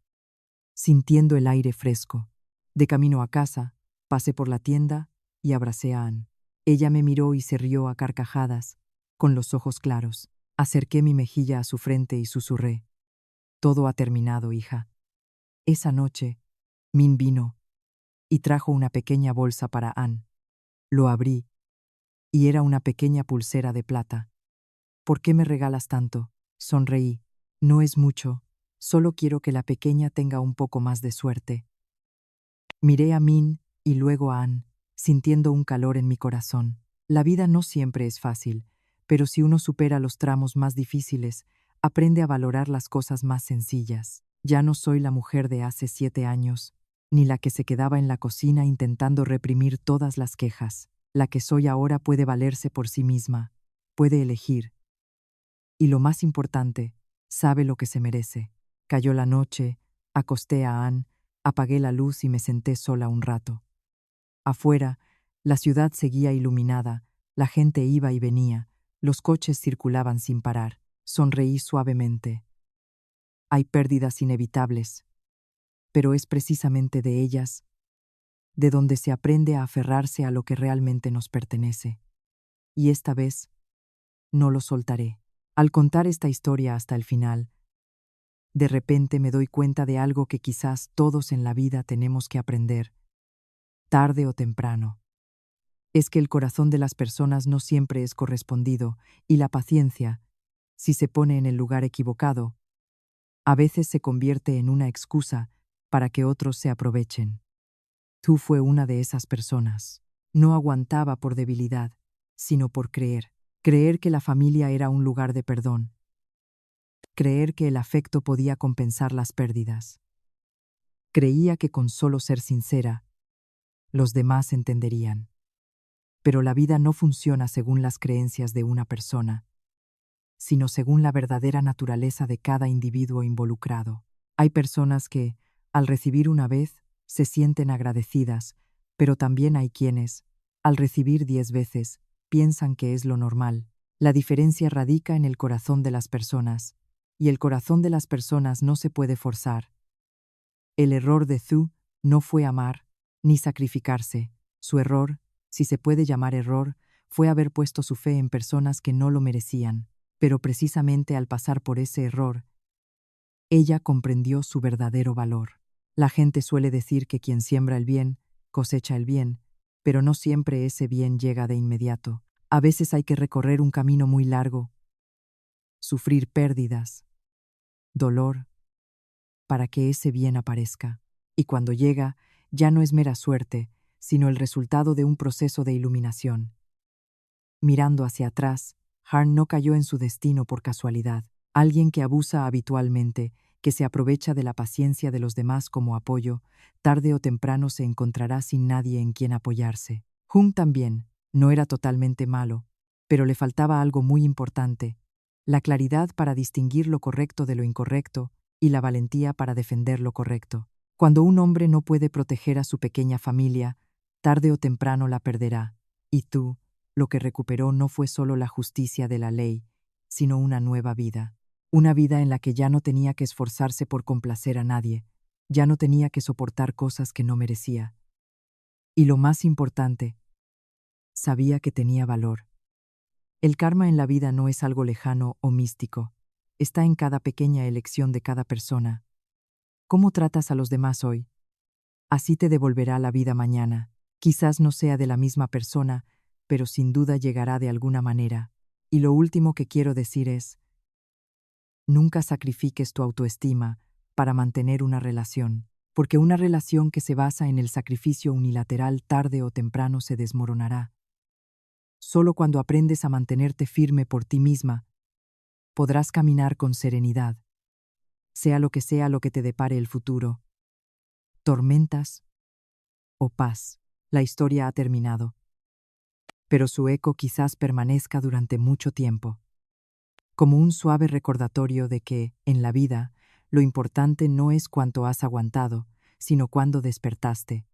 sintiendo el aire fresco. De camino a casa, pasé por la tienda y abracé a Anne. Ella me miró y se rió a carcajadas, con los ojos claros. Acerqué mi mejilla a su frente y susurré: «Todo ha terminado, hija». Esa noche, Min vino y trajo una pequeña bolsa para Anne. Lo abrí y era una pequeña pulsera de plata. «¿Por qué me regalas tanto?». Sonreí. «No es mucho, solo quiero que la pequeña tenga un poco más de suerte». Miré a Min y luego a Anne, sintiendo un calor en mi corazón. La vida no siempre es fácil, pero si uno supera los tramos más difíciles, aprende a valorar las cosas más sencillas. Ya no soy la mujer de hace 7 años, ni la que se quedaba en la cocina intentando reprimir todas las quejas. La que soy ahora puede valerse por sí misma, puede elegir. Y lo más importante, sabe lo que se merece. Cayó la noche, acosté a Anne, apagué la luz y me senté sola un rato. Afuera, la ciudad seguía iluminada, la gente iba y venía, los coches circulaban sin parar. Sonreí suavemente. Hay pérdidas inevitables, pero es precisamente de ellas de donde se aprende a aferrarse a lo que realmente nos pertenece. Y esta vez, no lo soltaré. Al contar esta historia hasta el final, de repente me doy cuenta de algo que quizás todos en la vida tenemos que aprender, tarde o temprano. Es que el corazón de las personas no siempre es correspondido, y la paciencia, si se pone en el lugar equivocado, a veces se convierte en una excusa para que otros se aprovechen. Tú fue una de esas personas. No aguantaba por debilidad, sino por creer. Creer que la familia era un lugar de perdón. Creer que el afecto podía compensar las pérdidas. Creía que con solo ser sincera, los demás entenderían. Pero la vida no funciona según las creencias de una persona, sino según la verdadera naturaleza de cada individuo involucrado. Hay personas que, al recibir una vez, se sienten agradecidas, pero también hay quienes, al recibir 10 veces, piensan que es lo normal. La diferencia radica en el corazón de las personas, y el corazón de las personas no se puede forzar. El error de Zhu no fue amar, ni sacrificarse. Su error, si se puede llamar error, fue haber puesto su fe en personas que no lo merecían. Pero precisamente al pasar por ese error, ella comprendió su verdadero valor. La gente suele decir que quien siembra el bien, cosecha el bien, pero no siempre ese bien llega de inmediato. A veces hay que recorrer un camino muy largo, sufrir pérdidas, dolor, para que ese bien aparezca. Y cuando llega, ya no es mera suerte, sino el resultado de un proceso de iluminación. Mirando hacia atrás, Harn no cayó en su destino por casualidad. Alguien que abusa habitualmente, que se aprovecha de la paciencia de los demás como apoyo, tarde o temprano se encontrará sin nadie en quien apoyarse. Jung también, no era totalmente malo, pero le faltaba algo muy importante: la claridad para distinguir lo correcto de lo incorrecto y la valentía para defender lo correcto. Cuando un hombre no puede proteger a su pequeña familia, tarde o temprano la perderá. Y tú, lo que recuperó no fue solo la justicia de la ley, sino una nueva vida. Una vida en la que ya no tenía que esforzarse por complacer a nadie, ya no tenía que soportar cosas que no merecía. Y lo más importante, sabía que tenía valor. El karma en la vida no es algo lejano o místico, está en cada pequeña elección de cada persona. ¿Cómo tratas a los demás hoy? Así te devolverá la vida mañana. Quizás no sea de la misma persona, pero sin duda llegará de alguna manera. Y lo último que quiero decir es: nunca sacrifiques tu autoestima para mantener una relación, porque una relación que se basa en el sacrificio unilateral tarde o temprano se desmoronará. Solo cuando aprendes a mantenerte firme por ti misma, podrás caminar con serenidad, sea lo que te depare el futuro, tormentas o paz. La historia ha terminado, pero su eco quizás permanezca durante mucho tiempo, como un suave recordatorio de que, en la vida, lo importante no es cuánto has aguantado, sino cuándo despertaste.